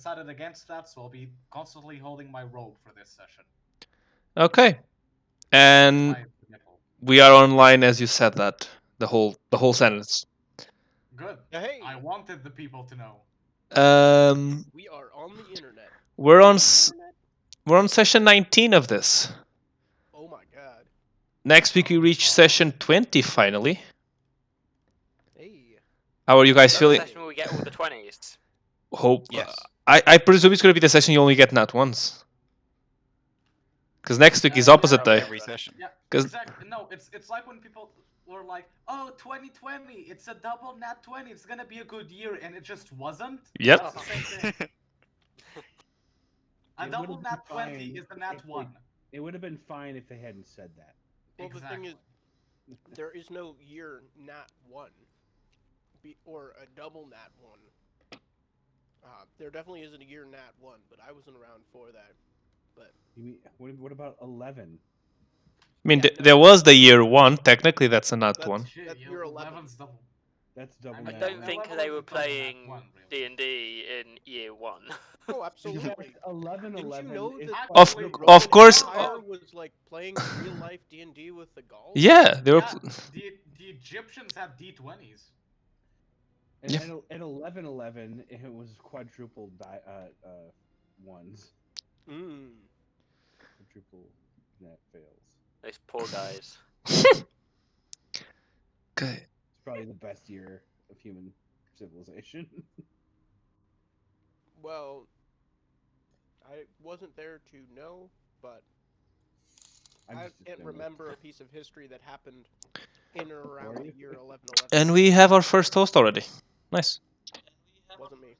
decided against that, so I'll be constantly holding my robe for this session. Okay. And My nipple. we are online as you said that. The whole sentence. Good. Hey, I wanted the people to know. we are on the internet. We're on The internet? we're on session 19 of this. Oh my god. Next week we reach session 20 finally. Hey. How are you guys That's the feeling? session where we get all the 20s. Hope. Yes. I presume it's gonna be the session you only get nat once. Because next week is opposite day. Every session. Yeah, 'Cause- exactly. No, it's like when people were like, "Oh, 2020, it's a double nat 20. It's gonna be a good year," and it just wasn't. Yep. It's the same thing. A It double would've been nat 20 fine is the nat if they- 1. It would have been fine if they hadn't said that. Well, the thing is, Exactly. there is no year nat 1. Or a double nat 1. There definitely isn't a year nat 1, but I wasn't around for that. But You mean what about 11? I mean, Yeah, no. there was the year 1. Technically, that's a nat That's- 1. Shit, That's yeah, year 11. 11's double. That's double. I I nat don't one. think Eleven they was were the double nat playing one, really. D&D in year 1. oh, absolutely. 11, Didn't 11 you know is that Of- the Actually, of course- Empire was like playing real life D&D with the Gauls? Yeah, they were. Yeah, the Egyptians had D20s. And Yeah. at 11, it was quadruple ones. Quadruple net fails. Those poor guys. Okay. It's probably the best year of human civilization. Well, I wasn't there to know, but I'm I just can't assuming. remember a piece of history that happened in or around Are the you? year 1111. And we have our first host already. Nice. Wasn't me.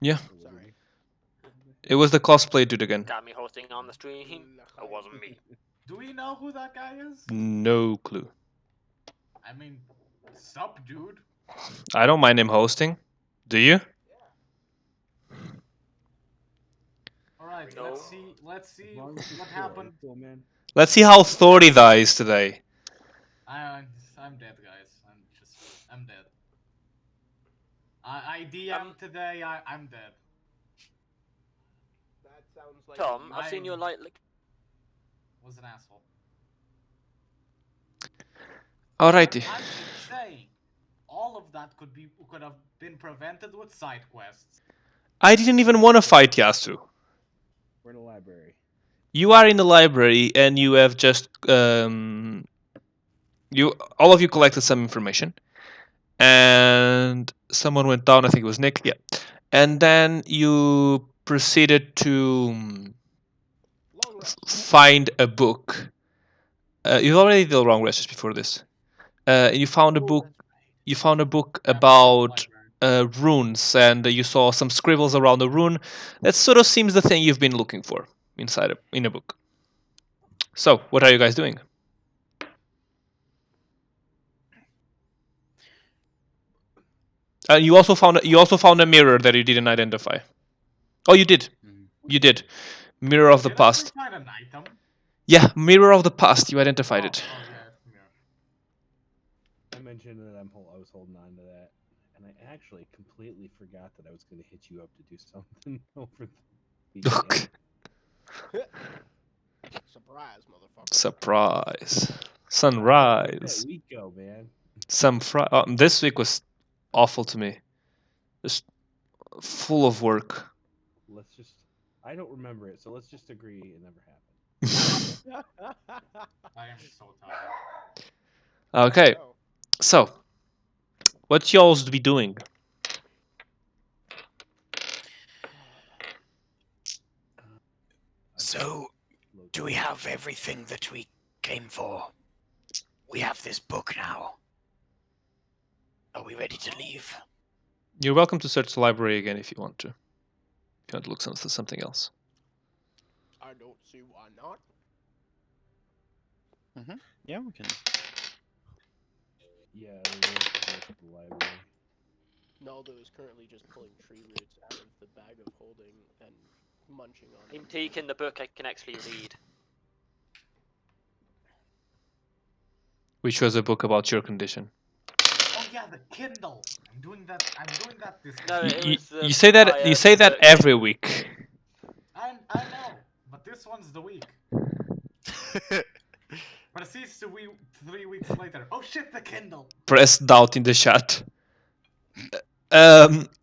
Yeah. Sorry. It was the cosplay dude again. Got me hosting on the stream. It wasn't me. Do we know who that guy is? No clue. I mean, sup, dude? I don't mind him hosting. Do you? Alright, No. let's see As long as it's what cool, happened. cool, man. Let's see how Thordy dies today. I'm dead, guys. I'm dead. I DM today, I'm dead. That sounds like Tom, I've seen your light. Was an asshole. Alrighty. I'm just saying, all of that could have been prevented with side quests. I didn't even want to fight Yasu. We're in the library. You are in the library and you have just all of you collected some information, and someone went down. I think it was Nick. Yeah, and then you proceeded to long rest. find a book. You already did the long rest just before this. You found a book. You found a book about runes, and you saw some scribbles around the rune. That sort of seems the thing you've been looking for in a book. So, what are you guys doing? You also found a mirror that you didn't identify. Oh, you did. You did. Mirror of the Did past. I find an item? Yeah, mirror of the past. You identified it. Oh yeah, it's mirror. I mentioned that I was holding on to that, and I actually completely forgot that I was going to hit you up to do something over the Okay. Surprise, motherfucker. Surprise. Sunrise. That week go, man. This week was awful to me. Just full of work. Let's just. I don't remember it, so let's just agree it never happened. I am so tired. Okay, Oh, so what y'all's be doing? So, do we have everything that we came for? We have this book now. Are we ready to leave? You're welcome to search the library again if you want to. If you want to look for something else. I don't see why not. Yeah, we can. Yeah, we went to the library. Naldo is currently just pulling tree roots out of the bag of holding and munching on I'm them. taking the book I can actually read. Which was a book about your condition. Oh yeah, the Kindle. I'm doing that this No, week. it You, was the you say that you entire say that book. every week. I know, but this one's the week. Proceeds to 3 weeks later. Oh shit, the Kindle. Press doubt in the chat.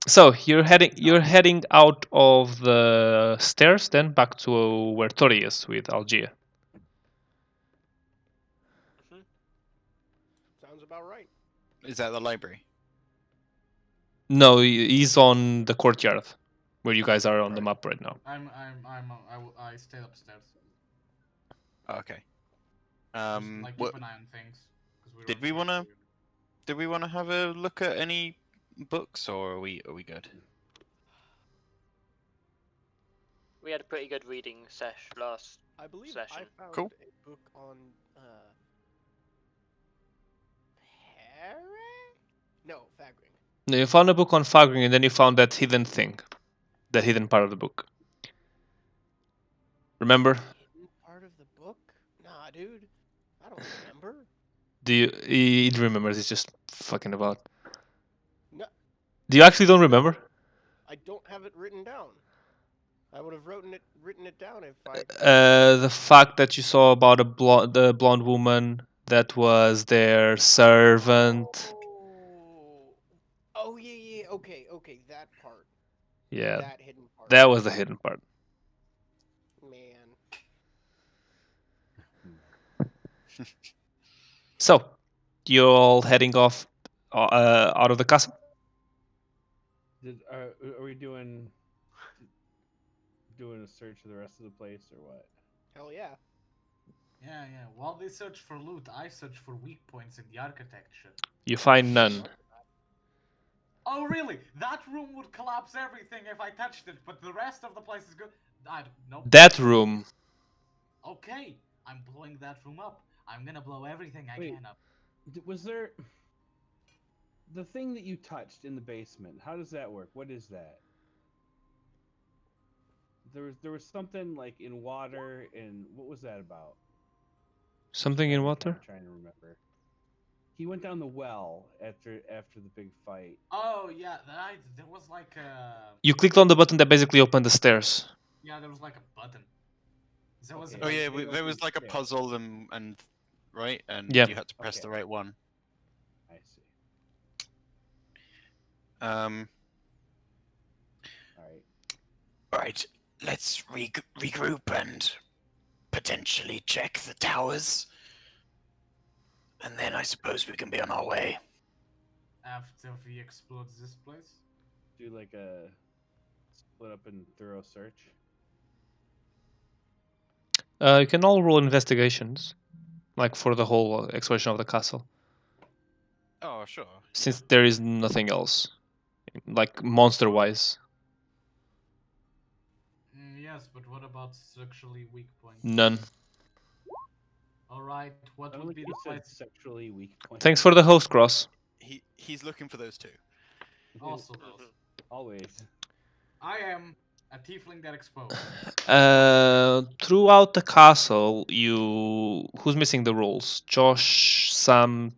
So you're heading out of the stairs, then back to where Tori is with Algia. Sounds about right. Is that the library? No, he's on the courtyard, where you guys are on the Right. map right now. I stayed upstairs. Okay. Just, like what keep an eye on things. 'Cause did were we scared wanna- to- did we want to have a look at any books, or are we good? We had a pretty good reading sesh last. I believe Session. I found Cool. a book on Harry? No, Fagring. No, you found a book on Fagring, and then you found that hidden thing, the hidden part of the book. Remember? Hidden part of the book? Nah, dude. I don't remember. He remembers. He's just fucking about. No. Do you actually don't remember? I don't have it written down. I would have written it down if I. The fact that you saw about the blonde woman that was their servant. Oh yeah. Okay. That part. Yeah, That hidden part. that was the hidden part. Man. So, you're all heading off out of the castle. Are we doing a search of the rest of the place or what? Hell yeah. Yeah. While they search for loot, I search for weak points in the architecture. You find none. Oh really? That room would collapse everything if I touched it, but the rest of the place is good. I don't know. That room. Okay, I'm blowing that room up. I'm gonna blow everything I Wait. can up. Was there the thing that you touched in the basement? How does that work? What is that? There was something like in water, and what was that about? Something in water? I'm trying to remember. He went down the well after the big fight. Oh yeah, there was like a You clicked on the button that basically opened the stairs. there was like a button. There was Okay. Oh yeah, They there was opened like a stairs. puzzle and right, and Yeah. you had to press Okay. the right one. I see. Um, All right. Right, let's regroup and potentially check the towers. And then I suppose we can be on our way. after we explode this place. Do like a split up and thorough search. You can all roll investigations, like for the whole exploration of the castle, oh sure. since there is nothing else, like monster-wise. Yes, but what about structurally weak points? None. Alright, I what don't would think be you the said place? sexually weak point. Thanks for the host, Cross. He's looking for those two. Also, Always. I am a tiefling that exposed. Throughout the castle, who's missing the rolls? Josh, Sam,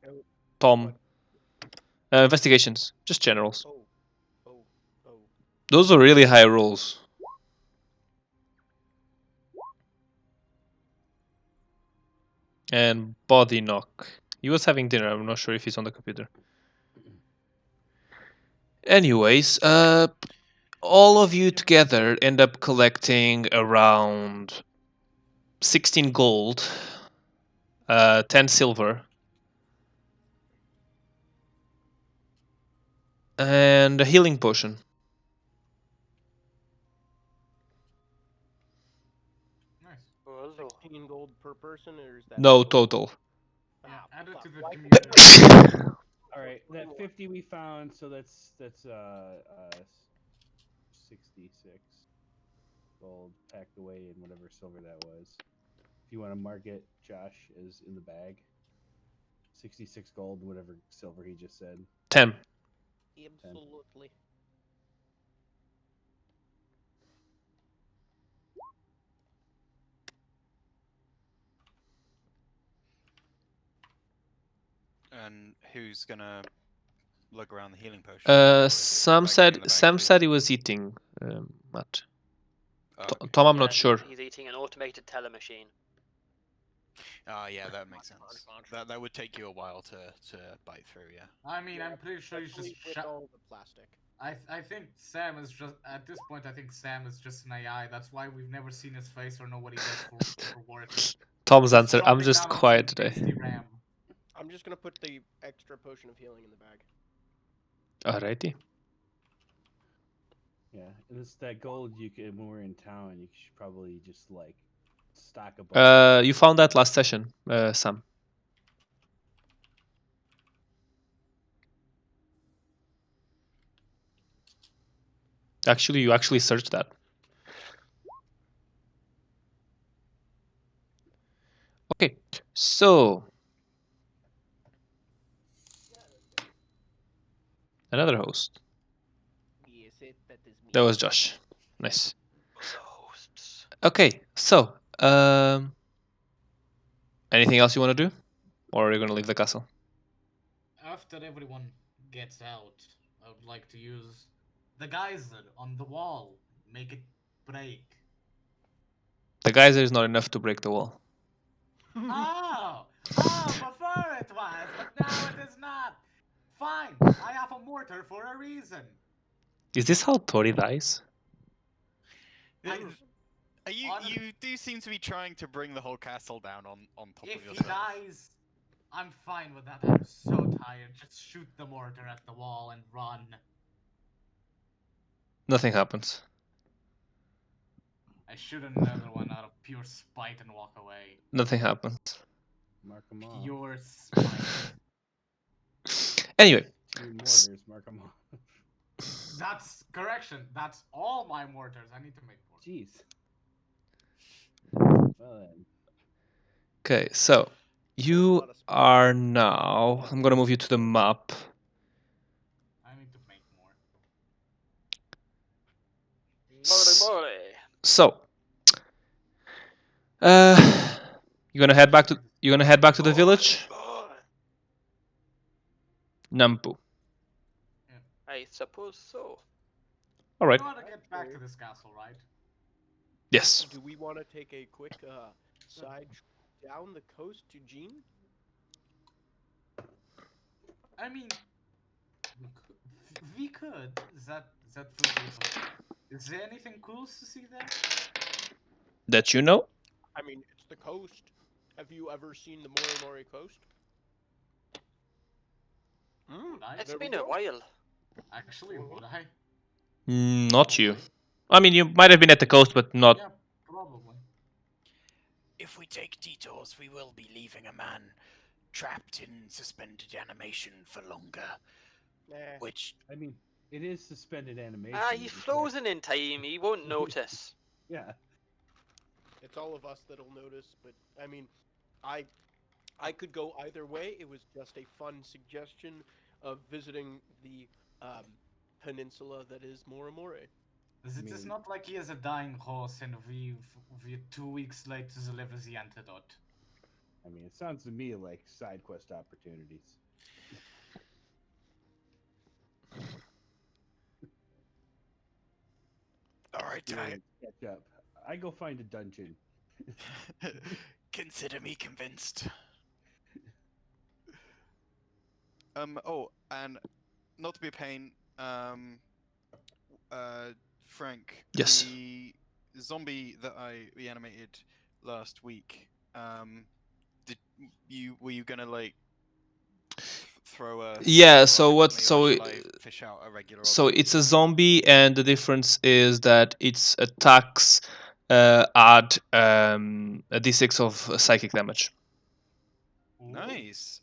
Tom. Investigations, just generals. Oh. Those are really high rolls. And Body Knock. He was having dinner. I'm not sure if he's on the computer. Anyways, all of you together end up collecting around 16 gold, 10 silver, and a healing potion. Nice. Oh, 16 gold per person, or is that No, total? total. Yeah, Ah, add it fuck. to the Why- community. All right, that 50 we found, so that's 66 gold packed away in whatever silver that was. If you want to mark it, Josh, is in the bag. 66 gold, whatever silver he just said. 10. Absolutely. And who's gonna look around the healing potion? or is it Sam directly in the bag Sam too? said he was eating. Matt. Oh, okay. Tom, I'm not Yeah, sure. He's eating an automated teller machine. Ah, yeah, that makes sense. That would take you a while to bite through. Yeah. I mean, Yeah, I'm pretty sure he's Especially just. with all the plastic. I think Sam is just at this point. I think Sam is just an AI. That's why we've never seen his face or know what he does for work. Tom's He's answer. I'm chomping just down on quiet some today. tasty ram. I'm just gonna put the extra potion of healing in the bag. Alrighty. Yeah, and it's that gold you can when we're in town. You should probably just like stock a bunch. You found that last session, Sam. Actually, you actually searched that. Okay, so another host. Yes, that is me. That was Josh. Nice. Hosts. Okay, so anything else you want to do, or are you gonna leave the castle? After everyone gets out, I would like to use the geyser on the wall. Make it break. The geyser is not enough to break the wall. Oh! Before it was, but now it is not. Fine, I have a mortar for a reason. Is this how Tori dies? You On- you do seem to be trying to bring the whole castle down on top If of he yourself. dies, I'm fine with that. I'm so tired. Just shoot the mortar at the wall and run. Nothing happens. I shoot another one out of pure spite and walk away. Nothing happens. Mark them off. Pure spite. Anyway, 2 mortars. Mark them off. That's correction. That's all my mortars. I need to make more. Jeez. Well then. okay, so you are now. I'm gonna move you to the map. I need to make more. Mole. So, you're gonna head back to the village, Nampu. I suppose so. All right. We want to get back to this castle, right? Yes. Do we want to take a quick side down the coast to Jean? I mean, we could. Is that feasible? Is there anything cool to see there? That you know. I mean, it's the coast. Have you ever seen the Morimori coast? Would I? It's There we been a go. while. Actually, would I? Not you. I mean, you might have been at the coast, but not. Yeah, probably. If we take detours, we will be leaving a man trapped in suspended animation for longer. Nah. Which, I mean, it is suspended animation. He's to be fair. frozen in time. He won't notice. Yeah. It's all of us that'll notice, but I mean, I could go either way. It was just a fun suggestion of visiting the peninsula that is Morimori. Is it just not like he has a dying horse and we're 2 weeks late to deliver the antidote? I mean, it sounds to me like side quest opportunities. alright, Catch up. I go find a dungeon. consider me convinced. Oh, and not to be a pain, Frank. Yes. The zombie that I reanimated last week. Were you gonna like throw a? Yeah, rock so at what- me, or so shall it- I fish out a regular. So old it's a zombie? zombie, and the difference is that its attacks add a d6 of psychic damage. Nice.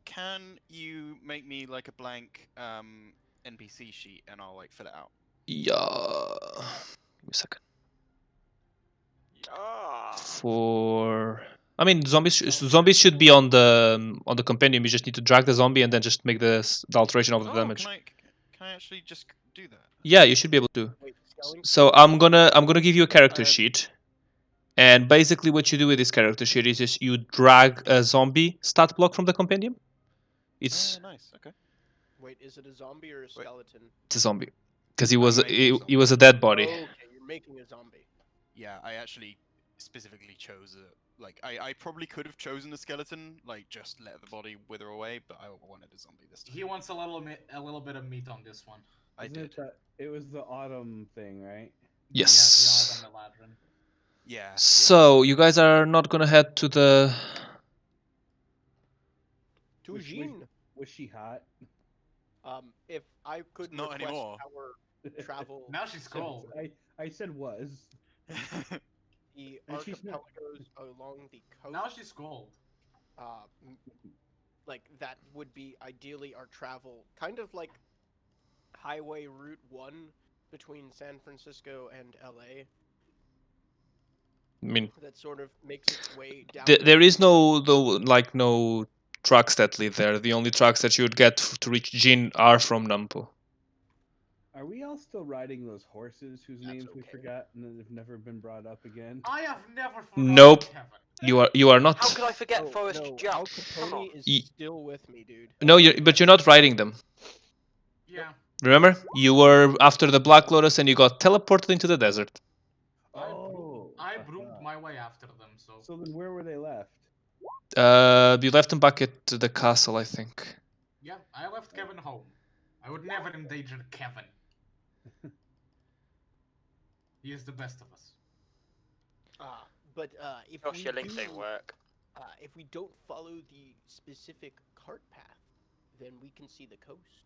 Can you make me like a blank NPC sheet and I'll like fill it out? Yeah. Give me a second. Yeah. I mean, zombies should be on the compendium. You just need to drag the zombie and then just make the alteration of the damage. Can I actually just do that? Yeah, you should be able to. Wait, spelling? So I'm gonna give you a character Uh, sheet, and basically what you do with this character sheet is just you drag a zombie stat block from the compendium. It's Oh, nice. Okay. Wait, is it a zombie or a skeleton? It's a zombie. Because he I'm was making a he zombie. was a dead body. Okay, you're making a zombie. Yeah, I actually specifically chose a I probably could have chosen a skeleton, like just let the body wither away, but I wanted a zombie this time. He wants a little bit of meat on this one. I Isn't did. It, it was the autumn thing, right? Yes. Yeah, the Ladrin. Yeah. So you guys are not gonna head to the. To Was- Jean. Was she hot? If I could Not request anymore. our travel, Now she's cold. I said was. the And she's not- archipelagos along the coast. Now she's cold. m- like that would be ideally our travel, kind of like Highway Route 1 between San Francisco and LA. I mean, That sort of makes its way down. there is no trucks that lead there. The only trucks that you would get to reach Jin are from Nampo. Are we all still riding those horses whose That's names we okay. forgot and that have never been brought up again? I have never forgotten Nope. Kevin. You are not. How could I forget Oh, Forest no, Jump? Al Come on. Capone is Ye- still with me, dude. No, but you're not riding them. Yeah. Remember, you were after the Black Lotus and you got teleported into the desert. I broomed my way after them, so. So then where were they left? You left them back at the castle, I think. Yeah, I left Kevin home. I would never endanger Kevin. He is the best of us. But if Gosh, we your links don't do- work. if we don't follow the specific cart path, then we can see the coast.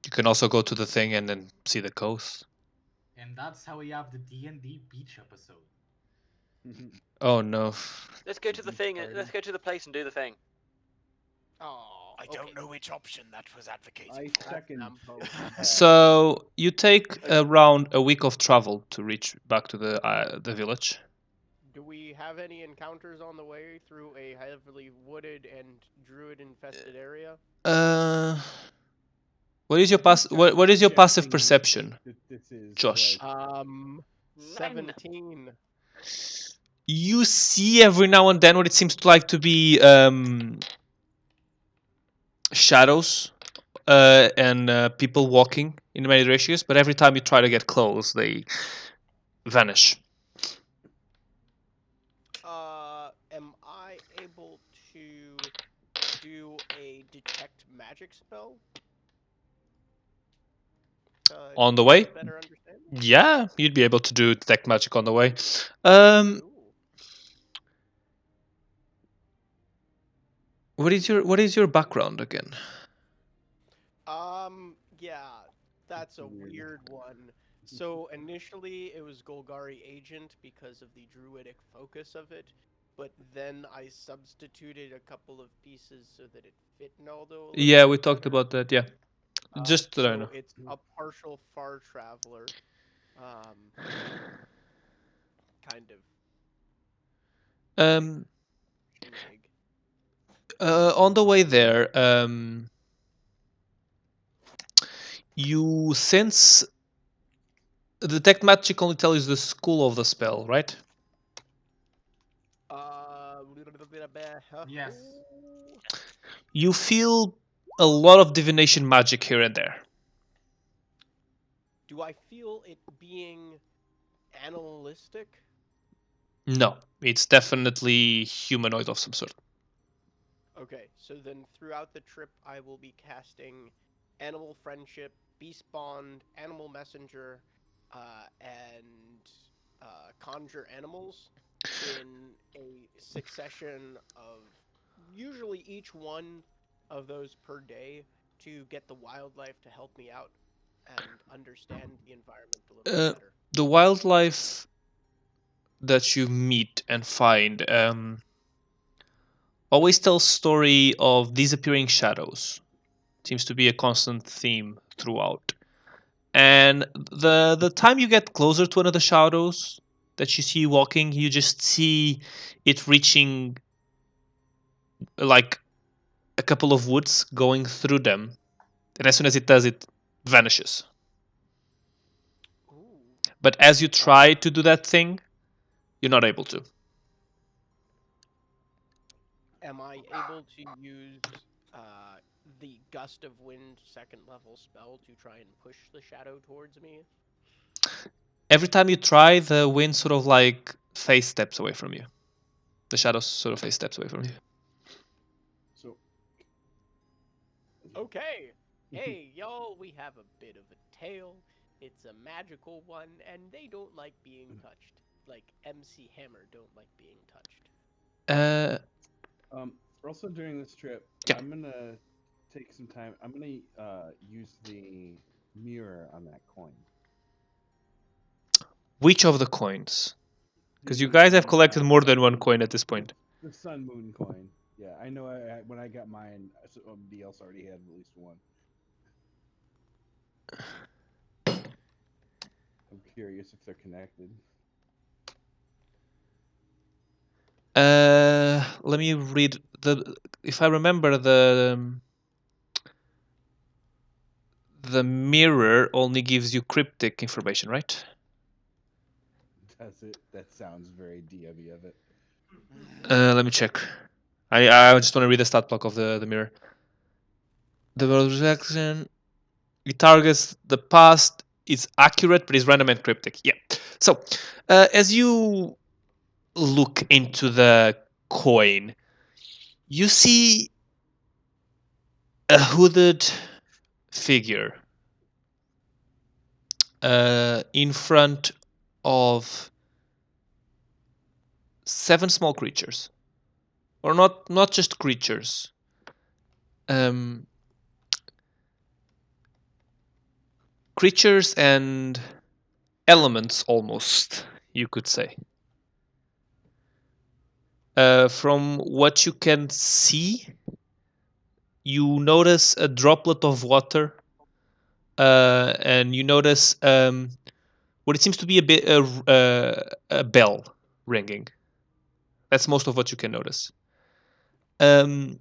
You can also go to the thing and then see the coast. And that's how we have the D&D beach episode. Oh no. Let's go to the Beach thing. party. Let's go to the place and do the thing. Oh, I don't know which option that was advocated. I for. second. Nampo. that. So you take around a week of travel to reach back to the village. Do we have any encounters on the way through a heavily wooded and druid-infested area? What is your what is your passive perception? This is Josh? like- 17. You see every now and then what it seems to be shadows and people walking in many directions, but every time you try to get close, they vanish. Am I able to do a detect magic spell? On the to way? Better understand. Yeah, you'd be able to do detect magic on the way. Ooh. What is your background again? Yeah, that's a Weird. weird one. So initially it was Golgari Agent because of the druidic focus of it, but then I substituted a couple of pieces so that it fit Naldo. Yeah, we talked about that. Yeah, just so I so know. it's a partial far traveler, kind of. Um, Big. on the way there, you sense the detect magic only tells you the school of the spell, right? Yes. You feel a lot of divination magic here and there. Do I feel it being animalistic? No, it's definitely humanoid of some sort. Okay, so then throughout the trip, I will be casting Animal Friendship, Beast Bond, Animal Messenger, and Conjure Animals in a succession of usually each one of those per day to get the wildlife to help me out and understand the environment a little bit better. The wildlife that you meet and find always tells story of disappearing shadows. Seems to be a constant theme throughout. And the time you get closer to one of the shadows that you see walking, you just see it reaching like a couple of woods, going through them, and as soon as it does, it vanishes. Ooh. But as you try to do that thing, you're not able to. Am I able to use the gust of wind second level spell to try and push the shadow towards me? Every time you try, the wind sort of like phase steps away from you. The shadows sort of phase steps away from you. So Okay. Hey, y'all, we have a bit of a tale. It's a magical one, and they don't like being touched. Like MC Hammer don't like being touched. also during this trip, Yeah. I'm gonna take some time. I'm gonna use the mirror on that coin. Which of the coins? Because you The- guys have the, collected more than one Sun coin Moon- at this point. The Sun Moon coin. Yeah, I know. When I got mine, somebody else already had at least one. I'm curious if they're connected. Let me read the. If I remember, the mirror only gives you cryptic information, right? Does it? That sounds very DMy of it. Let me check. I just want to read the stat block of the mirror. The projection. It targets the past. It's accurate, but it's random and cryptic. Yeah. So, as you look into the coin, you see a hooded figure in front of 7 small creatures, or not just creatures. Creatures and elements, almost, you could say. From what you can see, you notice a droplet of water, and you notice what it seems to be a bell ringing. That's most of what you can notice. You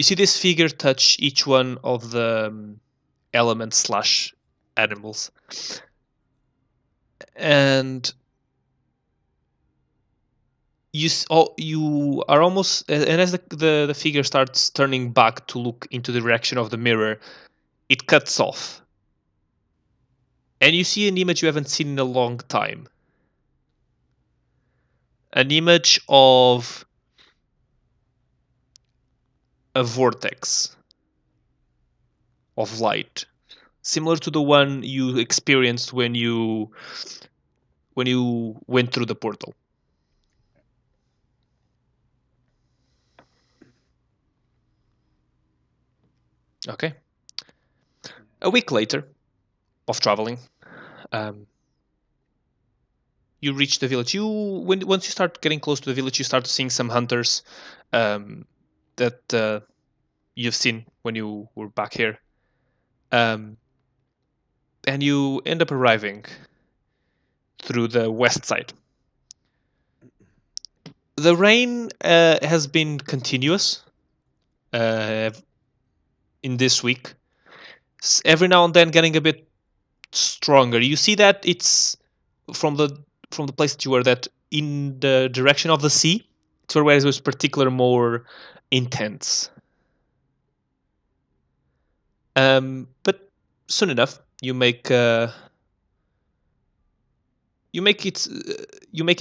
see this figure touch each one of the elements / animals, and you are almost, and as the figure starts turning back to look into the direction of the mirror, it cuts off, and you see an image you haven't seen in a long time. An image of a vortex of light, similar to the one you experienced when you went through the portal. Okay. A week later of traveling, you reach the village. Once you start getting close to the village, you start seeing some hunters that you've seen when you were back here, and you end up arriving through the west side. The rain has been continuous in this week. Every now and then, getting a bit stronger. You see that it's from the place that you were, that in the direction of the sea, it's where it was particularly more intense. But soon enough, you make it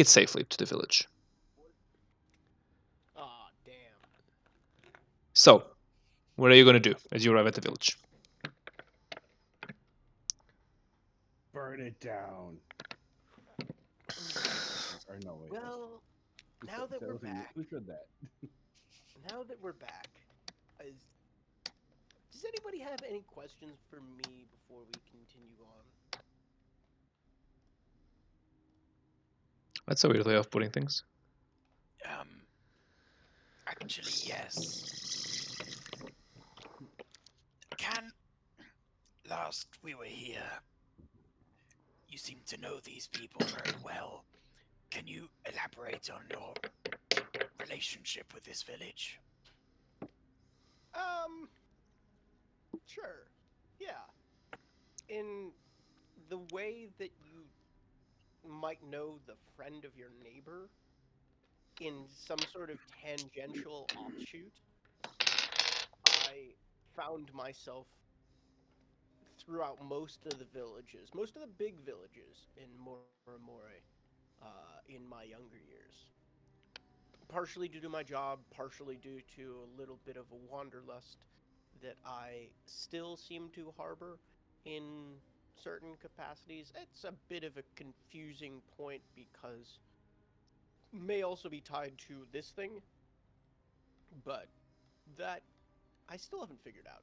safely to the village. Aw, damn. So, what are you gonna do as you arrive at the village? Burn it down. Or no, wait. Well, now that we're back. Who said that? Now that we're back, does anybody have any questions for me before we continue on? That's a weird way of putting things. Actually, yes. Last we were here, you seem to know these people very well. Can you elaborate on your relationship with this village? Sure. Yeah. In the way that you might know the friend of your neighbor, in some sort of tangential offshoot, I found myself throughout most of the villages, most of the big villages in Morimori, in my younger years. Partially due to my job, partially due to a little bit of a wanderlust that I still seem to harbor in certain capacities. It's a bit of a confusing point because may also be tied to this thing, but that I still haven't figured out.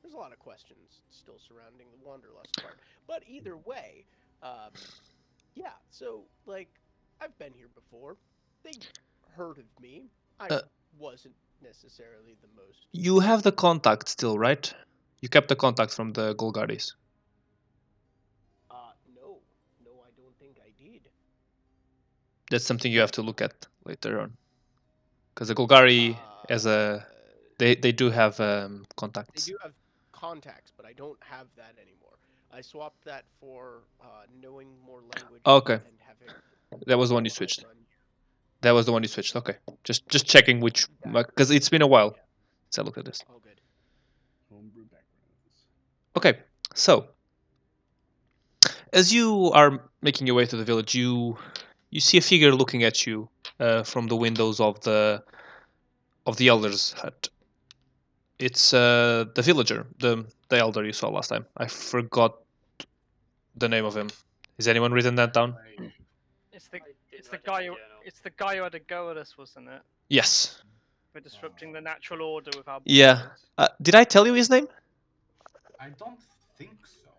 There's a lot of questions still surrounding the wanderlust part, but either way, yeah. So like, I've been here before. They heard of me. I wasn't necessarily the most. You have the contact still, right? You kept the contact from the Golgardis. No, I don't think I did. That's something you have to look at later on. Because the Golgari, as a they do have contacts. They do have contacts, but I don't have that anymore. I swapped that for knowing more languages. Okay. And having That was the one you more switched. outrun. That was the one you switched. Okay, just checking which, because it's been a while since I looked at this. All good. Homebrew backgrounds. Okay, so as you are making your way to the village, you see a figure looking at you from the windows of the elder's hut. It's the villager, the elder you saw last time. I forgot the name of him. Has anyone written that down? It's the guy who had a go at us, wasn't it? Yes. For disrupting the natural order with our Yeah. borders. Did I tell you his name? I don't think so.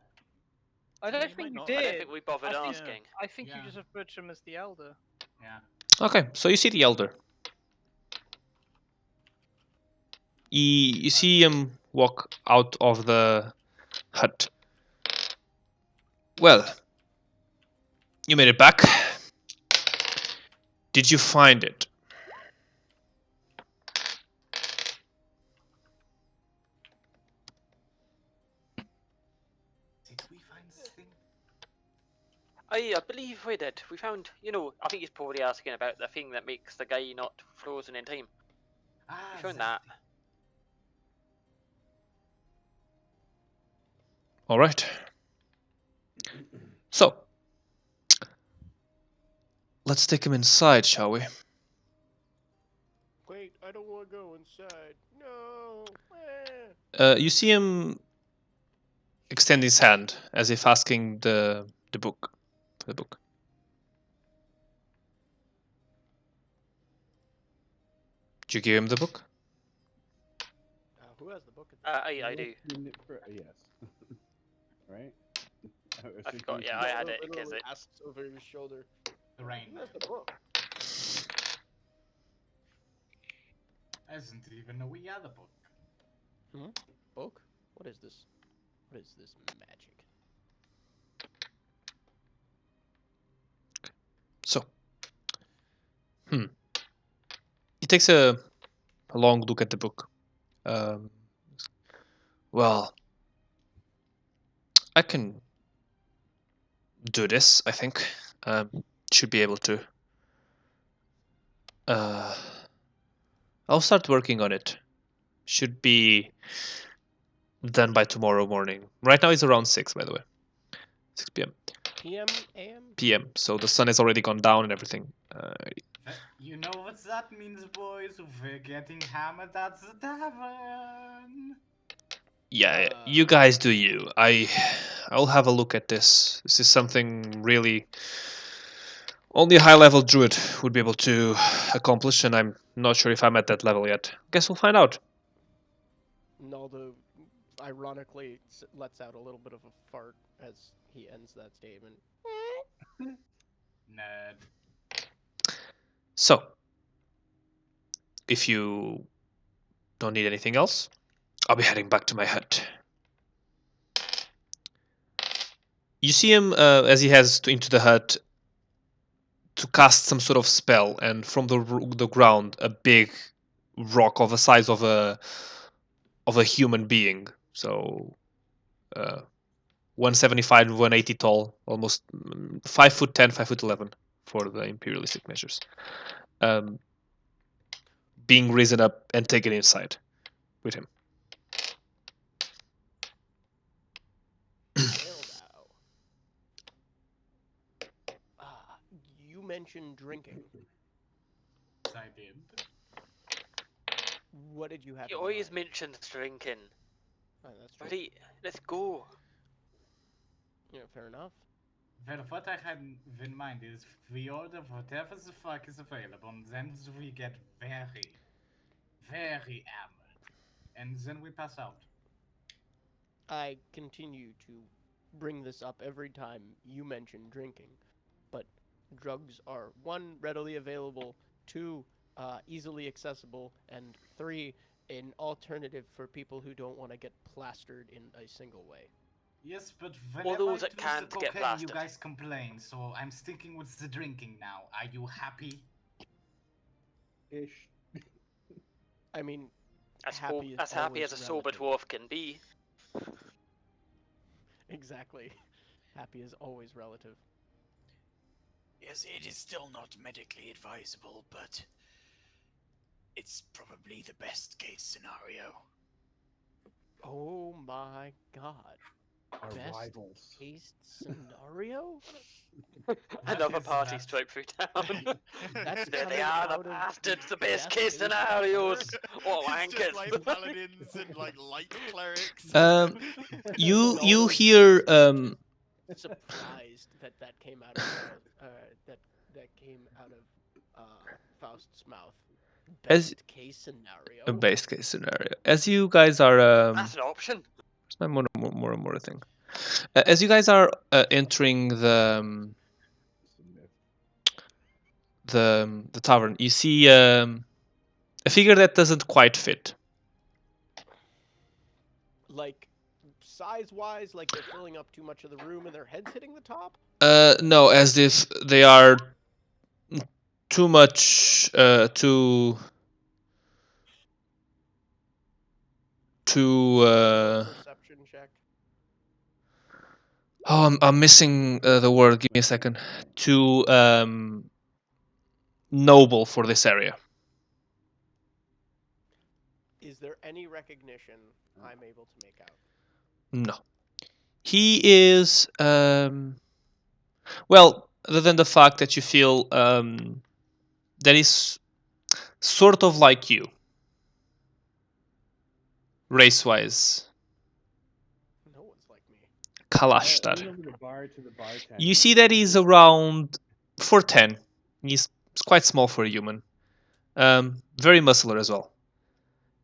I don't You might think you not. did. I don't think we bothered I think- asking. I think Yeah. you just referred to him as the elder. Yeah. Okay, so you see the elder. You see him walk out of the hut. Well, you made it back. Did you find it? Did we find something? I believe we did. We found, I think he's probably asking about the thing that makes the guy not frozen in time. Ah, We found that. All right. So, let's take him inside, shall we? Wait, I don't want to go inside. No. You see him extend his hand as if asking the book. The book. Did you give him the book? Who has the book? I do. Yes. Right? I forgot, yeah, I had it, in case Literally it- asks over his shoulder. The rain. Who has the book? I didn't even know we had a book. Book? What is this? What is this magic? So, he takes a long look at the book. Well, I can do this, I think. Should be able to. I'll start working on it. Should be done by tomorrow morning. Right now it's around 6, by the way. 6 p.m. PM? AM? p.m. So the sun has already gone down and everything. You know what that means, boys? We're getting hammered at the tavern. Yeah, you guys do you. I'll have a look at this. This is something really only a high-level druid would be able to accomplish, and I'm not sure if I'm at that level yet. Guess we'll find out. Naldo, ironically, lets out a little bit of a fart as he ends that statement. Nerd. So, if you don't need anything else, I'll be heading back to my hut. You see him as he heads into the hut to cast some sort of spell, and from the ground, a big rock of the size of a human being, so 175, 180 tall, almost 5'10", 5'11" for the imperialistic measures, being risen up and taken inside with him. mentioned drinking. I did. What did you have? He in always mind? mentions drinking. Oh, that's true. Ready? Let's go. Yeah, fair enough. Well, what I had in mind is we order whatever the fuck is available, and then we get very, very hammered, and then we pass out. I continue to bring this up every time you mention drinking, but drugs are 1, readily available, 2, easily accessible, and 3, an alternative for people who don't want to get plastered in a single way. Yes, but Or whenever those I that do can't the get cocaine, you blasted. guys complain, so I'm sticking with the drinking now. Are you happy? Ish. I mean, As happy is happy always as a sober relative. dwarf can be. Exactly. Happy is always relative. Yes, it is still not medically advisable, but it's probably the best case scenario. Oh my god. Our Best rivals. case scenario? Another is party that? straight through town. That's There they coming are, the out of bastards, the best Death case is scenarios. What It's just wankers. like paladins and like light clerics. You hear surprised that that came out of that came out of Faust's mouth. As- Best case scenario. a base case scenario. As you guys are That's an option. it's my more thing. As you guys are entering the tavern, you see a figure that doesn't quite fit. Like size-wise, like they're filling up too much of the room and their heads hitting the top. No, as if they are too much Perception check. oh, I'm missing the word. Give me a second. Too noble for this area. Is there any recognition I'm able to make out? No. He is well, other than the fact that you feel that he's sort of like you, race-wise. No one's like me. Kalashtar. Lean over the bar to the bartender. You see that he's around 4'10". He's quite small for a human. Very muscular as well.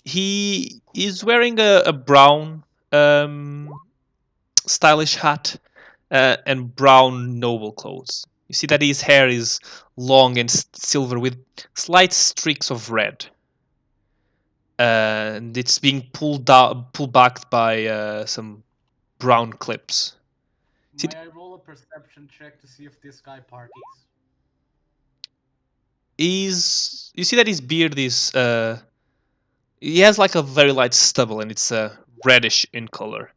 He is wearing a brown stylish hat and brown noble clothes. You see that his hair is long and silver with slight streaks of red. And it's being pulled back by some brown clips. See- May I roll a perception check to see if this guy parties? You see that his beard is he has like a very light stubble and it's reddish in color,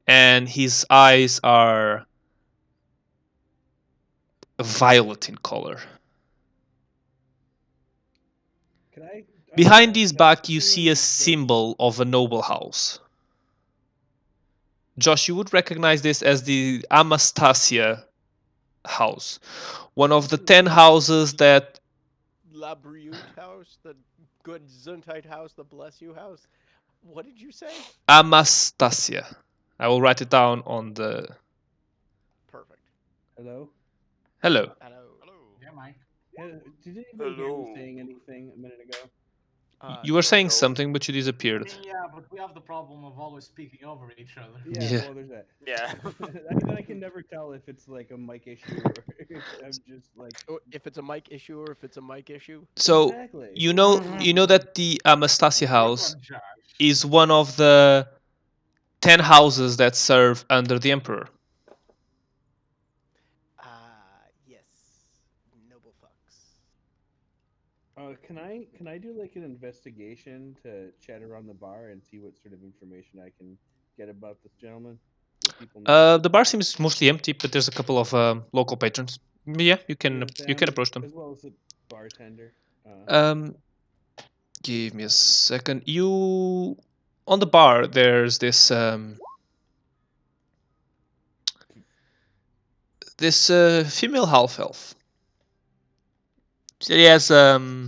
and his eyes are violet in color. Can I? Behind his can I back, you do see a an symbol of a noble house. Josh, you would recognize this as the Amastasia house, one of the 10 houses that La Brute house, the good Zuntite house, the Bless You house. What did you say? Amastasia. I will write it down on the. Perfect. Hello. Hello. Hello. Hello. Yeah, Mike. Did anybody hear Hello. me saying anything a minute ago? You were saying no. something, but you I disappeared. mean, yeah, but we have the problem of always speaking over each other. Yeah. Well, there's that. Yeah. I can never tell if it's like a mic issue or if I'm just like. Oh, if it's a mic issue or if it's a mic issue. So Exactly. you know that the Amastasia house Come on, Josh. is one of the 10 houses that serve under the emperor. Yes. Noble fucks. Can I do like an investigation to chat around the bar and see what sort of information I can get about this gentleman? What people know? The bar seems mostly empty, but there's a couple of local patrons. Yeah, you can approach them. As well as the bartender. Give me a second. You on the bar. There's this female half elf. Yes, her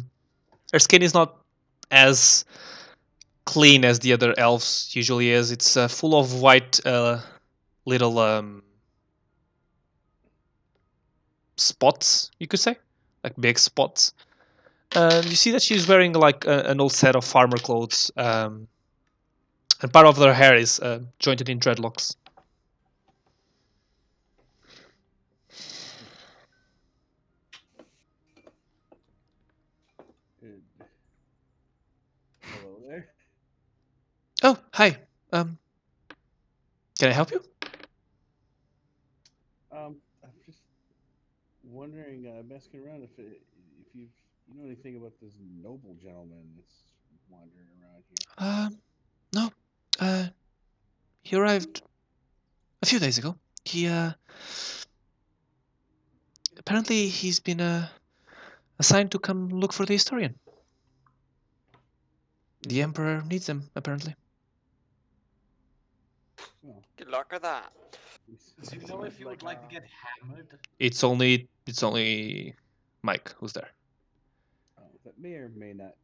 skin is not as clean as the other elves usually is. It's full of white little spots, you could say, like big spots. You see that she's wearing like an old set of farmer clothes, and part of her hair is jointed in dreadlocks. Hello there. Oh, hi. Can I help you? I'm just wondering. I'm asking around if you know anything about this noble gentleman that's wandering around here. No. He arrived a few days ago. He apparently he's been assigned to come look for the historian. The Emperor needs him, apparently. Well, Good luck with that. Do you know if you would like to get hammered? It's only Mike who's there. that may or may not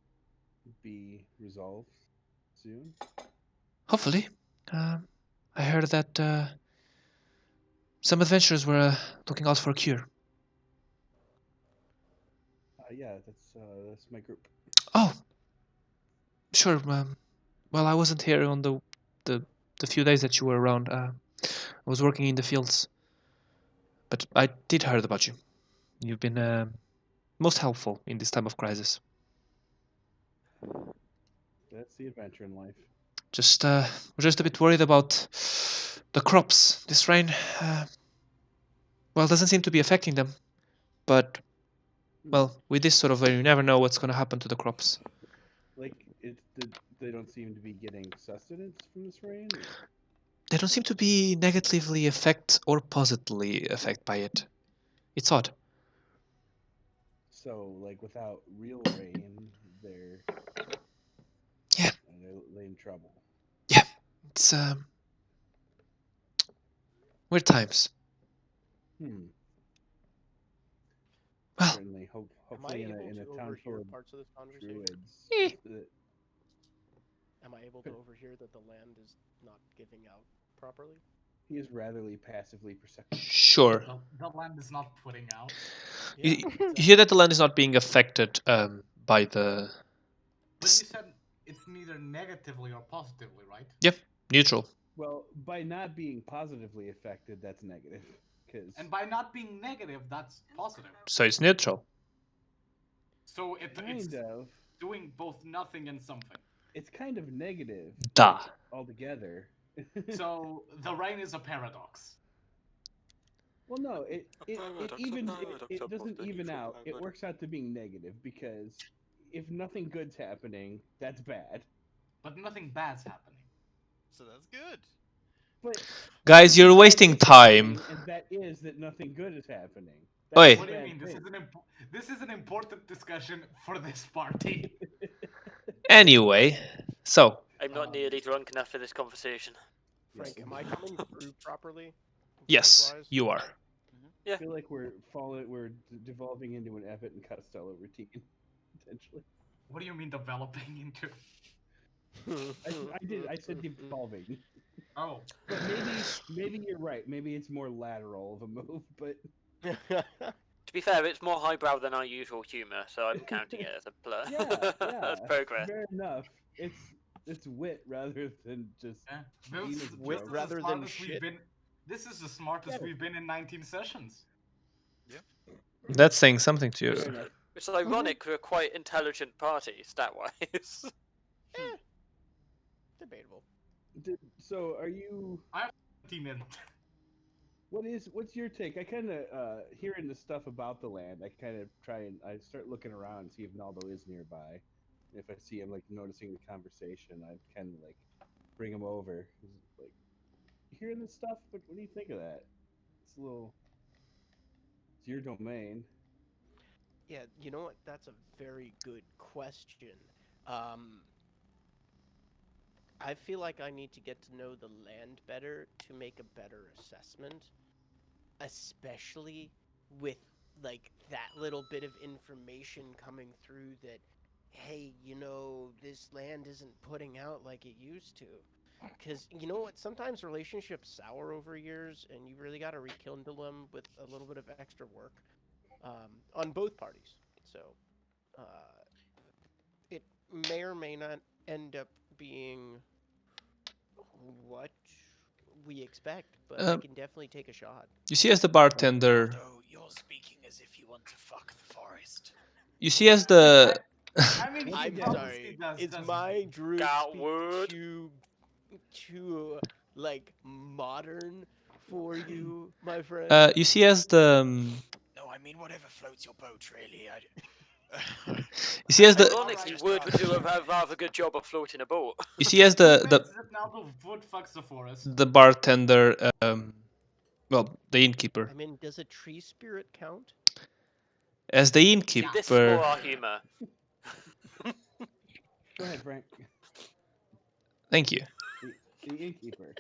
be resolved soon. Hopefully. I heard that some adventurers were looking out for a cure. Yeah, that's my group. Oh, sure. Well, I wasn't here on the few days that you were around. I was working in the fields, but I did heard about you. You've been most helpful in this time of crisis. That's the adventure in life. We're just a bit worried about the crops. This rain, well, doesn't seem to be affecting them, but well, with this sort of rain, you never know what's going to happen to the crops. Like they don't seem to be getting sustenance from this rain. They don't seem to be negatively affected or positively affected by it. It's odd. So, like, without real rain, they're Yeah. they're in trouble. Yeah, it's weird times. Well, Certainly, Am I hopefully in able a to town full overhear of parts of this conversation? druids. Am I able to overhear that the land is not giving out properly? He is ratherly passively perceptive. Sure. The land is not putting out. You hear that the land is not being affected by the. But you said it's neither negatively or positively, right? Yep, neutral. Well, by not being positively affected, that's negative. And by not being negative, that's positive. So it's neutral. So it's Kind of. doing both nothing and something. It's kind of negative. Duh. Altogether. So the rain is a paradox. Well, no, it doesn't even out. It works out to being negative because if nothing good's happening, that's bad. But nothing bad's happening. So that's good. But guys, you're wasting time. And that is that nothing good is happening. Oi. What do you mean? This is an important discussion for this party. Anyway, so I'm not nearly drunk enough for this conversation. Frank, am I coming through properly? yes, voice-wise? you are. I feel like we're devolving into an Abbott and Costello routine, potentially. What do you mean developing into? I said devolving. Oh. But maybe you're right. Maybe it's more lateral of a move, but To be fair, it's more highbrow than our usual humour, so I'm counting it as a plus. yeah, As progress. fair enough. It's wit rather than just This is Wit the rather than smartest shit. This is the smartest we've been in 19 sessions. That's saying something to you. fair enough. It's ironic we're a quite intelligent party, stat-wise. Debatable. So are you? Team in. What's your take? I kind of hearing the stuff about the land. I kind of I start looking around and see if Naldo is nearby. If I see him like noticing the conversation, I kind of like bring him over. Like, you hearing this stuff? What do you think of that? It's it's your domain. Yeah, you know what? That's a very good question. I feel like I need to get to know the land better to make a better assessment, especially with like that little bit of information coming through that, hey, this land isn't putting out like it used to. Because you know what? Sometimes relationships sour over years, and you really got to rekindle them with a little bit of extra work on both parties. So it may or may not end up being what we expect, but I can definitely take a shot. You see as the bartender. Although you're speaking as if you want to fuck the forest. You see as the. I mean, he I'm obviously sorry. does. Is does my druid Got speak word. too like modern for you, my friend? You see as the. No, I mean whatever floats your boat, really. You see as the. Ironically, Alright, Word would do a rather good job of floating a boat. You see as He the makes it now the wood fucks the forest. the bartender. Well, the innkeeper. I mean, does a tree spirit count? As the See, innkeeper. this is for our humour. Go ahead, Frank. Thank you. The innkeeper.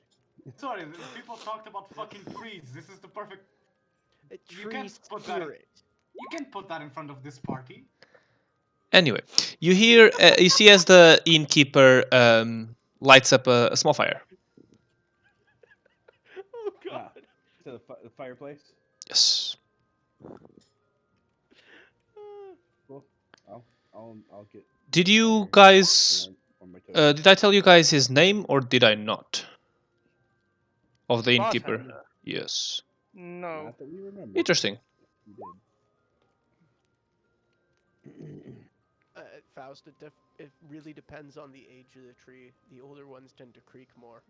Sorry, the people talked about fucking trees. This is the perfect. A You tree can't put that. spirit. You can put that in front of this party. Anyway, you hear. You see as the innkeeper lights up a small fire. Oh God. To the fireplace. Yes. Cool. I'll get. Did you fire guys? on my toes. Did I tell you guys his name or did I not? Of the innkeeper. Bartender. Yes. No. Not that we remember. Interesting. You Faust, it really depends on the age of the tree. The older ones tend to creak more.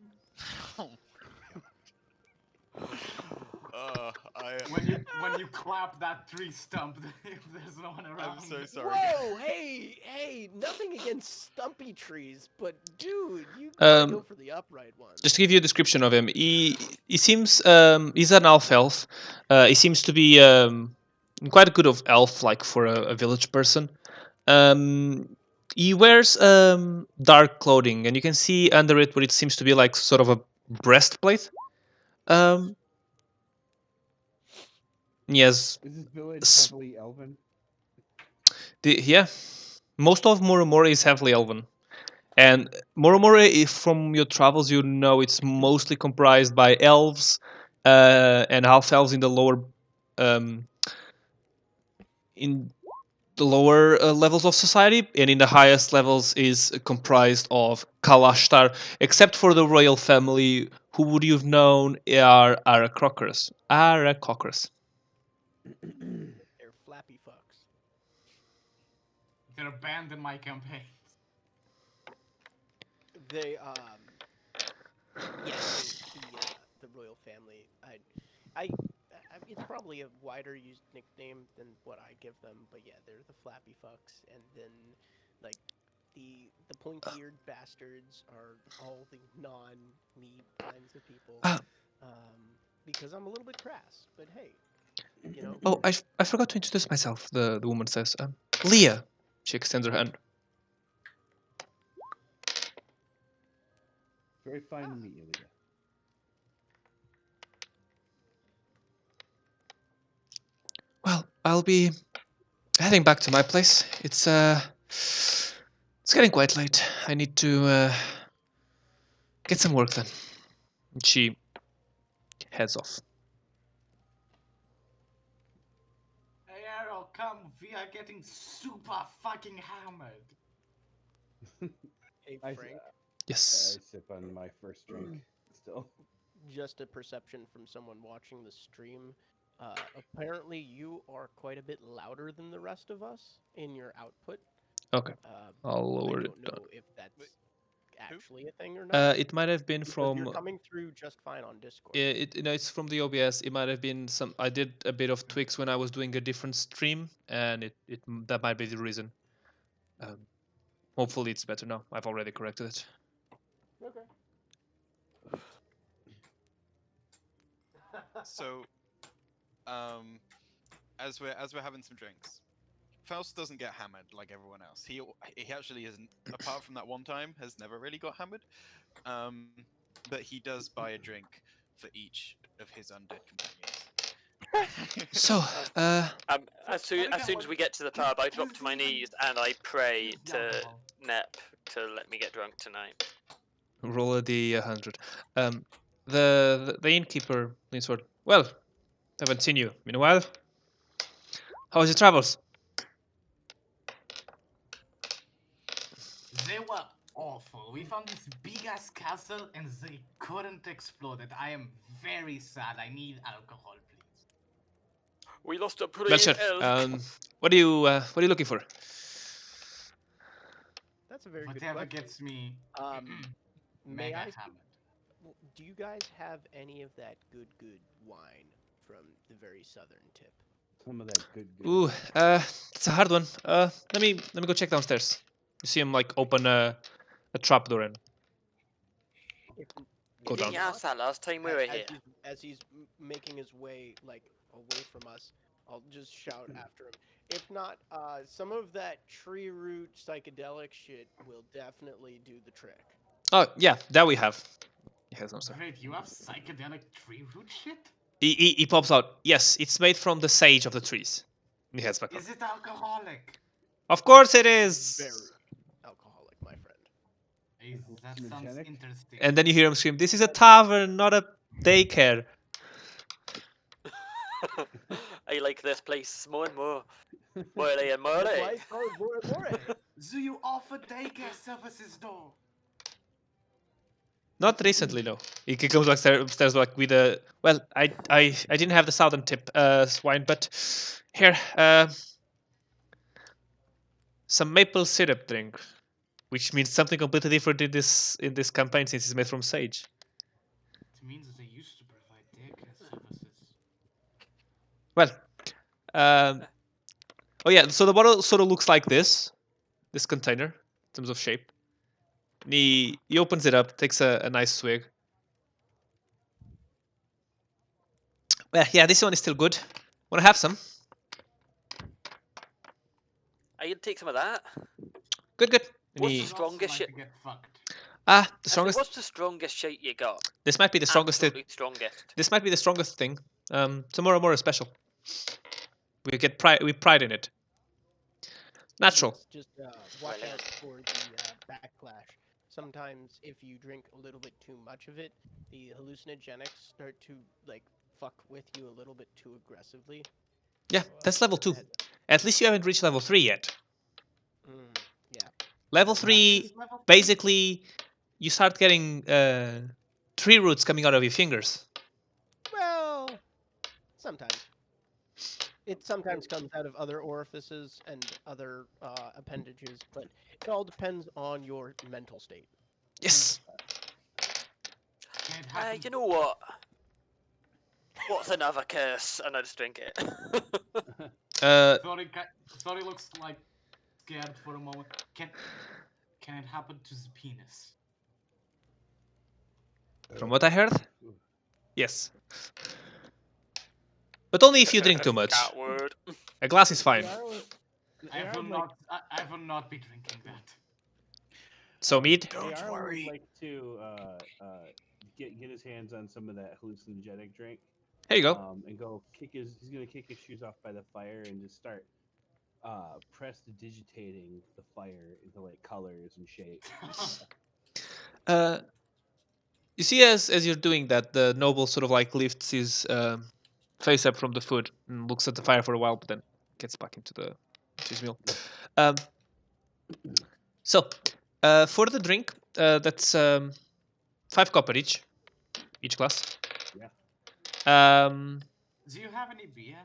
When you clap that tree stump, if there's no one around. I'm so sorry. Whoa, hey, nothing against stumpy trees, but dude, you gotta go for the upright ones. Just to give you a description of him, he seems he's an elf. He seems to be quite good of elf like for a village person. He wears dark clothing, and you can see under it what it seems to be like sort of a breastplate. He has Is this village S- heavily elven? yeah, most of Murumore is heavily elven. And Murumore, if from your travels you know it's mostly comprised by elves and half elves in the lower levels of society, and in the highest levels is comprised of Kalashtar, except for the royal family, who would you have known are Aarakocras. They're flappy fucks. They're banned in my campaign. They yes, the royal family. I it's probably a wider used nickname than what I give them, but yeah, they're the flappy fucks, and then like the pointy-eared bastards are all the non-meat kinds of people. Because I'm a little bit crass, but hey, Oh, I forgot to introduce myself. The woman says, Leah. She extends her hand. Very fine to meet you, Leah. Well, I'll be heading back to my place. It's getting quite late. I need to get some work done. And she heads off. Hey Arrow, come, we are getting super fucking hammered. hey I- Frank, Yes. I sip on my first drink still. just a perception from someone watching the stream. Apparently, you are quite a bit louder than the rest of us in your output. Okay. I'll lower I it don't know down. if that's actually a thing or not. It might have been because from. you're coming through just fine on Discord. It's from the OBS. It might have been some. I did a bit of tweaks when I was doing a different stream, and that might be the reason. Hopefully, it's better now. I've already corrected it. Okay. So, as we're having some drinks, Faust doesn't get hammered like everyone else. He actually isn't. Apart from that one time, has never really got hammered. But he does buy a drink for each of his undead companions. So, As soon as we get to the pub, I drop to my knees and I pray to Nep to let me get drunk tonight. roll a d100. The innkeeper leans forward. Well, haven't seen you in a while. How was your travels? They were awful. We found this big ass castle and they couldn't explode it. I am very sad. I need alcohol, please. We lost a Well, brave sure. elk. What are you looking for? That's a very good Whatever question. gets me May mega I? hammered. Do you guys have any of that good wine from the very southern tip? Some of that good. Ooh, it's a hard one. Let me go check downstairs. You see him like open a trapdoor and If, Go if down. Didn't you not, ask that last time we were here? As he's making his way like away from us, I'll just shout after him. If not, some of that tree root psychedelic shit will definitely do the trick. oh yeah, that we have. He has no sir. Wait, you have psychedelic tree root shit? He pops out. Yes, it's made from the sage of the trees. He has back on. Is it alcoholic? Of course it is. Very alcoholic, my friend. That sounds Hallucinogenic? interesting. And then you hear him scream, "This is a tavern, not a daycare." I like this place more and more. More and more. Life goes more and more. Do you offer daycare services though? Not recently, no. He comes back upstairs like with a well, I didn't have the southern tip wine, but here, some maple syrup drink, which means something completely different in this campaign since it's made from sage. It means they used to provide daycare services. Well, oh yeah, so the bottle sort of looks like this container in terms of shape. And he opens it up, takes a nice swig. Well, yeah, this one is still good. Wanna have some? I'd take some of that. Good, good. And What's he- the strongest like shit? to get fucked. the I said, strongest. what's the strongest shit you got? This might be the strongest. Absolutely strongest. This might be the strongest thing. Tomorrow more special. We get we pride in it. Natural. Yes, just watch Really? out for the backlash. Sometimes if you drink a little bit too much of it, the hallucinogenics start to like fuck with you a little bit too aggressively. Yeah, So, that's level 2. that- At least you haven't reached level 3 yet. yeah. Level What 3, is level three? basically, you start getting tree roots coming out of your fingers. Well, sometimes. It sometimes comes out of other orifices and other appendages, but it all depends on your mental state. Yes. Can it happen? You know what? What's another curse? And I just drink it. Thought it looks like scared for a moment. Can it happen to the penis? From what I heard, yes. But only if you drink too much. That word. A glass is fine. I will not be drinking that. So mead. Don't Would worry. like to get his hands on some of that hallucinogenic drink. Here you go. And go he's gonna kick his shoes off by the fire and just start prestidigitating the fire into like colors and shapes. You see, as you're doing that, the noble sort of like lifts his face up from the food and looks at the fire for a while, but then gets back into his meal. So, for the drink, that's 5 copper each glass. Yeah. Do you have any beer?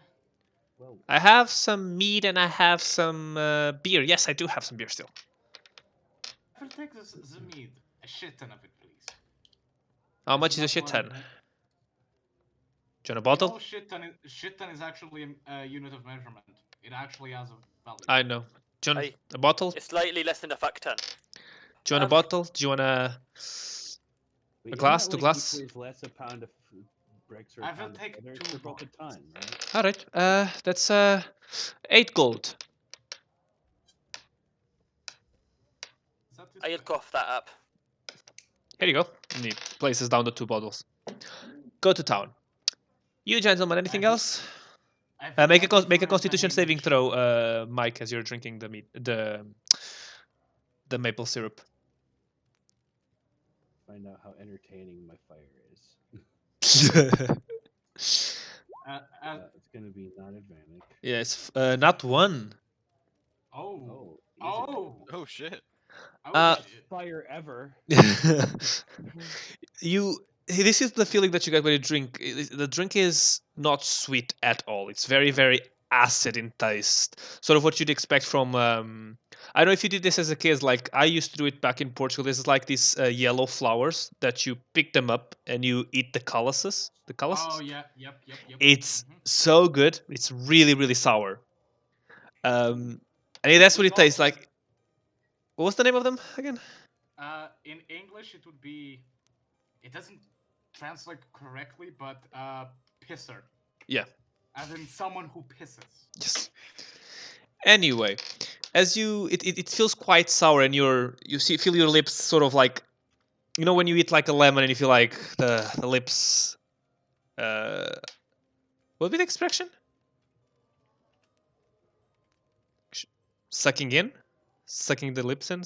Well, I have some mead and I have some beer. Yes, I do have some beer still. I will take the mead. A shit ton of it, please. How much is a Not shit one ton? of Do them. you want a bottle? No, shit ton is actually a unit of measurement. It actually has a value. I know. Do you want Aye. a bottle? It's slightly less than a fuck ton. Do you want a bottle? Do you want a... but glass, isn't 2 that, glass? Like, equals less a pound of bricks or a I will pound of take feathers? 2 They're both a bottles. ton, right? Alright, that's 8 gold. Is that this I'll way? cough that up. Here you go. And he places down the 2 bottles. Go to town. You gentlemen, anything I- else? I Make a forgot which make a one of the Constitution saving Hamish- throw, Mike, as you're drinking the maple syrup. Find out how entertaining my fire is. It's gonna be not advantage. Yes, not one. oh. Oh, easy. Oh. Oh shit. Oh Uh, shit. Fire ever. This is the feeling that you get when you drink. The drink is not sweet at all. It's very, very acid in taste. Sort of what you'd expect from. I don't know if you did this as a kid. Like I used to do it back in Portugal. This is like these yellow flowers that you pick them up and you eat the calices. The calices. Oh yeah. Yep. It's Mhm. so good. It's really, really sour. And that's what it tastes like. What was the name of them again? In English, it would be. It doesn't translate correctly, but pisser. Yeah. As in someone who pisses. Yes. Anyway, as it feels quite sour, and feel your lips sort of like, when you eat like a lemon and you feel like the lips. What would be the expression? Sucking the lips in.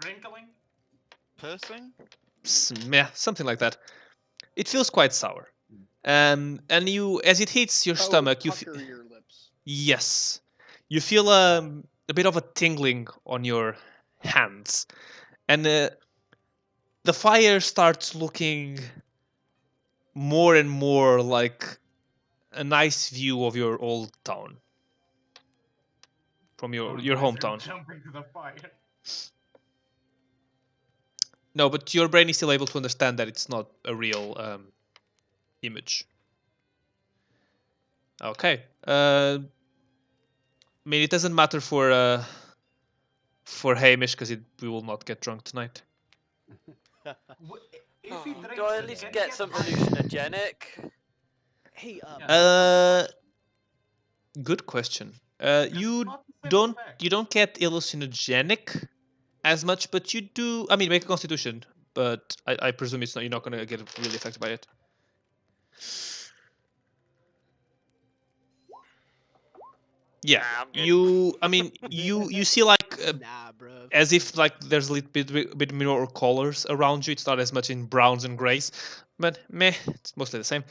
Wrinkling. Pursing? Yeah, something like that. It feels quite sour. And you, as it hits your stomach, you pucker your lips. yes, you feel a bit of a tingling on your hands, and the fire starts looking more and more like a nice view of your old town from your Nice, I'm hometown. Jumping to the fire. No, but your brain is still able to understand that it's not a real image. Okay. I mean, it doesn't matter for Hamish because we will not get drunk tonight. If he Do drinks I it, at least can he get some high? hallucinogenic? Hey, Good question. 'Cause it's You not the same don't effect. get hallucinogenic as much, but you do. I mean, make a Constitution, but I presume it's not. You're not gonna get really affected by it. Yeah, Nah, I'm good. I mean, you see like nah, bro. as if like there's a little bit more colors around you. It's not as much in browns and grays, but meh, it's mostly the same.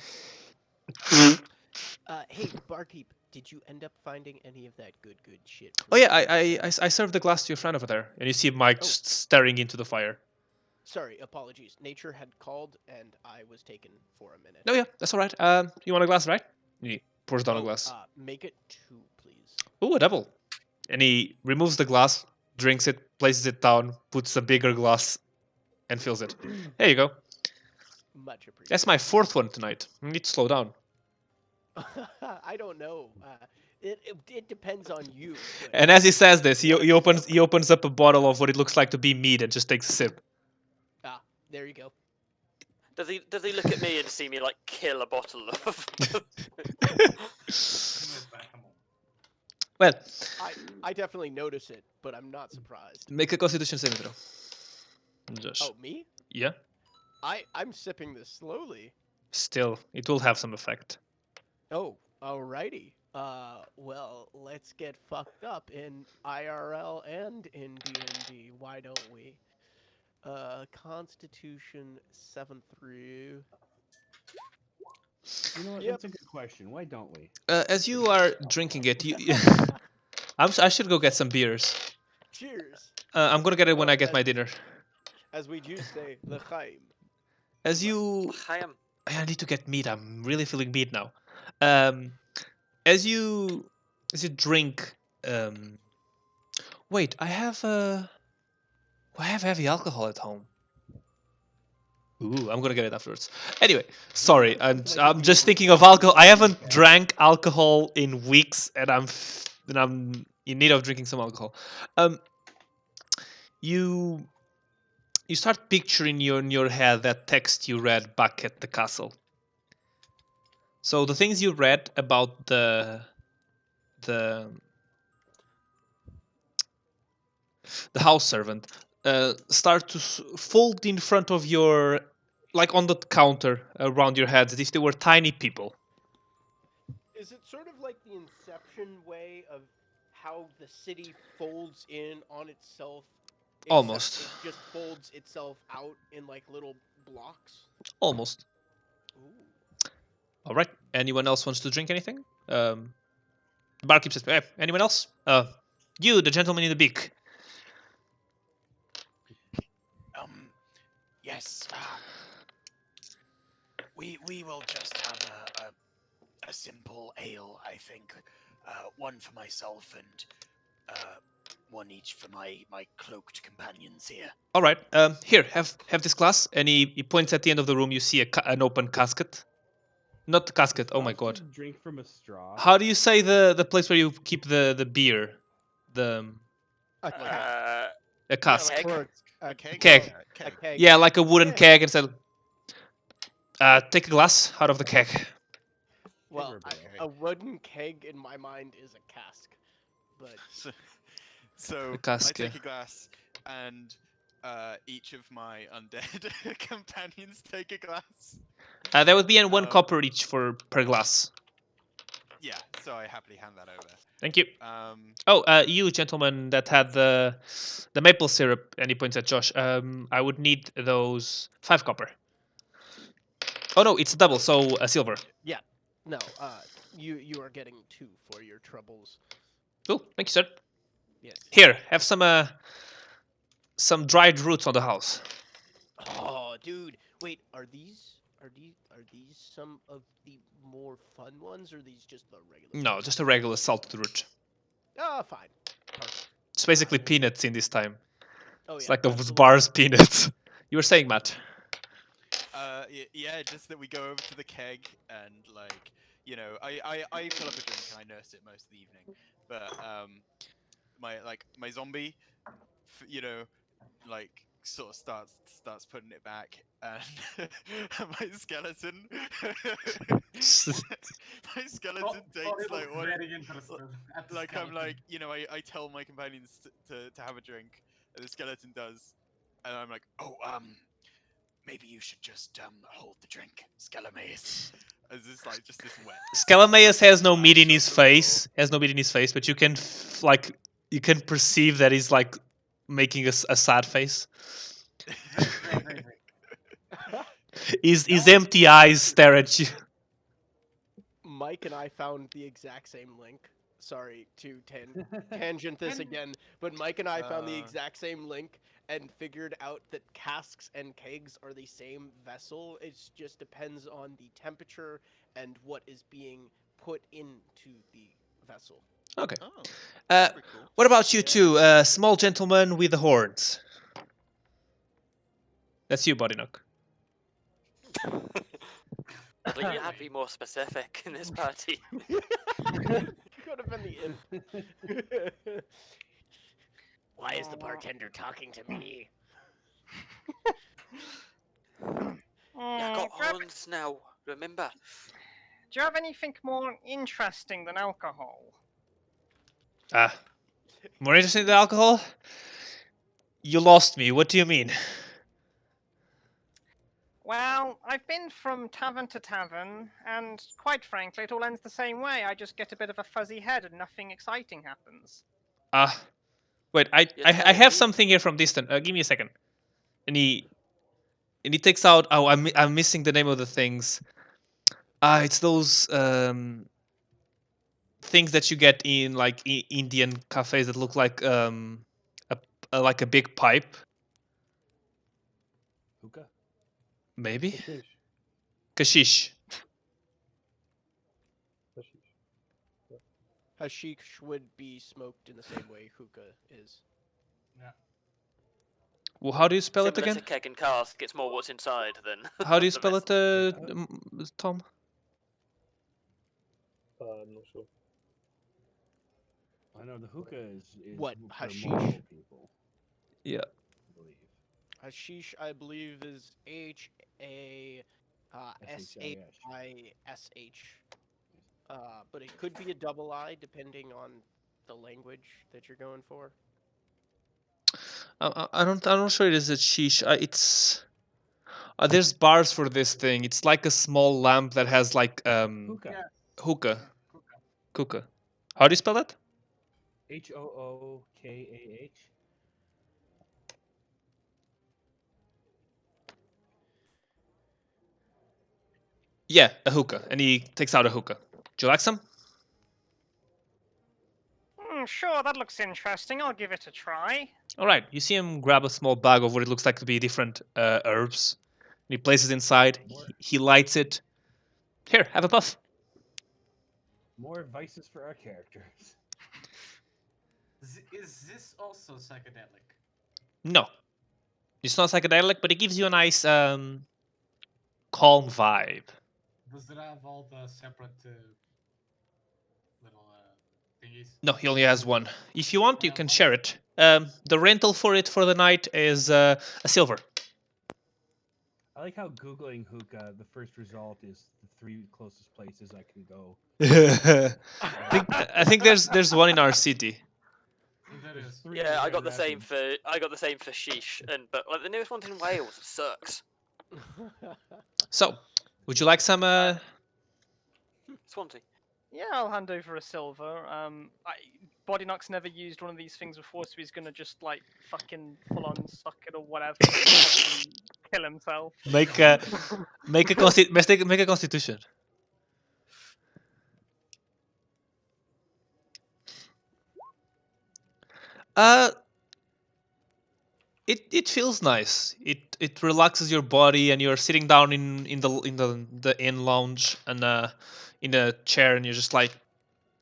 Hey, barkeep, did you end up finding any of that good shit? Oh yeah, I served the glass to your friend over there, and you see Mike just staring into the fire. Sorry, apologies. Nature had called, and I was taken for a minute. Oh yeah, that's all right. You want a glass, right? He pours down a glass. Make it 2, please. Ooh, a double. And he removes the glass, drinks it, places it down, puts a bigger glass, and fills it. There you go. Much appreciated. That's my 4th one tonight. I need to slow down. I don't know. It depends on you. but- And as he says this, he opens up a bottle of what it looks like to be mead and just takes a sip. There you go. Does he look at me and see me like kill a bottle of? Well, I definitely notice it, but I'm not surprised. make a Constitution saving throw. Josh. Oh, me? Yeah. I'm sipping this slowly. Still, it will have some effect. Oh, alrighty. Well, let's get fucked up in IRL and in D&D. Why don't we? Constitution 7 through. You know what? Yep. That's a good question. Why don't we? As you are drinking it, I should go get some beers. Cheers. I'm gonna get it when Oh, I get my dinner. As we do say, l'chaim. As you, I am. I need to get meat. I'm really feeling meat now. As you drink, wait, I have heavy alcohol at home. Ooh, I'm gonna get it afterwards. Anyway, sorry, I'm just thinking of alcohol. I haven't drank alcohol in weeks, and I'm in need of drinking some alcohol. You start picturing in your head that text you read back at the castle. So the things you read about the house servant start to fold in front of like on the counter around your head as if they were tiny people. Is it sort of like the Inception way of how the city folds in on itself? except Almost. It just folds itself out in like little blocks. Almost. Ooh. All right. Anyone else wants to drink anything? The barkeep says, "Hey, anyone else? You, the gentleman in the beak." Yes. We will just have a simple ale, I think. One for myself and one each for my cloaked companions here. All right. Here, have this glass. And he points at the end of the room. You see an open casket. Not the casket. Oh my Josh god. just drink from a straw. How do you say the place where you keep the beer? The A cat. a cask. keg. Or A a keg. Keg. Yeah, a keg. Yeah, like a wooden Yeah. keg and said, take a glass out of the keg. Well, Or barrel. a wooden keg in my mind is a cask, but So A cask, I take yeah. a glass, and each of my undead companions take a glass. There would be one Um, copper each per glass. Yeah, so I happily hand that over. Thank you. Um, Oh, you gentlemen that had the maple syrup, and he points at Josh. I would need those 5 copper. Oh no, it's a double, so a silver. no. You are getting 2 for your troubles. Cool, thank you, sir. Yes. Here, have some dried roots on the house. Oh, dude. Wait, are these some of the more fun ones, or are these just the regular? No, just a regular salted root. Ah, fine. Perfect. It's basically peanuts in this time. Oh It's yeah. like those absolutely. bars peanuts. You were saying, Matt? yeah, just that we go over to the keg and like, you know, I fill up a drink and I nurse it most of the evening, but my zombie, you know, like sort of starts putting it back, and my skeleton, my skeleton takes like one. Very interested. at the Like I'm skeleton. like, you know, I tell my companions to have a drink, and the skeleton does, and I'm like, oh, maybe you should just hold the drink, Scalameus. As this like just this wet. Scalameus has no meat in splash his on the floor. face. Has no meat in his face, but you can you can perceive that he's like making a sad face. Very. His empty eyes stare at you. Mike and I found the exact same link. Sorry to tangent this again, but Mike and I found the exact same link and figured out that casks and kegs are the same vessel. It just depends on the temperature and what is being put into the vessel. Okay. Oh, Uh, that's pretty cool. what about you two, small gentleman with the horns? That's you, Bodynook. I think you had to be more specific in this party. Could have been the imp. Why is the bartender talking to me? You've got horns now, remember? Do you have anything more interesting than alcohol? More interesting than alcohol? You lost me. What do you mean? Well, I've been from tavern to tavern, and quite frankly, it all ends the same way. I just get a bit of a fuzzy head and nothing exciting happens. Wait, I You're I telling have me? something here from Distant. Give me a second. And he takes out. Oh, I'm missing the name of the things. It's those things that you get in like Indian cafes that look like like a big pipe. Hookah. Maybe Fish. kashish. Hashish would be smoked in the same way hookah is. Well, how do you spell it Similar again? to keg and cask, it's more what's inside than. How do you the spell vessel. it, Tom? I'm not sure. I know the hookah is What, for hashish? multiple people, Yeah. I believe. Hashish, I believe, is H-A-S-H-I-S-H. But it could be a double I depending on the language that you're going for. I'm not sure it is a sheesh. It's there's bars for this thing. It's like a small lamp that has like Hookah. Yeah. hookah. Hookah. How do you spell that? Hookah. Yeah, a hookah. And he takes out a hookah. Do you like some? Sure, that looks interesting. I'll give it a try. All right. You see him grab a small bag of what it looks like to be different herbs. And he places it inside. He lights it. Here, have a puff. More vices for our characters. Is this also psychedelic? No. It's not psychedelic, but it gives you a nice calm vibe. Does it have all the separate little thingies? No, he only has one. If you want, you can share it. The rental for it for the night is a silver. I like how Googling hookah, the first result is the 3 closest places I can go. I think there's one in our city. That There's is. 3 Yeah, in I got Grand the same Rapids. for sheesh, but like the nearest one's in Wales sucks. So, would you like some? Swansea. Yeah, I'll hand over a silver. Body Knock's never used one of these things before, so he's gonna just like fucking full on suck it or whatever, and probably kill himself. Make a make a constitution. It feels nice. It relaxes your body, and you're sitting down in the inn lounge and in a chair, and you're just like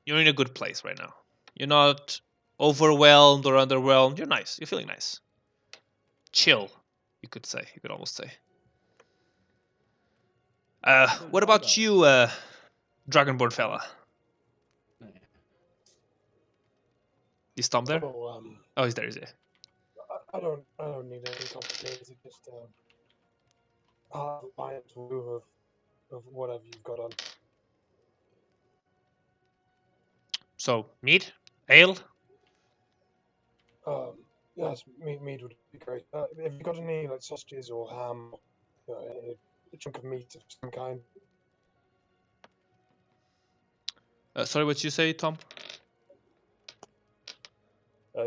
you're in a good place right now. You're not overwhelmed or underwhelmed. You're nice. You're feeling nice. Chill, you could say. You could almost say. What about you, Dragonborn fella? Is Tom there? Oh, he's there. Is he? I don't need any complicated. Just a light view of whatever you've got on. So meat, ale. Yes, meat would be great. Have you got any like sausages or ham, a chunk of meat of some kind? Sorry, what you say, Tom?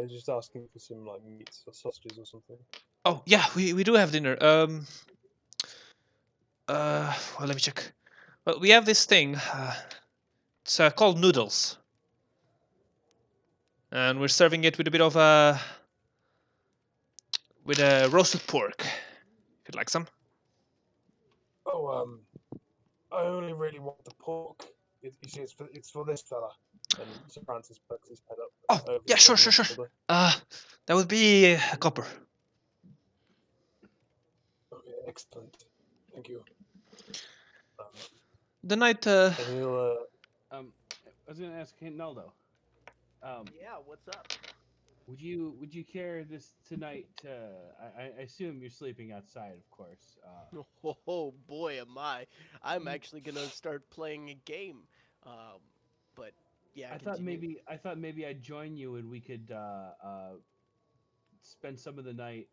Just asking for some like meats or sausages or something. Oh yeah, we do have dinner. Well, let me check. Well, we have this thing. It's called noodles, and we're serving it with a bit of with a roasted pork. If you'd like some. Oh, I only really want the pork. You see, it's for this fella. And Sir Francis perks his head up. Oh, yeah, sure. That would be a copper. Okay, excellent. Thank you. The night. And he'll, I was gonna ask Naldo. Yeah, what's up? Would you care this tonight? I assume you're sleeping outside, of course. Oh boy, am I! I'm actually gonna start playing a game. But yeah. I thought maybe I'd join you and we could spend some of the night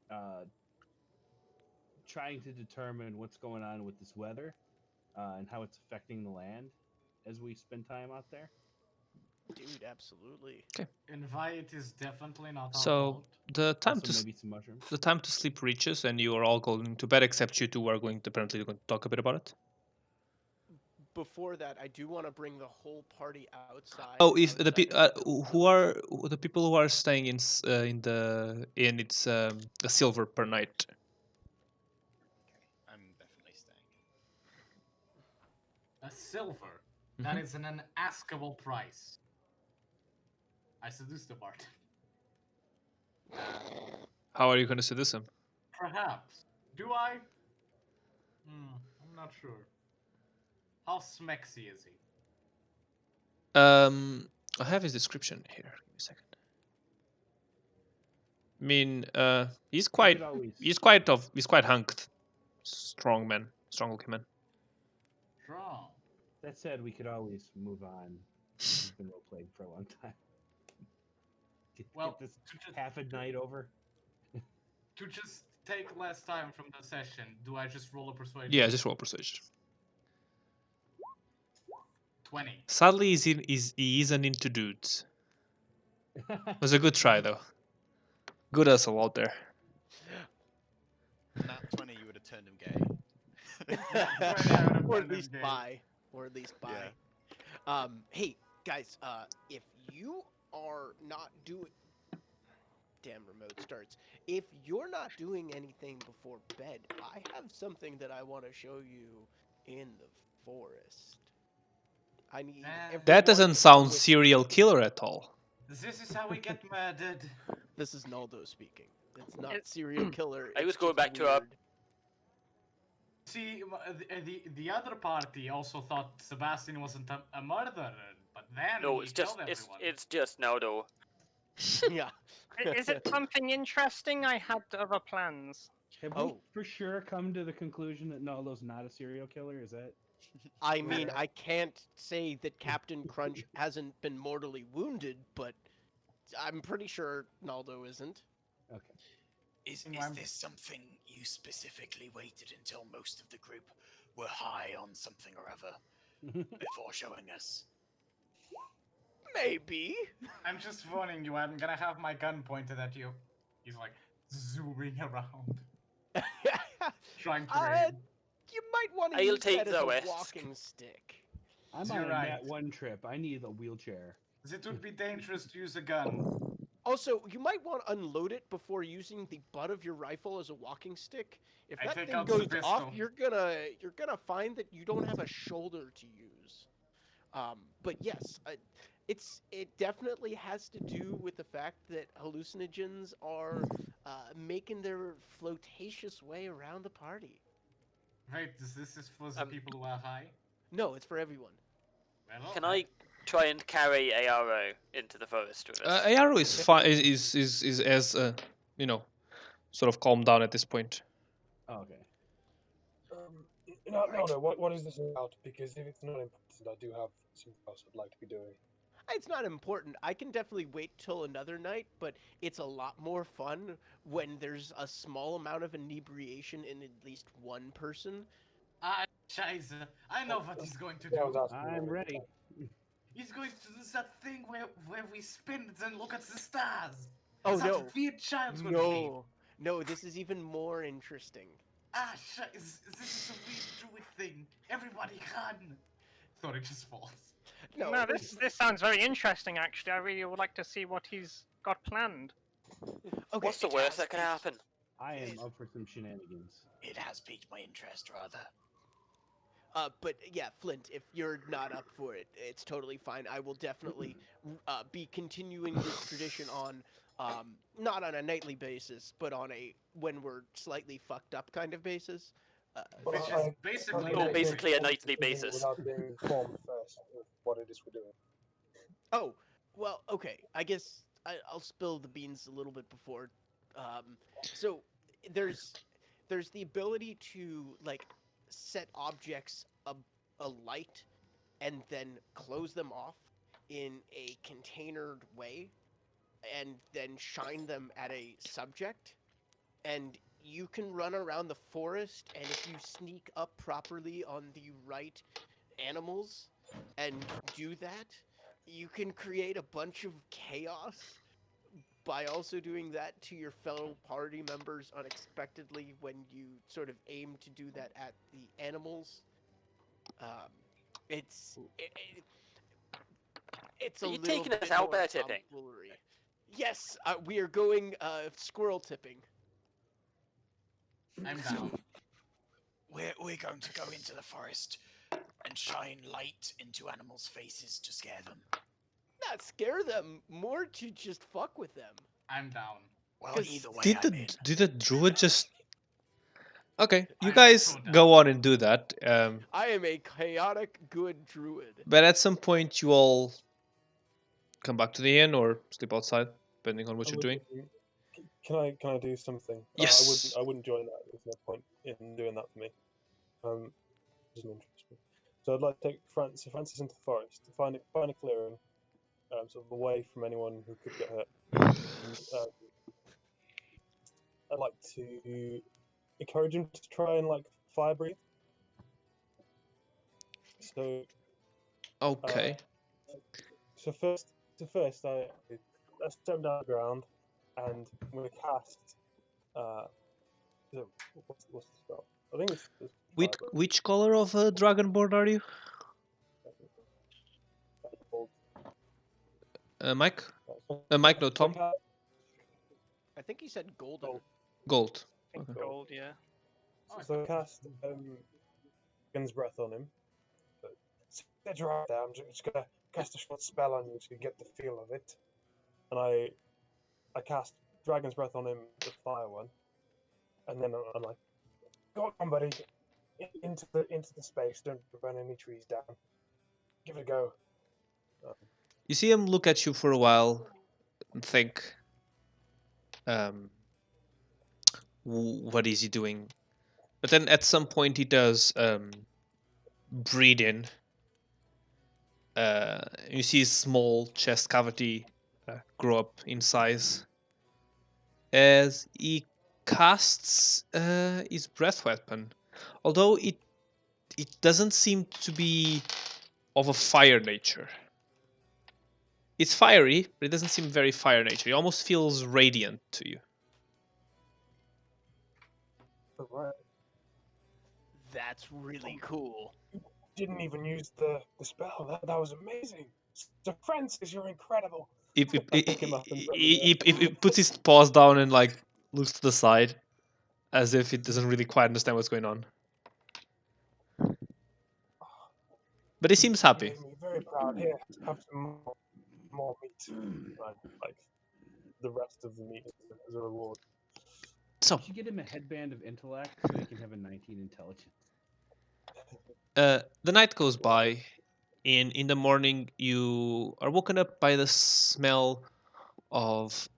trying to determine what's going on with this weather and how it's affecting the land as we spend time out there. Dude, absolutely. Okay. Invite is definitely not our So fault. the time Also, to maybe some mushrooms. the time to sleep reaches, and you are all going to bed except you two are going to apparently going to talk a bit about it. Before that, I do want to bring the whole party outside. Oh, if the outside of who are the people who are staying in the inn, it's a silver per night. I'm definitely staying. A silver. That is an unaskable price. I seduced the bard. How are you going to seduce him? Perhaps. Do I? I'm not sure. How smexy is he? I have his description here. Give me a second. I mean, he's quite hunked, strong looking man. Strong. That said, we could always move on. We've been role playing for a long time. Well, get this half a night over. To just take less time from the session, do I just roll a persuasion? Yeah, just roll persuasion. 20. Sadly, he isn't into dudes. It was a good try though. Good hustle out there. Nat 20, you would have turned him gay. Or at least bi. Or at least bi. Yeah. Hey, guys, if you are not doing... Damn, remote starts. If you're not doing anything before bed, I have something that I want to show you in the forest. I need That everyone doesn't to sound with- serial killer at all. This is how we get murdered. This is Naldo speaking. It's not It- serial killer. I was it's going just back to our- weird. See, the other party also thought Sebastian wasn't a murderer, but then No, he it's just killed everyone. it's just Naldo. Yeah. Is it something interesting? I had other plans. Have we Oh. for sure come to the conclusion that Naldo's not a serial killer? Is that? I mean, I can't say that Captain Crunch hasn't been mortally wounded, but I'm pretty sure Naldo isn't. Okay. Is I'm- this something you specifically waited until most of the group were high on something or other before showing us? Maybe. I'm just warning you, I'm gonna have my gun pointed at you. He's like zooming around, trying to aim. You might want to I'll use take that as the a risk. walking stick. I'm You're on right. that one trip. I need a wheelchair. It would be dangerous to use a gun. Also, you might want to unload it before using the butt of your rifle as a walking stick. If I that take thing out the goes off, pistol. you're gonna find that you don't have a shoulder to use. But yes, it definitely has to do with the fact that hallucinogens are making their flotatious way around the party. Wait, this is for the people who are high? No, it's for everyone. Well, Can alright. I try and carry Arrow into the forest with us? Arrow is fine. Is as you know, sort of calmed down at this point. Oh, okay. No. What is this about? Because if it's not important, I do have something else I'd like to be doing. It's not important. I can definitely wait till another night, but it's a lot more fun when there's a small amount of inebriation in at least one person. Ah, Scheiße. I know what he's going to Yeah, I was do. asking I'm you. ready. He's going to do that thing where we spin and look at the stars. Oh That no. weird child would hate. No, this is even more interesting. Ah, this is a weird druid thing. Everybody run. Thought it just falls. No, No, this sounds very interesting. Actually, I really would like to see what he's got planned. Okay. What's the worst that can happen? I am up for some shenanigans. It has piqued my interest, rather. But yeah, Flint, if you're not up for it, it's totally fine. I will definitely be continuing this tradition on, not on a nightly basis, but on a when we're slightly fucked up kind of basis. Which Well, is I- basically Oh, I basically a think nightly doing it basis. Without being informed first of what it is we're doing. Oh, well, okay. I guess I'll spill the beans a little bit before. So there's the ability to like set objects alight and then close them off in a containered way, and then shine them at a subject. And you can run around the forest, and if you sneak up properly on the right animals and do that, you can create a bunch of chaos by also doing that to your fellow party members unexpectedly when you sort of aim to do that at the animals. It's a Are you little taking us bit out more bear tipping? tomfoolery. Yes, we are going squirrel tipping. I'm down. We're going to go into the forest and shine light into animals' faces to scare them. Not scare them, more to just fuck with them. I'm down. Well, 'Cause either way, Did I'm in. the druid just? Okay, you I'm guys so down. go on and do that. I am a chaotic good druid. But at some point, you all come back to the inn or sleep outside, depending on what you're doing. Can I do something? Yes. I wouldn't join that. There's no point in doing that for me. Doesn't interest me. So I'd like to take Francis into the forest, find a clearing, sort of away from anyone who could get hurt. And, I'd like to encourage him to try and like fire breathe. So Okay. So first, I step down the ground, and I'm gonna cast. What's the spell? I think it's Which color of Dragonborn are you, Mike? Mike, no, Tom. I think he said golden. Gold. I think Okay. gold, yeah. So I cast Dragon's Breath on him. Sit right there. I'm just gonna cast a short spell on you to get the feel of it. And I cast Dragon's Breath on him, the fire one, and then I'm like, "Go on, buddy, into the space. Don't burn any trees down. Give it a go." You see him look at you for a while and think, what is he doing? But then at some point he does breathe in. You see his small chest cavity grow up in size as he casts his breath weapon. Although it doesn't seem to be of a fire nature. It's fiery, but it doesn't seem very fire nature. It almost feels radiant to you. Right. That's really cool. Didn't even use the spell. That was amazing. So Francis, you're incredible. He I pick him up and he puts his paws down and like looks to the side, as if he doesn't really quite understand what's going on. But he seems happy. made me very proud. Here, have some more meat. Like the rest of the meat as a reward. So, You should get him a headband of intellect so he can have a 19 intelligence. the night goes by. In the morning, you are woken up by the smell of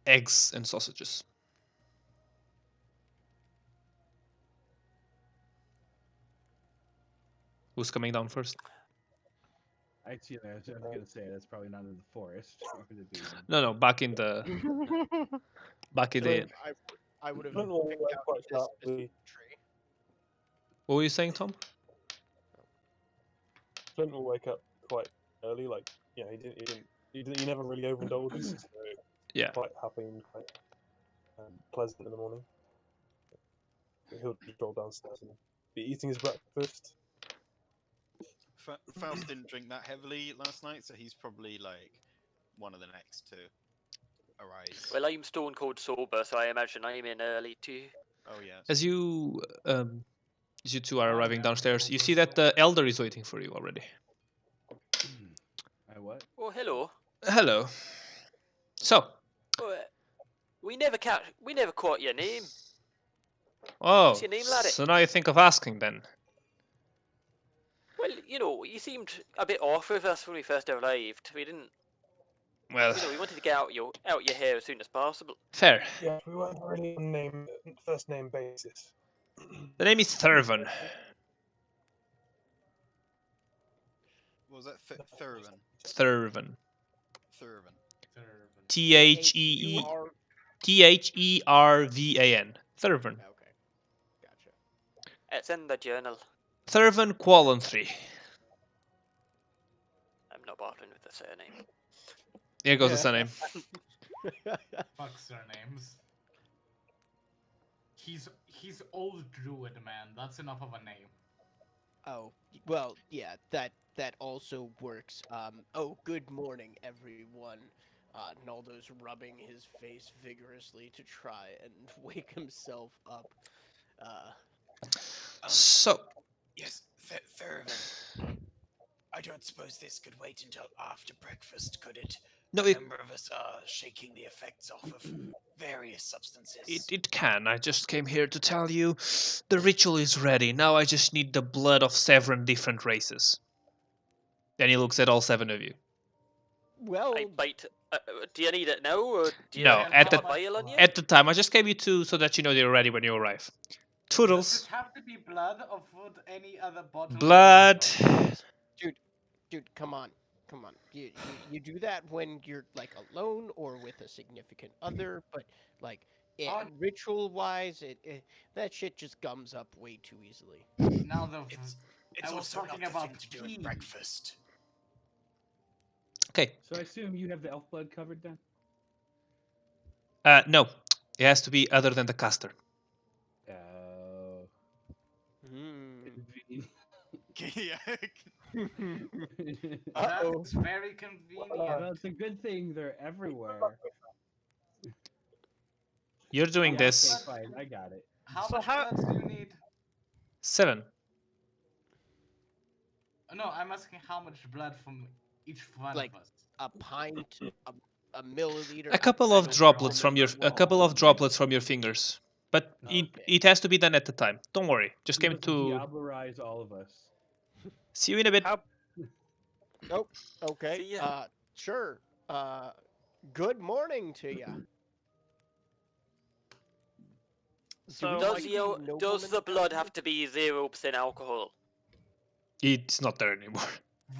eggs and sausages. Who's coming down first? Actually, I was going to say that's probably not in the forest. No, back in the I would have Flint will picked wake out quite this sharply. tree. What were you saying, Tom? Flint will wake up quite early. Like, he never really overindulges. So Yeah. quite happy and quite pleasant in the morning. He'll stroll downstairs and be eating his breakfast. Faust didn't drink that heavily last night, so he's probably like one of the next to arise. Well, I'm stone cold sober, so I imagine I'm in early too. Oh yeah. As you two are arriving downstairs, you see that the elder is waiting for you already. I what? Oh, hello. Hello. So, Oh, we never caught your name. oh, What's your name, laddie? so now you think of asking then? Well, you seemed a bit off with us when we first arrived. We didn't, Well, we wanted to get out your hair as soon as possible. fair. Yeah, we weren't really on first name basis. The name is Thurvan. What was that? Thurvan. Thurvan. Thurvan. Thervan. Thurvan. Okay, gotcha. It's in the journal. Thurvan Quallen 3. I'm not bothering with the surname. Here goes the surname. Fuck surnames. He's old druid, man. That's enough of a name. Oh, well, yeah, that also works. Oh, good morning, everyone. Naldo's rubbing his face vigorously to try and wake himself up. So, Yes, Thurvan. I don't suppose this could wait until after breakfast, could it? no, A it number of us are shaking the effects off of various substances. it can. I just came here to tell you the ritual is ready. Now I just need the blood of 7 different races. Then he looks at all 7 of you. Well, I bite. Do you need it now, or do you No, have at a the- vial on you? At the time, I just gave you 2 so that you know they're ready when you arrive. Does Toodles. it have to be blood, or would any other bottle? Blood. dude, come on. You do that when you're like alone or with a significant other, but like ritual wise, that shit just gums up way too easily. Now the It's was also not talking the about thing to do pee. at breakfast. Okay. So I assume you have the elf blood covered then? No, it has to be other than the caster. Oh. Convenient. Yeah. That Uh-oh. is very convenient. Well, it's a good thing they're everywhere. You're doing How this. much Okay, fine, I got it. How So much how- blood do you need? 7. No, I'm asking how much blood from each one Like, of us. A pint, a milliliter. A couple I of don't droplets know. from your a couple of droplets from your fingers. But Okay. it has to be done at a time. Don't worry. Just You came must to Diablerize all of us. see you in a bit. How Okay. See ya. Sure. Good morning to ya. So Does like, does the blood have to be 0% alcohol? It's not there anymore.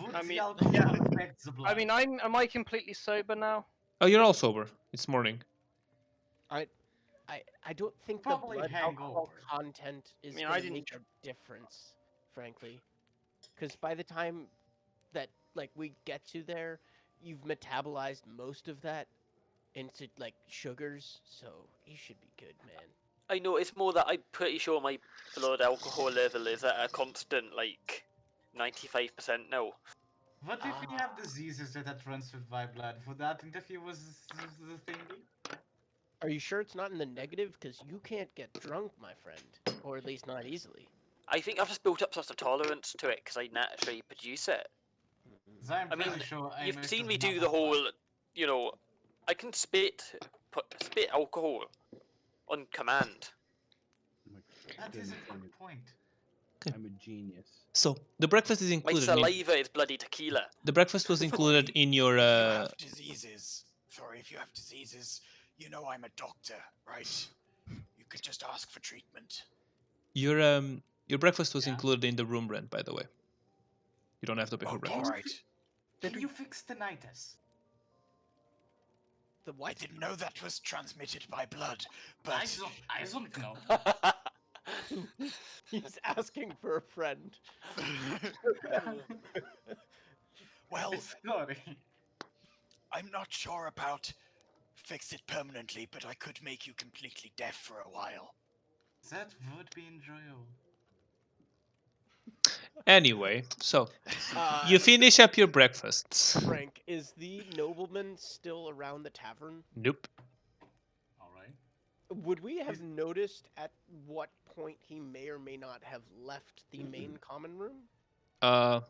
Would I the mean, alcohol yeah. affect the blood? I mean, am I completely sober now? Oh, you're all sober. It's morning. I don't think Probably the blood alcohol hangover. content is I mean, I gonna didn't make a difference, frankly. Because by the time that like we get to there, you've metabolized most of that into like sugars, so you should be good, man. I know it's more that I'm pretty sure my blood alcohol level is at a constant like 95% now. What if we have diseases that are transferred by blood? Would that interfere with the thingy? Are you sure it's not in the negative? Because you can't get drunk, my friend, or at least not easily. I think I've just built up such a tolerance to it because I naturally produce it. 'Cause I'm I mean, pretty sure You've Amos seen does me not do the have blood. whole, you know, I can spit alcohol on command. That is a I'm good point. I'm a genius. So the breakfast is My included. saliva is bloody tequila. The breakfast was included in your. If you have diseases, sorry, if you have diseases, you know I'm a doctor, right? You could just ask for treatment. Your breakfast was Yeah. included in the room rent, by the way. You don't have to pay for Oh, breakfast. alright. Can you fix tinnitus? The I what? didn't know that was transmitted by blood, I but don't know. He's asking for a friend. well, Sorry. I'm not sure about fix it permanently, but I could make you completely deaf for a while. That would be enjoyable. Anyway, so Uh, you finish up your breakfasts. Frank, is the nobleman still around the tavern? Nope. Alright. Would we have noticed at what point he may or may not have left the main common room? Uh,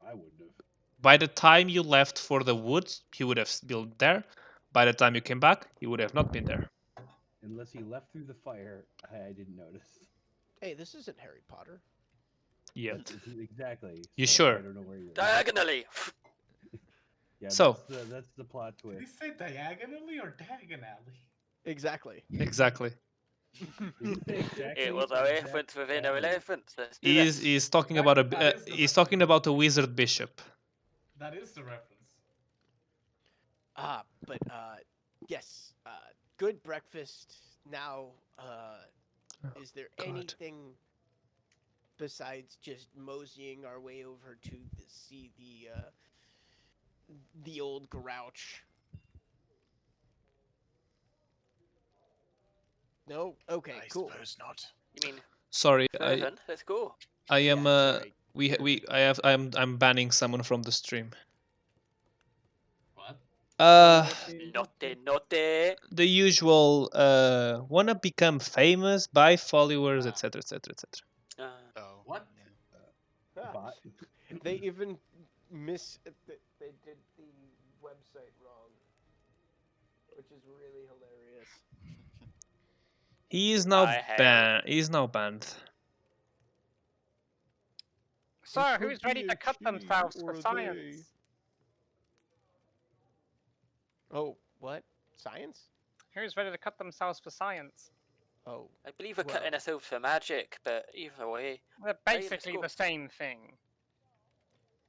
I wouldn't have. by the time you left for the woods, he would have still been there. By the time you came back, he would have not been there. Unless he left through the fire, I didn't notice. Hey, this isn't Harry Potter. Yet. Exactly. You so sure? I don't know where you're. Diagonally. Yeah, So- that's the plot Did he twist. say diagonally or diagonally? Exactly. Exactly. It was a reference within a reference. Let's do He's this. he's talking That- about a that is the he's talking about a wizard bishop. That is the reference. But yes. Good breakfast. Now, is there God. anything besides just moseying our way over to see the old grouch? No. Okay. I Cool. suppose not. You mean Sorry, Fervent? Let's go. I am Yeah, sorry. I'm banning someone from the stream. What? Naughty, naughty. The usual wanna become famous, buy followers, Ah. etc., etc., etc. Oh. What? Yeah. Bot. They even they did the website wrong, which is really hilarious. He is now I have- banned. He is now banned. Sir, who's ready to cut themselves for or science? Oh, what? Science? Who's ready to cut themselves for science? Oh, I believe we're Well- cutting ourselves for magic, but either way. They're Hey, let's basically go. the same thing.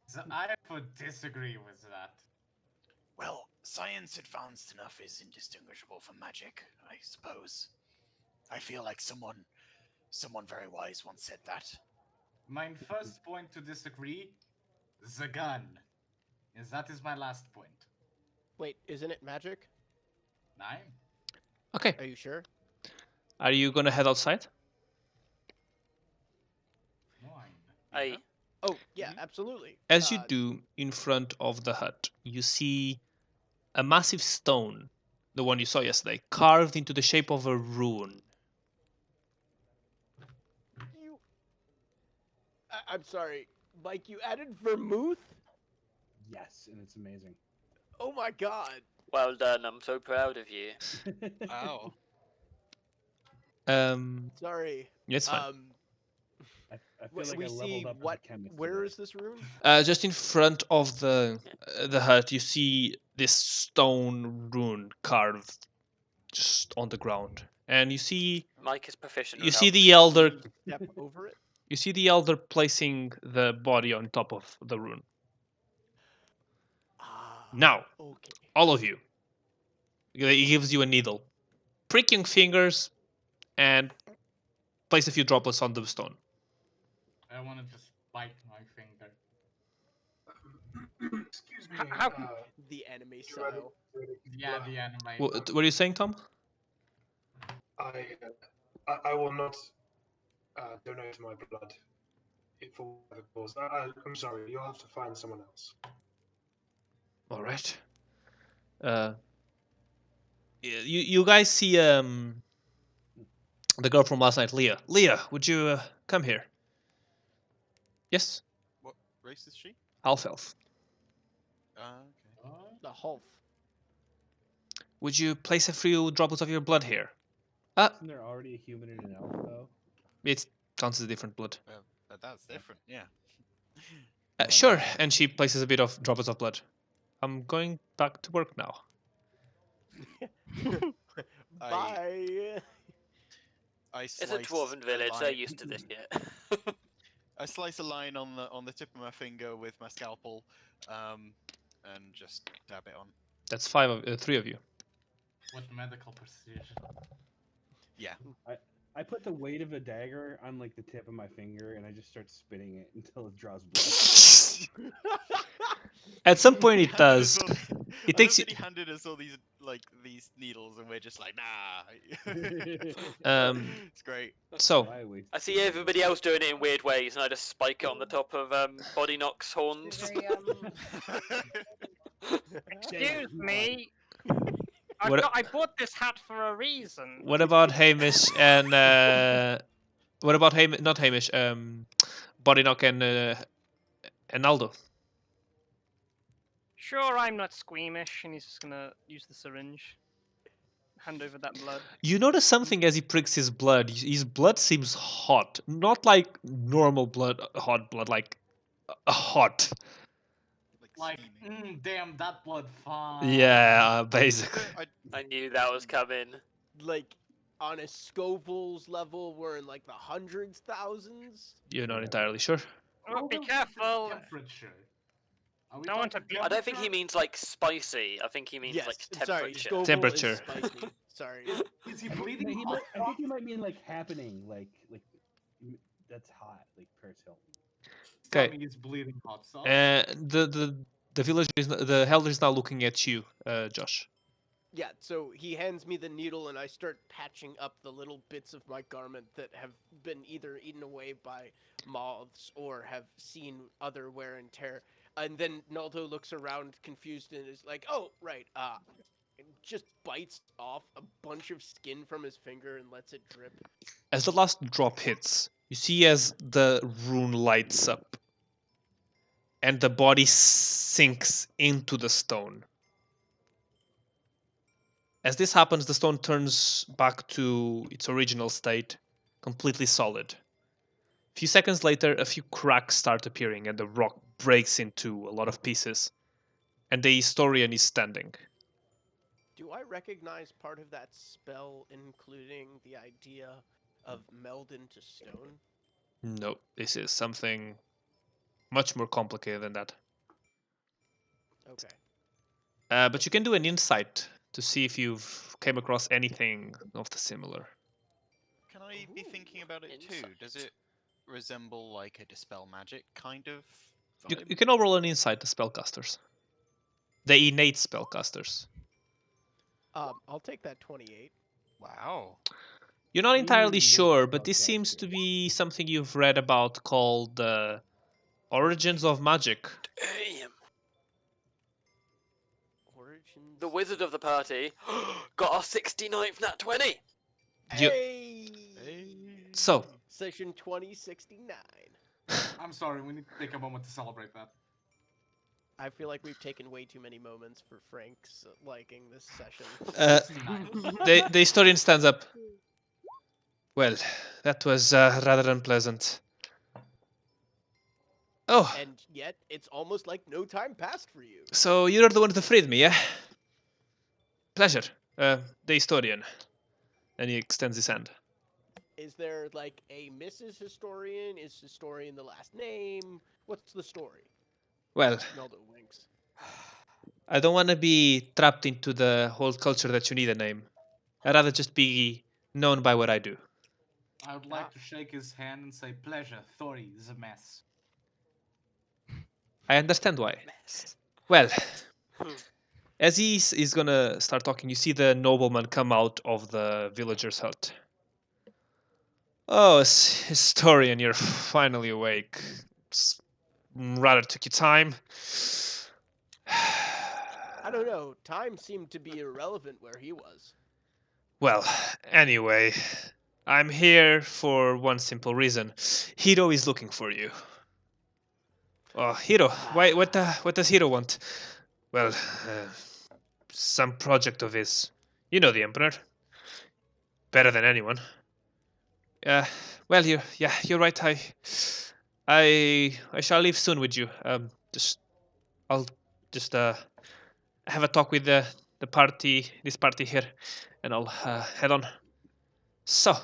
So I would disagree with that. Well, science advanced enough is indistinguishable from magic, I suppose. I feel like someone very wise once said that. my first point to disagree, the gun. Yes, that is my last point. Wait, isn't it magic? 9. Okay. Are you sure? Are you gonna head outside? 9. Aye. Oh, yeah, absolutely. As you do, in front of the hut, you see a massive stone, the one you saw yesterday, carved into the shape of a rune. You... I'm sorry, Mike, you added vermouth? Yes, and it's amazing. Oh my god. Well done. I'm so proud of you. Wow. Sorry. It's fine. I feel like we I see leveled up what? as a chemist. Where today. is this room? Just in front of the hut, you see this stone rune carved just on the ground, and you see Mike is proficient. you with see alchemy. the elder Step over it. you see the elder placing the body on top of the rune. Ah. Now, Okay. all of you, he gives you a needle. Prick your fingers and place a few droplets on the stone. I want to just bite my finger. Excuse me. How- The anime you ready? style. Yeah, the anime. What are you saying, Tom? I will not donate my blood for whatever cause. I'm sorry. You'll have to find someone else. All right. You guys see the girl from last night, Leah. Leah, would you come here? Yes, What race is she? half elf. Okay. The Hulf. Would you place a few droplets of your blood here? Isn't there already a human and an elf though? It counts as different blood. But that's different. Yeah. Sure. And she places a bit of droplets of blood. I'm going back to work now. Bye. I It's a slice dwarven village. They're line- used to this shit. I slice a line on the tip of my finger with my scalpel, and just dab it on. That's three of you. With medical precision. Yeah. I put the weight of a dagger on like the tip of my finger, and I just start spinning it until it draws blood. At some point, He it handed us does. all- It I takes love that you. he handed us all these needles, and we're just like, nah. It's great. So Why waste I see everybody else doing it in weird ways, and I just spike it on the top of Body Knock's horns. Excuse me. What- I bought this hat for a reason. what about Hamish and what about not Hamish? Bodynock and Aldo. Sure, I'm not squeamish, and he's just gonna use the syringe. Hand over that blood. You notice something as he pricks his blood. His blood seems hot, not like normal blood, hot blood, like hot. Like, steaming. damn, that blood fine. Yeah, basically. I knew that was coming. Like on a Scoville's level, we're in like the hundreds, thousands. You're not entirely sure. Oh, be What careful. Temperature. Are we Don't want talking to I don't think he temperature? means like spicy. I think he means Yes, like sorry, temperature. Scoville Temperature. is spicy. Sorry. Is he I think, bleeding he hot? might, I think he might mean like happening, like that's hot, like Paris Hilton. Tell Okay. me he's bleeding hot sauce. The villager the elder is now looking at you, Josh. Yeah, so he hands me the needle and I start patching up the little bits of my garment that have been either eaten away by moths or have seen other wear and tear. And then Naldo looks around confused and is like, "Oh, right." And just bites off a bunch of skin from his finger and lets it drip. As the last drop hits, you see as the rune lights up and the body sinks into the stone. As this happens, the stone turns back to its original state, completely solid. A few seconds later, a few cracks start appearing and the rock breaks into a lot of pieces, and the historian is standing. Do I recognize part of that spell, including the idea of meld into stone? No, this is something much more complicated than that. Okay. But you can do an insight to see if you've came across anything of the similar. Can I be thinking about it too? Insight. Does it resemble like a dispel magic kind of You, vibe? you can all roll an insight to spellcasters. The innate spellcasters. I'll take that 28. Wow. You're not entirely You sure, look but this seems spellcaster. to be something you've read about called Origins of Magic. Damn. Origins. The wizard of the party got our 69th nat 20. You- Hey! So, Session 2069. I'm sorry, we need to take a moment to celebrate that. I feel like we've taken way too many moments for Frank's liking this session. 69. the historian stands up. Well, that was rather unpleasant. Oh, And yet, it's almost like no time passed for you. so you're the one that freed me, yeah? Pleasure. The historian. And he extends his hand. Is there like a Mrs. Historian? Is Historian the last name? What's the story? Well, Naldo winks. I don't want to be trapped into the whole culture that you need a name. I'd rather just be known by what I do. I would like to shake his hand and say, pleasure, Thori is a mess. I understand why. Mess. Well, as he's gonna start talking, you see the nobleman come out of the villager's hut. Oh, historian, you're finally awake. Rather took you time. I don't know. Time seemed to be irrelevant where he was. Well, anyway, I'm here for one simple reason. Hiro is looking for you. Oh, Hiro, why? What does Hiro want? Well, some project of his. You know the Emperor. Better than anyone. Well, you're right. I shall leave soon with you. I'll just have a talk with this party here, and I'll head on. So,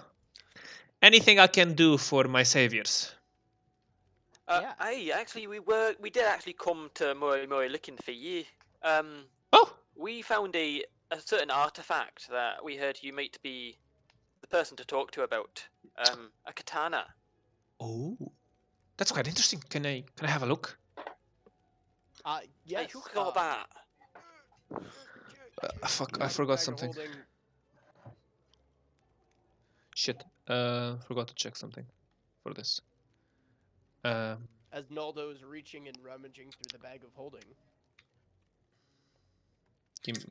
anything I can do for my saviors? Yeah. Aye, actually, we did actually come to Mori Mori looking for you. Oh, We found a certain artifact that we heard you might be the person to talk to about. A katana. oh, that's quite interesting. Can I have a look? Yes. Hey, who got that? Fuck, I bag forgot of something. holding. Shit, forgot to check something for this. As Naldo is reaching and rummaging through the bag of holding.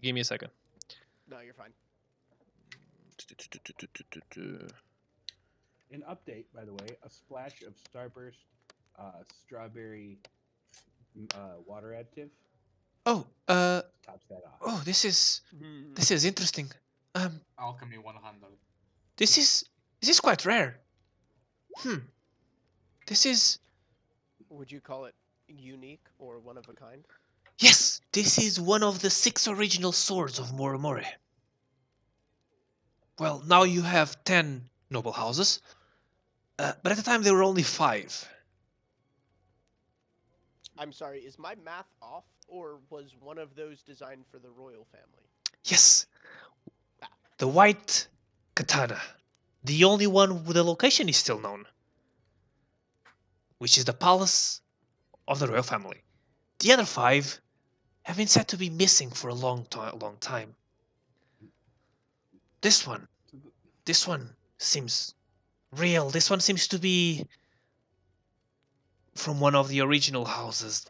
Give me a second. No, you're fine. An update, by the way, a splash of Starburst strawberry water additive Oh, tops that off. oh, this is interesting. Alchemy 100. This is quite rare. This is Would you call it unique or one of a kind? yes. This is one of the 6 original swords of Morimori. Well, now you have 10 noble houses, but at the time there were only 5. I'm sorry, is my math off, or was one of those designed for the royal family? Yes, the white katana, the only one with the location is still known, which is the palace of the royal family. The other 5 have been said to be missing for a long time. This one seems real. This one seems to be from one of the original houses.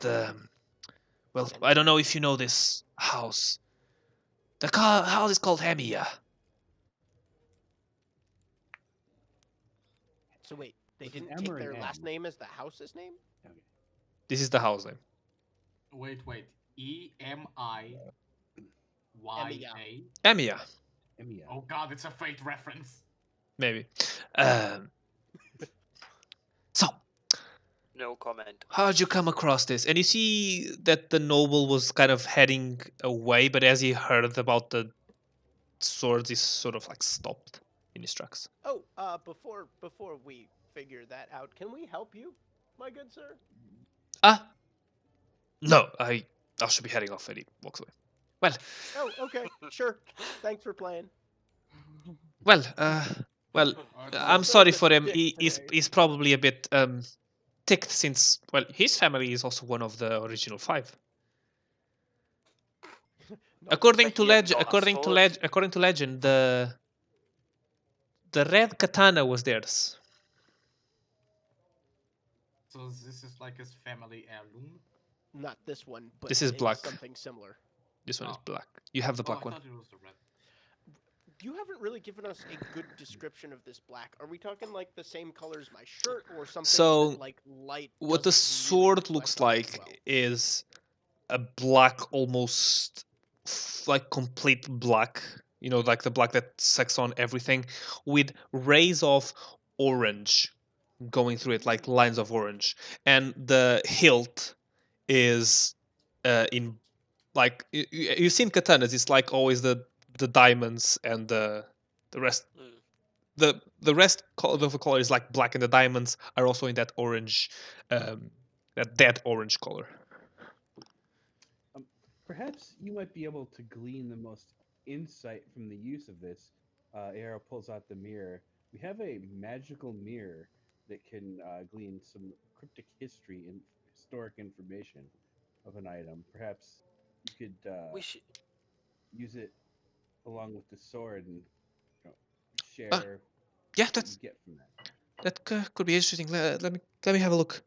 Well, I don't know if you know this house. The house is called Hemiya. So wait, they With an didn't M take or an their last N? name as the house's name? This is the house name. Wait. EMIYA. Hemiya, Emiya. Oh god, it's a fate reference. maybe. So, No comment. how'd you come across this? And you see that the noble was kind of heading away, but as he heard about the swords, he sort of like stopped in his tracks. Oh, before we figure that out, can we help you, my good sir? No, I should be heading off, and he walks away. Well, Oh, okay, sure. Thanks for playing. well, Well, Or I'm the- sorry for him. Dick He's today. he's probably a bit ticked since well his family is also one of the original 5. Not According just to But you've legend, got a sword. according to legend, the red katana was theirs. So this is like his family heirloom. not this one, but This is it black. something similar. This one is Oh. black. You have the Oh, I black one. thought it was the red. You haven't really given us a good description of this black. Are we talking like the same color as my shirt, or something So, that, like light? What the doesn't really sword reflect looks on as like well? is a black, almost like complete black. You know, like the black that sucks on everything, with rays of orange going through it, like lines of orange, and the hilt is in like you've seen katanas. It's like always the diamonds and the rest. Mm. The rest of the color is like black, and the diamonds are also in that orange, that dead orange color. Perhaps you might be able to glean the most insight from the use of this. Arrow pulls out the mirror. We have a magical mirror that can glean some cryptic history and historic information of an item. Perhaps you could We should. use it along with the sword and share Ah, yeah, what that's you get from that. that could be interesting. Let me have a look.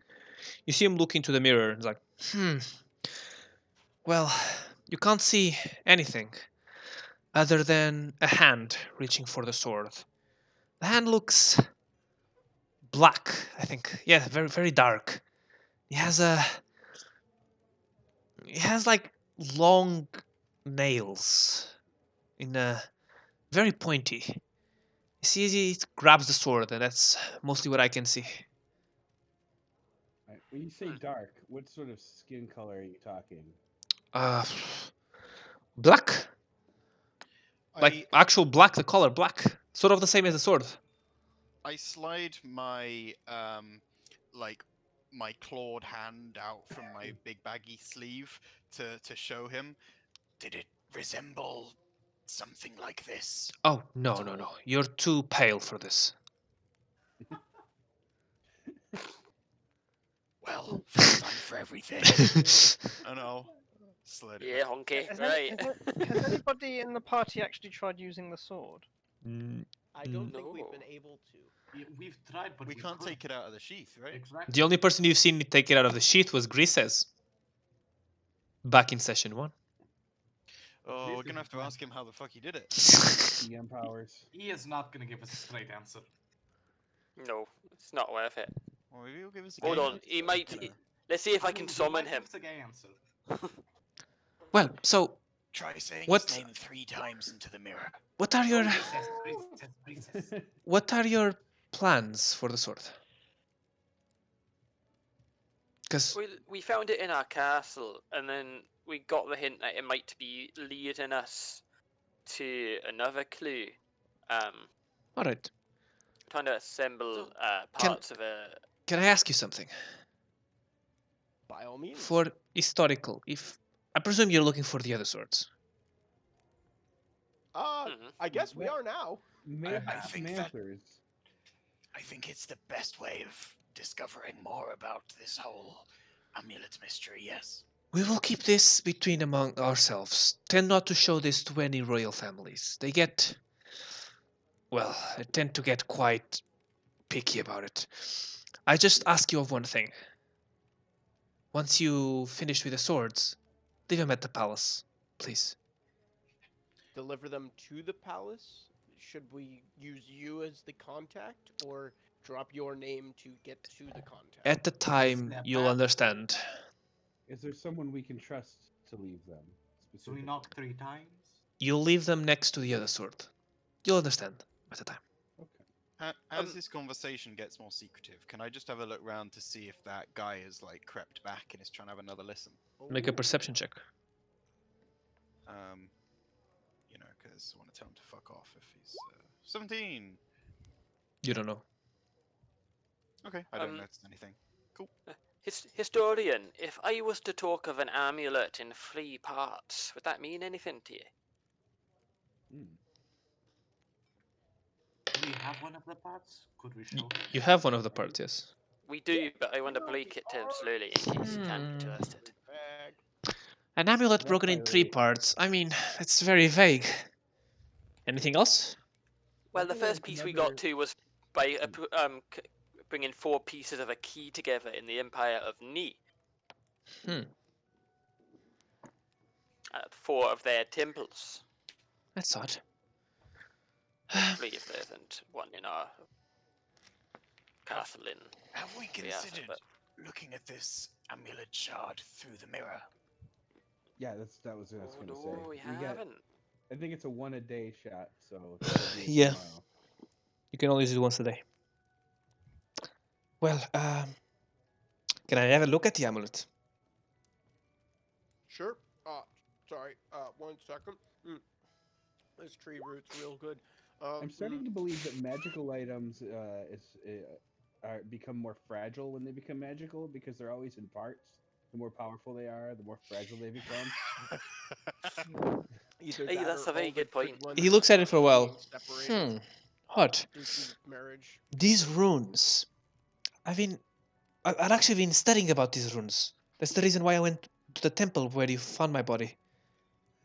You see him look into the mirror and it's like, well, you can't see anything other than a hand reaching for the sword. The hand looks black, I think. Yeah, very very dark. He has like long nails in a very pointy. You see, he grabs the sword, and that's mostly what I can see. Right. When you say dark, what sort of skin color are you talking? Uh, black, like actual black, the color black, sort of the same as the sword. I slide my like my clawed hand out from my big baggy sleeve to show him. Did it resemble something like this? Oh no no no! You're too pale for this. Well, first time for everything. Oh no. Slid it Yeah, back. honky. Has, Right. has anybody in the party actually tried using the sword? I don't think we've No. been able to. We've tried, but We can't couldn't. take it out of the sheath, right? Exactly. The only person you've seen take it out of the sheath was Grises. Back in session 1. Oh, This we're gonna is have to fun. ask him how the fuck he did it. DM powers. He is not gonna give us a straight answer. No, it's not worth it. Well, maybe he'll give us a Hold game on, answer, he might. you know. Let's see if I mean, can he summon might him. give us a gay answer. Well, so Try saying What- his name 3 times into the mirror. what are your Princess. what are your plans for the sword? Because We found it in our castle, and then we got the hint that it might be leading us to another clue. all right, Trying to assemble Can- parts of a. can I ask you something? By all means. For historical, if I presume you're looking for the other swords. Mhm. I guess we are now. Mayhap think that- Manthers. I think it's the best way of discovering more about this whole amulet mystery, yes. We will keep this between among ourselves. Tend not to show this to any royal families. They get, well, they tend to get quite picky about it. I just ask you of one thing. Once you finish with the swords, leave them at the palace, please. Deliver them to the palace? Should we use you as the contact, or drop your name to get to the contact? At the time, Snap you'll back. understand. Is there someone we can trust to leave them? So we specifically? knock 3 times. You'll leave them next to the other sword. You'll understand at the time. Okay. As this conversation gets more secretive, can I just have a look round to see if that guy is like crept back and is trying to have another listen? Make a perception check. You know, because I want to tell him to fuck off if he's 17. You don't know. Okay, I don't Um, notice anything. Historian, if I was to talk of an amulet in 3 parts, would that mean anything to you? Do we have one of the parts? Could we show him? You have one of the parts, yes. We do, but I want to break it to him slowly in case he can't be trusted. Bag. An amulet That, broken by in the 3 way- parts. I mean, it's very vague. Anything else? Well, the By the way, first piece we got another- to was by bringing 4 pieces of a key together in the Empire of Ni. Hmm. 4 of their temples. That's odd. 3 if there isn't one in our castle in. Have we Yeah, considered but- looking at this amulet shard through the mirror? Yeah, that was what I was Oh, gonna no, say. we got- haven't. I think it's a 1-a-day shot, so that'll be Yeah. tomorrow. You can only use it once a day. Well, can I have a look at the amulet? Sure. Sorry. 1 second. This tree root's real good. I'm starting to believe that magical items become more fragile when they become magical because they're always in parts. The more powerful they are, the more fragile they become. Either Hey, that that's or a very all the good point. ones He looks at it for a while. being separated Odd. due to marriage. These runes. I've actually been studying about these runes. That's the reason why I went to the temple where you found my body.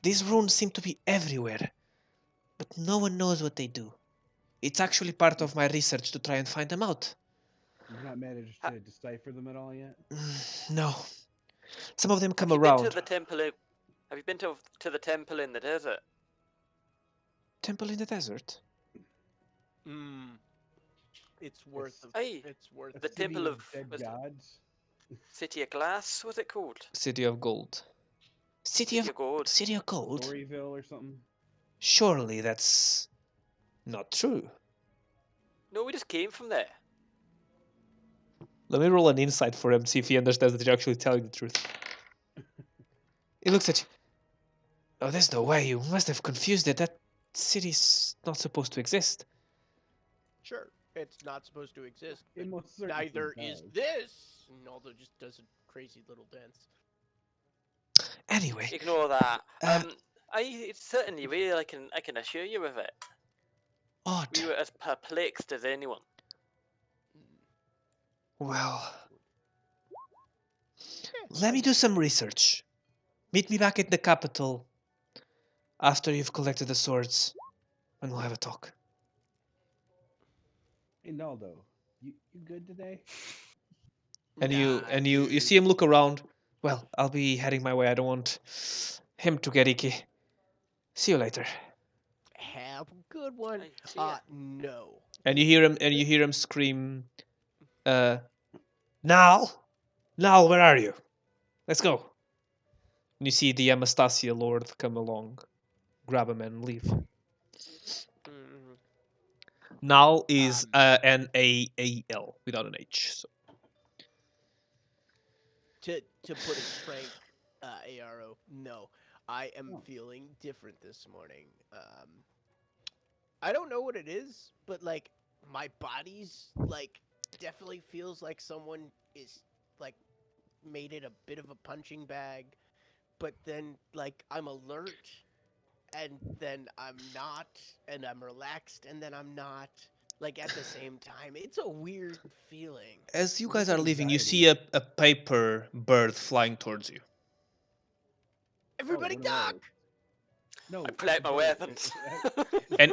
These runes seem to be everywhere, but no one knows what they do. It's actually part of my research to try and find them out. You've not managed to decipher them at all yet? No. Some of them come Have you been around. to the temple? Have you been to the temple in the desert? Temple in the desert? It's worth It's- Hey, It's worth A The it. city Temple of dead was it gods. City of Glass. What's it called? City of Gold. City of Gold. City of Gold? Storyville or something. Surely that's not true. No, we just came from there. Let me roll an insight for him, see if he understands that you're actually telling the truth. He looks at you. Oh, there's no way. You must have confused it. That city's not supposed to exist. Sure, it's not supposed to exist. It But most certainly neither is does. this. And Aldo just does a crazy little dance. Anyway, Ignore that. Uh, It's certainly real. I can assure you of it. odd. We were as perplexed as anyone. Well, let me do some research. Meet me back at the capital after you've collected the swords, and we'll have a talk. Hey, Naldo, you good today? And you Nah, you see him look around. Well, I'll be heading my way. I don't want him to get icky. See you later. Have a good one. Hey, see ya. No. And you hear him scream, Nal, where are you? Let's go. And you see the Anastasia Lord come along, grab him and leave. Mhm. Nal is N-A-A-L without an H. So. To put it frank, ARO, no. I am feeling different this morning. I don't know what it is, but like my body's like definitely feels like someone is like made it a bit of a punching bag, but then like I'm alert and then I'm not, and I'm relaxed and then I'm not, like at the same time. It's a weird feeling. As you What guys is are leaving, you anxiety? see a paper bird flying towards you. Everybody one of duck! those. No, I pull out my no, weapons. And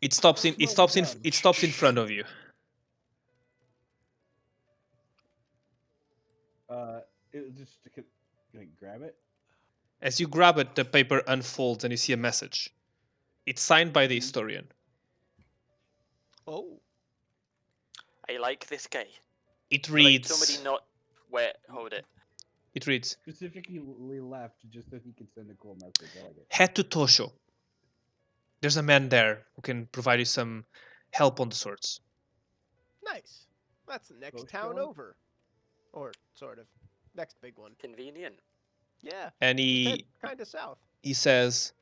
it stops in front of you. It just can I grab it? As you grab it, the paper unfolds and you see a message. It's signed by the Mhm. historian. Oh. I like this guy. It I like reads. somebody not wet. Hold it. It reads. Specifically left just so he can send a cool message. I like it. Head to Tosho. There's a man there who can provide you some help on the swords. Nice. That's the next Go town show? over. Or sort of. Next big one. Convenient. Yeah. And he Kind of south. says,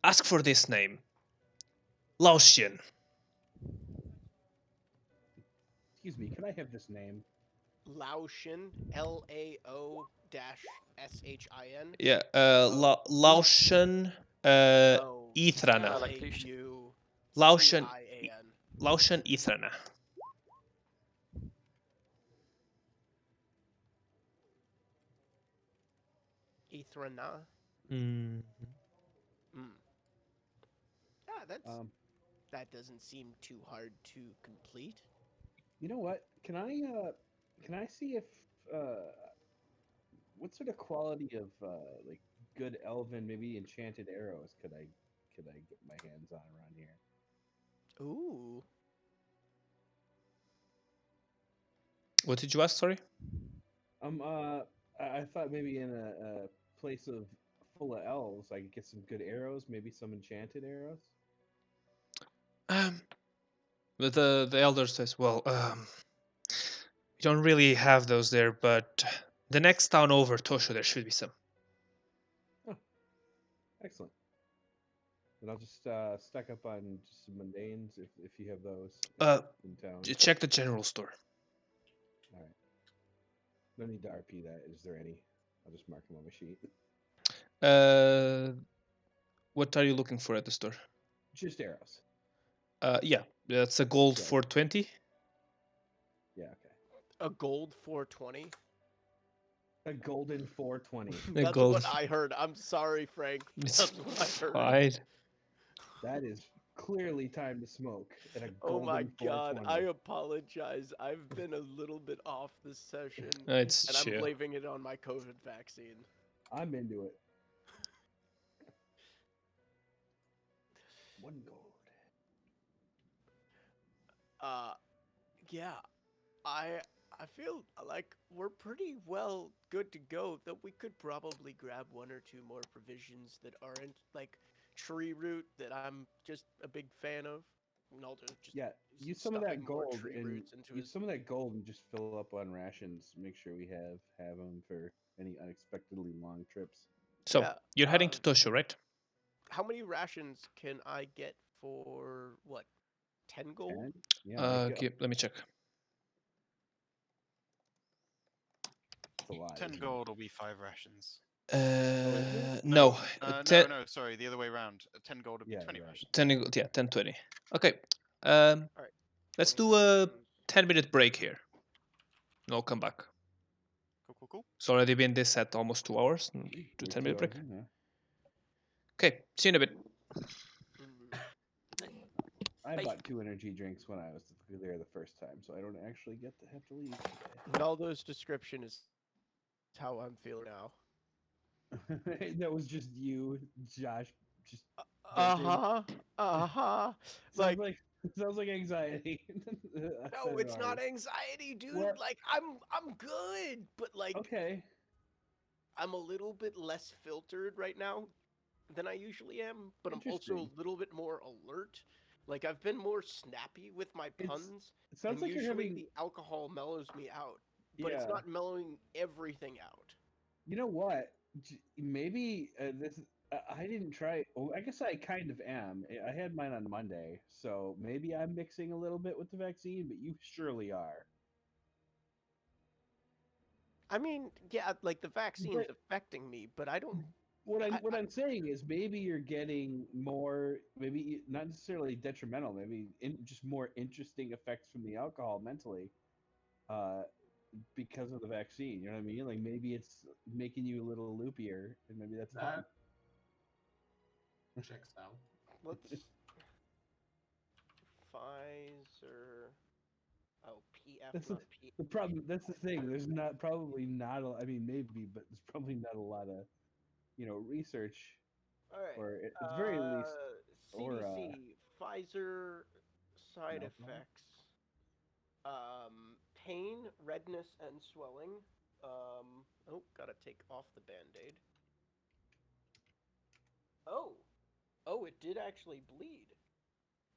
ask for this name. Laotian. Excuse me, can I have this name? Laoshin. L-A-O-S-H-I-N. Yeah, Laotian Oh. Ithrana. like Lucian. L-A-U Laotian C-I-A-N. Laushan Ithrana. Ethrana. Mm. Yeah, that's Um, that doesn't seem too hard to complete. you know what? Can I see if what sort of quality of like good elven, maybe enchanted arrows could I get my hands on around here? Ooh. What did you ask? Sorry. I thought maybe in a place of full of elves, I could get some good arrows, maybe some enchanted arrows. But the elder says, well, we don't really have those there, but the next town over, Tosho, there should be some. Excellent. And I'll just stack up on just some mundanes if you have those in town. Check the general store. All right. No need to RP that. Is there any? I'll just mark them on my sheet. What are you looking for at the store? Just arrows. Yeah, that's a gold Yeah. 420. Yeah, okay. A gold 420. A golden 420. That's gold. what I heard. I'm sorry, Frank. It's That's what I heard. fine. That is clearly time to smoke at a Oh golden my god, 420. I apologize. I've been a little bit off this session. It's and I'm chill. blaming it on my COVID vaccine. I'm into it. One gold. Yeah. I feel like we're pretty well good to go. That we could probably grab one or two more provisions that aren't like tree root that I'm just a big fan of. And I'll just Yeah, use some of that stuffing more gold tree and roots into use his- some of that gold and just fill up on rations. Make sure we have them for any unexpectedly long trips. So Yeah, you're heading to Tosho, right? How many rations can I get for what? 10 gold? 10? Yeah, make it Let me check. up a lot. 10 isn't it? gold will be 5 rations. No. No, sorry, the other way around. 10 gold would be Yeah, 20 right. rations. 10, yeah, 10, 20. Okay. Alright. Let's 20 do a rations. 10-minute break here. And I'll come back. Cool. It's already been this at almost 2 hours. Do We're 10-minute 2 break. hours in, huh? Okay, see you in a bit. Mm. I Bye. bought 2 energy drinks when I was there the first time, so I don't actually have to leave Naldo's description is how I'm feeling now. today. That was just you, Josh. Just Like, sounds like anxiety. no, it's not anxiety, dude. What? Like, I'm good, but like, Okay. I'm a little bit less filtered right now than I usually am, but I'm also Interesting. a little bit more alert. Like, I've been more snappy with my It's- puns. It sounds and like you're usually having. the alcohol mellows me out, but Yeah. it's not mellowing everything out. You know what? Maybe this. I didn't try. Oh, I guess I kind of am. I had mine on Monday, so maybe I'm mixing a little bit with the vaccine, but you surely are. I mean, yeah, like the vaccine's But- affecting me, but I don't. What I- I'm saying is maybe you're getting more, maybe not necessarily detrimental, maybe just more interesting effects from the alcohol mentally, because of the vaccine. You know what I mean? Like maybe it's making you a little loopier, and maybe that's fine. That checks out. Let's. Pfizer. Oh, PF, That's not P. The problem. That's the thing. There's probably not. I mean, maybe, but there's probably not a lot of, research, All right. or at the very least, or, CDC, Pfizer side no. effects. Pain, redness, and swelling. Oh, gotta take off the band-aid. Oh, it did actually bleed.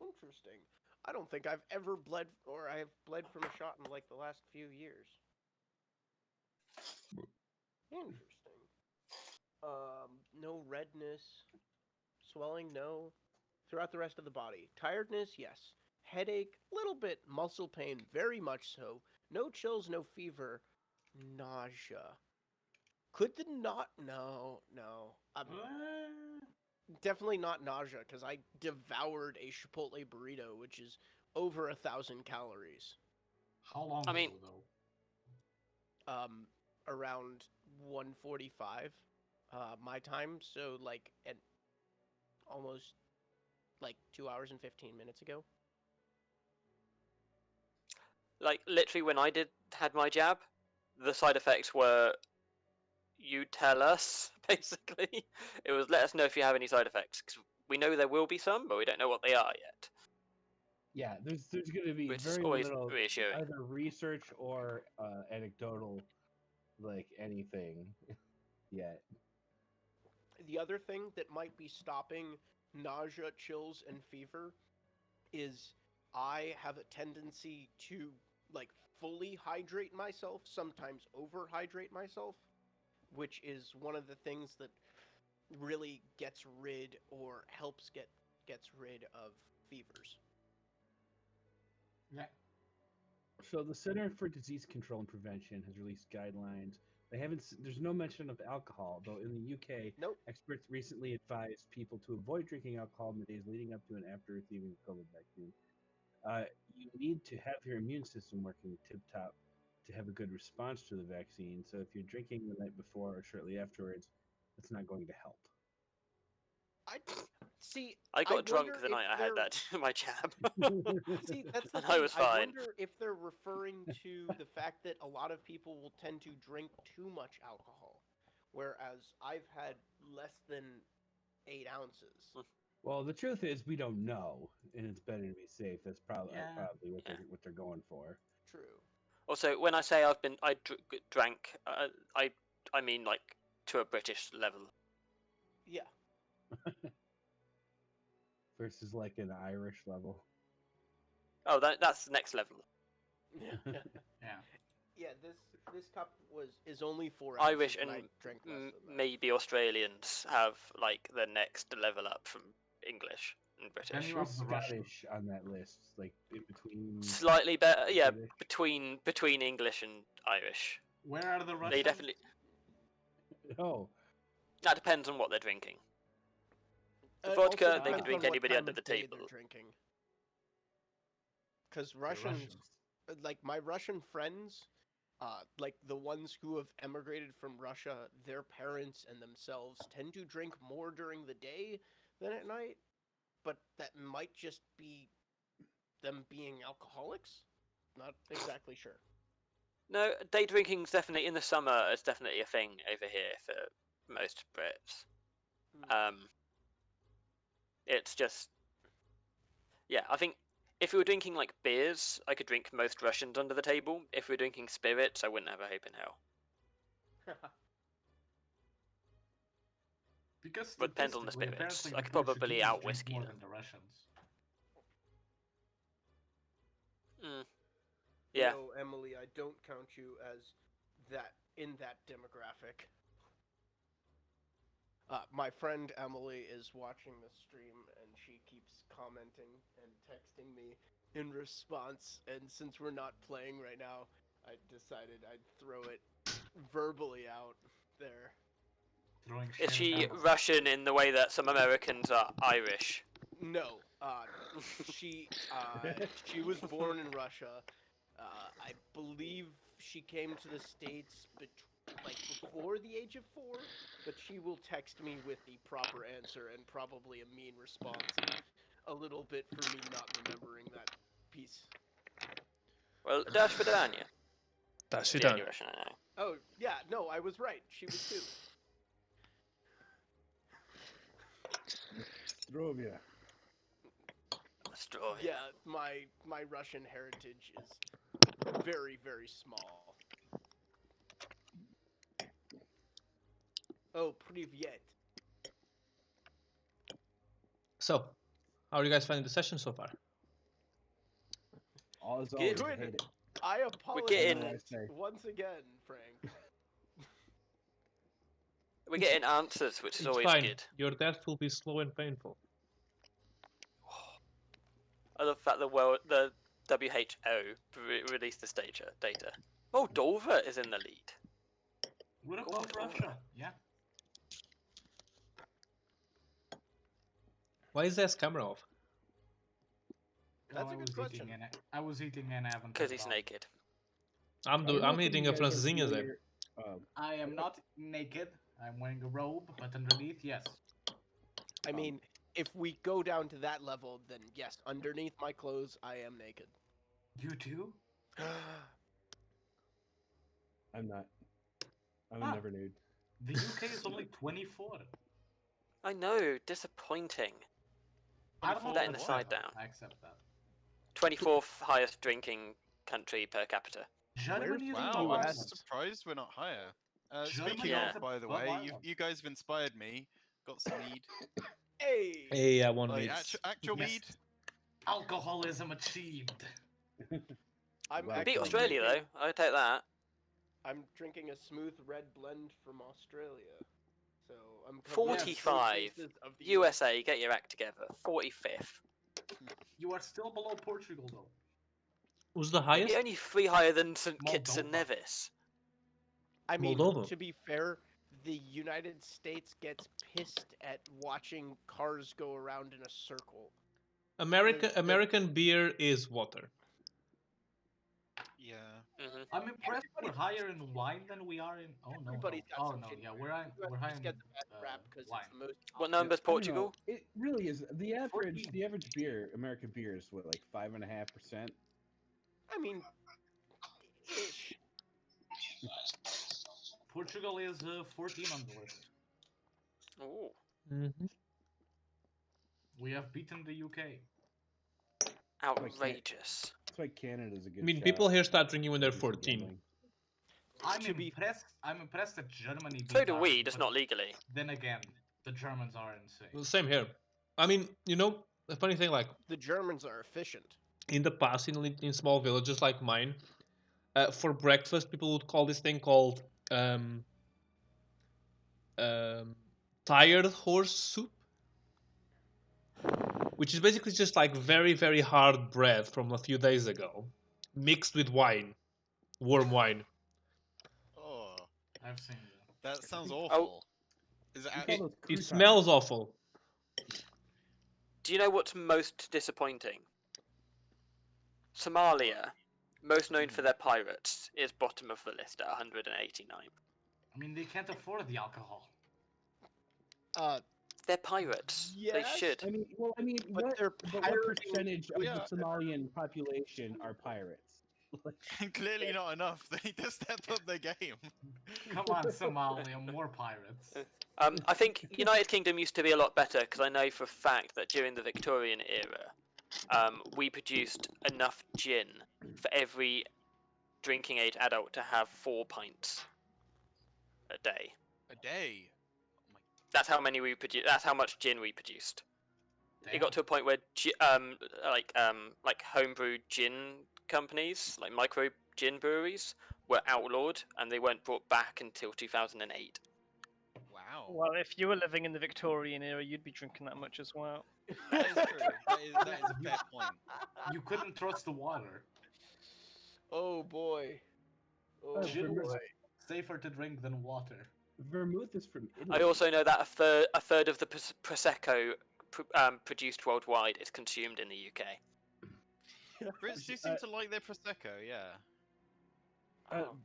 Interesting. I don't think I've ever bled, or I have bled from a shot in like the last few years. Interesting. No redness. Swelling, no. Throughout the rest of the body. Tiredness, yes. Headache, little bit. Muscle pain, very much so. No chills, no fever. Nausea. Could the not? No. I'm definitely not nausea, because I devoured a Chipotle burrito, which is over 1,000 calories. How long I mean- ago, though? Around 1:45 my time, so like at almost like 2 hours and 15 minutes ago. Like literally, when I had my jab, the side effects were, you tell us. Basically, it was let us know if you have any side effects, because we know there will be some, but we don't know what they are yet. Yeah, there's going to be Which is very always little reassuring. either research or anecdotal, like anything yet. The other thing that might be stopping nausea, chills, and fever is I have a tendency to like fully hydrate myself, sometimes overhydrate myself, which is one of the things that really gets rid or helps gets rid of fevers. Yeah. So the Center for Disease Control and Prevention has released guidelines. There's no mention of alcohol, though in the UK, Nope. experts recently advised people to avoid drinking alcohol in the days leading up to and after receiving the COVID vaccine. You need to have your immune system working tip-top to have a good response to the vaccine. So if you're drinking the night before or shortly afterwards, it's not going to help. I got drunk wonder the night if I had they're- that my jab. See, that's the And thing. I was fine. wonder if they're referring to the fact that a lot of people will tend to drink too much alcohol, whereas I've had less than 8 ounces. Well, the truth is we don't know, and it's better to be safe. That's probably Yeah. what Yeah. they're going for. True. Also, when I say I drank, I mean like to a British level. Yeah. Versus like an Irish level. Oh, that's the next level. Yeah. Yeah, this cup is only 4 ounces. Irish and and I drank less than that. maybe Australians have like the next level up from English and British. Then you Where's have the Russians. Scottish on that list? Like in between. Slightly better, yeah, British? between English and Irish. Where are the Russians? They definitely. Oh, That depends on what they're drinking. The It vodka, also they can depends drink on what anybody time under of the day table. they're drinking. Because The Russians, like my Russian friends, like the ones who have emigrated from Russia, their parents and themselves tend to drink more during the day than at night, but that might just be them being alcoholics. Not exactly sure. No, day drinking's definitely in the summer. It's definitely a thing over here for most Brits. It's just, yeah. I think if we were drinking like beers, I could drink most Russians under the table. If we were drinking spirits, I wouldn't have a hope in hell. Because But depends on the statistically, spirits. apparently I the could probably Portuguese out drink whiskey more them. than the Russians. Yeah. No, Emily, I don't count you as that in that demographic. My friend Emily is watching the stream and she keeps commenting and texting me in response. And since we're not playing right now, I decided I'd throw it verbally out there. Throwing Is shit she at them. Russian in the way that some Americans are Irish? No, she was born in Russia. I believe she came to the States before the age of 4, but she will text me with the proper answer and probably a mean response. A little bit for me not remembering that piece. Well, Dash for Dania. That's The you only done. Russian I know. Oh, yeah, no, I was right. She was too. Strovia. Straw. Yeah, my Russian heritage is very, very small. Oh, privyet. So, how are you guys finding the session so far? All is Good. always, I hate it. I apologize getting- once again, Frank. We're getting answers, which is It's always fine. good. Your death will be slow and painful. I love that the WHO released this data. Oh, Dover is in the lead. What Go about on, Russia? Yeah. Why is this camera off? That's a good question. I was eating an avant. Because he's naked. I'm eating a francesinha then. I am not naked. I'm wearing a robe, but underneath, yes. I mean, if we go down to that level, then yes, underneath my clothes, I am naked. You too? I'm not. I'm Ah. never nude. The UK is only 24. I know, disappointing. I don't know That in what's the side that. down. I accept that. 24th highest drinking country per capita. Germany is Where's the Wow, I'm US? surprised we're not higher. Speaking Germany Yeah. of, by the Bud way, Light. you guys have inspired me. Got some mead. Hey! Hey, I want Like meat. actual Yes. mead. Alcoholism achieved. I'm Wow. Beat actually Australia drinking- though. I'd take that. I'm drinking a smooth red blend from Australia. So I'm covering 45. both bases of the USA, get your act together. 45th. You are still below Portugal, though. Who's the You're highest? only 3 higher than St. Kitts and Moldova. Nevis. I mean, Moldova. to be fair, the United States gets pissed at watching cars go around in a circle. American beer is water. Yeah. Hmm I'm impressed we're higher in wine than we are in. Oh no! Everybody's got Oh some no! shit. Yeah, we're high. US We're high just in gets a bad rap because wine. it's the most. What number's I don't know, Portugal? It really is the average. 14. The average beer, American beer, is what, like 5.5%. I mean, ish. Portugal is 14 on the list. Ooh. Mm-hmm. We have beaten the UK. Outrageous. That's why Canada's a good. I mean, shot people here start drinking when they're for 14. gambling. I'm To be- impressed. I'm impressed that Germany. So beat do us, we, just but not legally. Then again, the Germans are insane. Well, same here. I mean, you know, the funny thing, like The Germans are efficient. in the past, in small villages like mine, for breakfast, people would call this thing called tired horse soup, which is basically just like very, very hard bread from a few days ago, mixed with wine, warm wine. Oh, I've seen that. that sounds awful. Is it We actually? call those It croutons. smells awful. Do you know what's most disappointing? Somalia, most known for their pirates, is bottom of the list at 189. I mean, they can't afford the alcohol. They're pirates. Yes, They should. I mean, But they're what pirating percentage of yeah. the Somalian population are pirates? Clearly not enough. They need to step up their game. Come on, Somalia, more pirates. I think United Kingdom used to be a lot better because I know for a fact that during the Victorian era, we produced enough gin for every drinking age adult to have 4 pints a day. A day. That's how many we produced. That's how much gin we produced. It Damn. got to a point where like homebrew gin companies, like micro gin breweries, were outlawed and they weren't brought back until 2008. Wow. Well, if you were living in the Victorian era, you'd be drinking that much as well. That is true. That is a fair point. You couldn't trust the water. Oh boy. Oh Gin boy. was safer to drink than water. Vermouth is from Italy. I also know that a third of the prosecco produced worldwide is consumed in the UK. Brits do seem to like their prosecco. Yeah. Oh,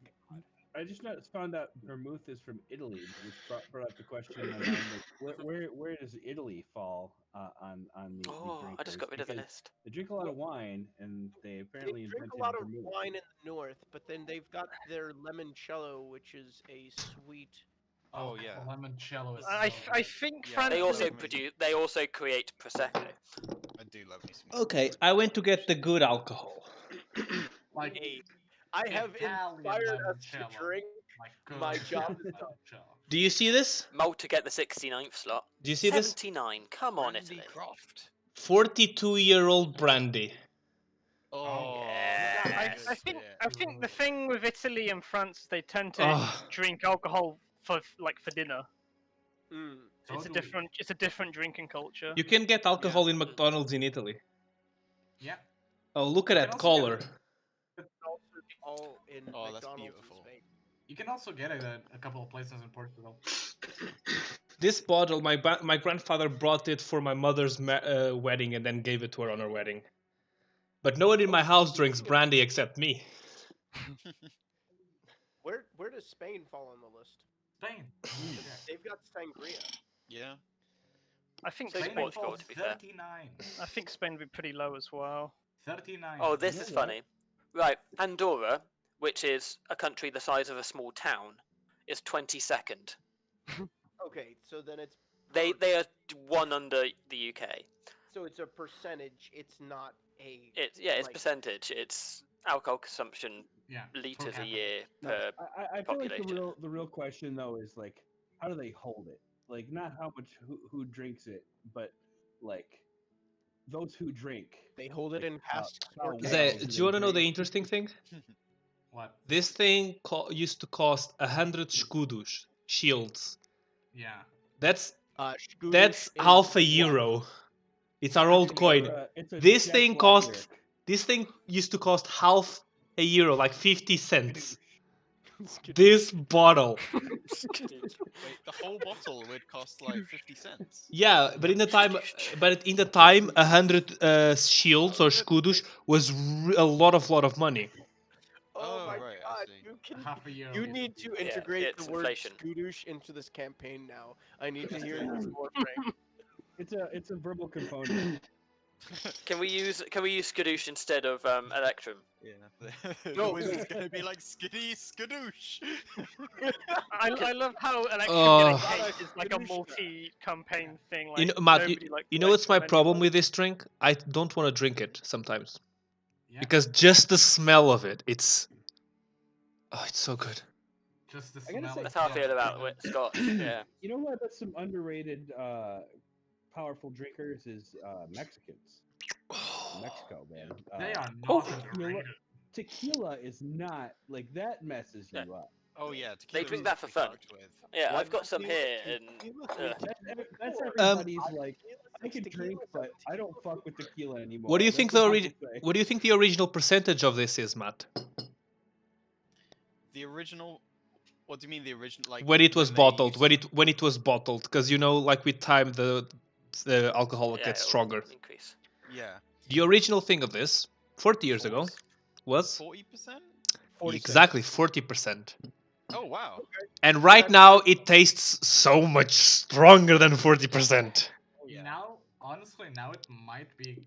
I just found out vermouth is from Italy, which brought up the question around, like, where does Italy fall on the Oh, I just got rid of the because list. They drink a lot of wine, and they apparently They drink invented a lot of vermouth. wine in the north, but then they've got their limoncello, which is a sweet. Oh, yeah. Limoncello is I so I good. think Yeah, France. They also Amazing. produce. They also create prosecco. I do love me some. Okay, I went to get the good alcohol. Like, Hey, I have Italian inspired us to limoncello. drink. like My good job is done. limoncello. Do you see this? Mull to get the 69th slot. Do you see this? 79. Come on, Randy Italy. Croft. 42-year-old brandy. Oh, yeah. that's I think shit. I think the thing with Italy and France is they tend to Ah. drink alcohol for dinner. Mm. So It's a do we. different drinking culture. You can get alcohol in McDonald's in Italy. Yeah. Oh, look at You that can also color. get Also, all in Oh, that's McDonald's in beautiful. Spain. You can also get it at a couple of places in Portugal. This bottle, my grandfather brought it for my mother's wedding and then gave it to her on her wedding. But no one in my house drinks brandy except me. Where does Spain fall on the list? Spain. They've got sangria. Yeah. I think So Spain Spain. Portugal, falls to be fair. 39. I think Spain would be pretty low as well. 39. Oh, this know is what? funny. Right, Andorra, which is a country the size of a small town, is 22nd. Okay, so then it's They are one under the UK. so it's a percentage. It's not a. It's like- percentage. It's alcohol consumption Yeah. per liters a capita. year No, per. I feel like population. the real question though is like, how do they hold it? Like, not how much who drinks it, but like those who drink. They hold it Like, in past. how or well Zay, do do you want to know the drink? interesting thing? What? This thing used to cost 100 escudos, shields. Yeah. That's Skudish is half a what? euro. It's our old coin. It's a This jet thing black cost. lyric. This thing used to cost half a euro, like 50 cents. Skadoosh. This bottle. Wait, the whole bottle would cost like 50 cents. Yeah, but in the time, 100 shields or escudos was a lot of money. Oh, Oh, my right, I god! see. You can. Half a euro. You is need to 50. integrate it's the word inflation. skadoosh into this campaign now. I need to hear this more, Frank. It's a verbal component. Can we use Skadoosh instead of Electrum? Yeah. The No. wizard's gonna be like skiddy skadoosh. I love how Electrum Oh. getting hate is like a Skadoosh. multi-campaign thing. Like, You know, Matt, nobody likes you know what's my Electrum problem anymore. with this drink? I don't want to drink it sometimes. Yeah. Because just the smell of it, it's so good. Just the I gotta smell. say- That's how I feel about Scotch. Yeah. You know what? That's some underrated, powerful drinkers is Mexicans. Mexico, man. They are Oh. not underrated. Tequila is not like that messes you up. Oh yeah, They tequila's drink that for to be fun. fucked with. Yeah, Why I've got some tequila- here, and tequila- That's Um, everybody's like. I can drink, but I don't fuck with tequila anymore. What do you That's think what the people say. What do you think the original percentage of this is, Matt? The original. What do you mean the original? Like When it was they bottled, used when it was bottled, because you know, like with time, the alcohol yeah, gets it'll stronger. Increase. Yeah. The original thing of this, 40 years ago, was 40%? exactly 40%. Oh wow. And right now, it tastes so much stronger than 40%. Oh, yeah. Now, honestly, now it might be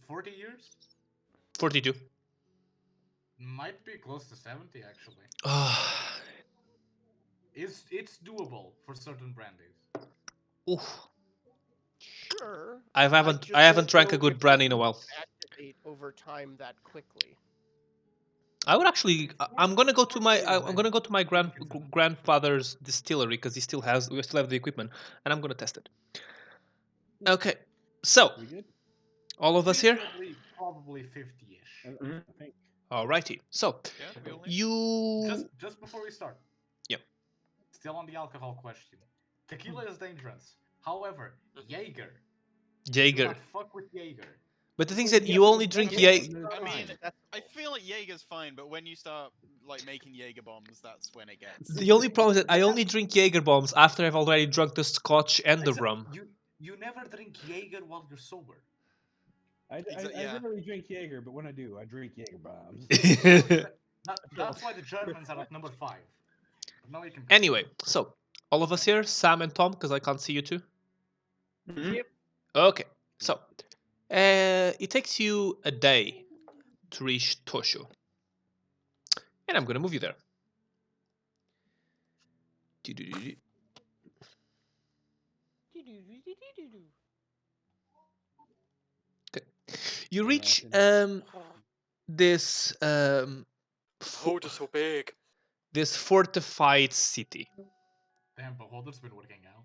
40 years. 42. Might be close to 70 actually. Ah, It's doable for certain brandies. oof. Sure. I haven't just I haven't don't drank a know good if brandy in it a while. will activate over time that quickly. I would actually. I'm gonna go to my grandfather's distillery because we still have the equipment, and I'm gonna test it. Okay, so We good? all of us here. Probably 50-ish. I think. Alrighty. So Yeah, we all here? you. Just before we start. Yep. Still on the alcohol question. Tequila is dangerous. However, Jaeger. Do Jaeger. not fuck with Jaeger. But the thing is that you only drink Jaeger. I mean, That's I feel like Jaeger's fine, but when you start like making Jaeger bombs, that's when it gets. The only problem is that I only drink Jaeger bombs after I've already drunk the scotch and the Except rum. You never drink Jaeger while you're sober. I yeah. rarely drink Jaeger, but when I do, I drink Jaeger bombs. That's why the Germans are at number 5. But now you can. Anyway, so all of us here, Sam and Tom, because I can't see you two. Yep. Okay, so it takes you a day to reach Tosho, and I'm gonna move you there. Do-do-do-do. Okay, you reach this Oh, just so big. this fortified city. Damn, Beholder's been working out.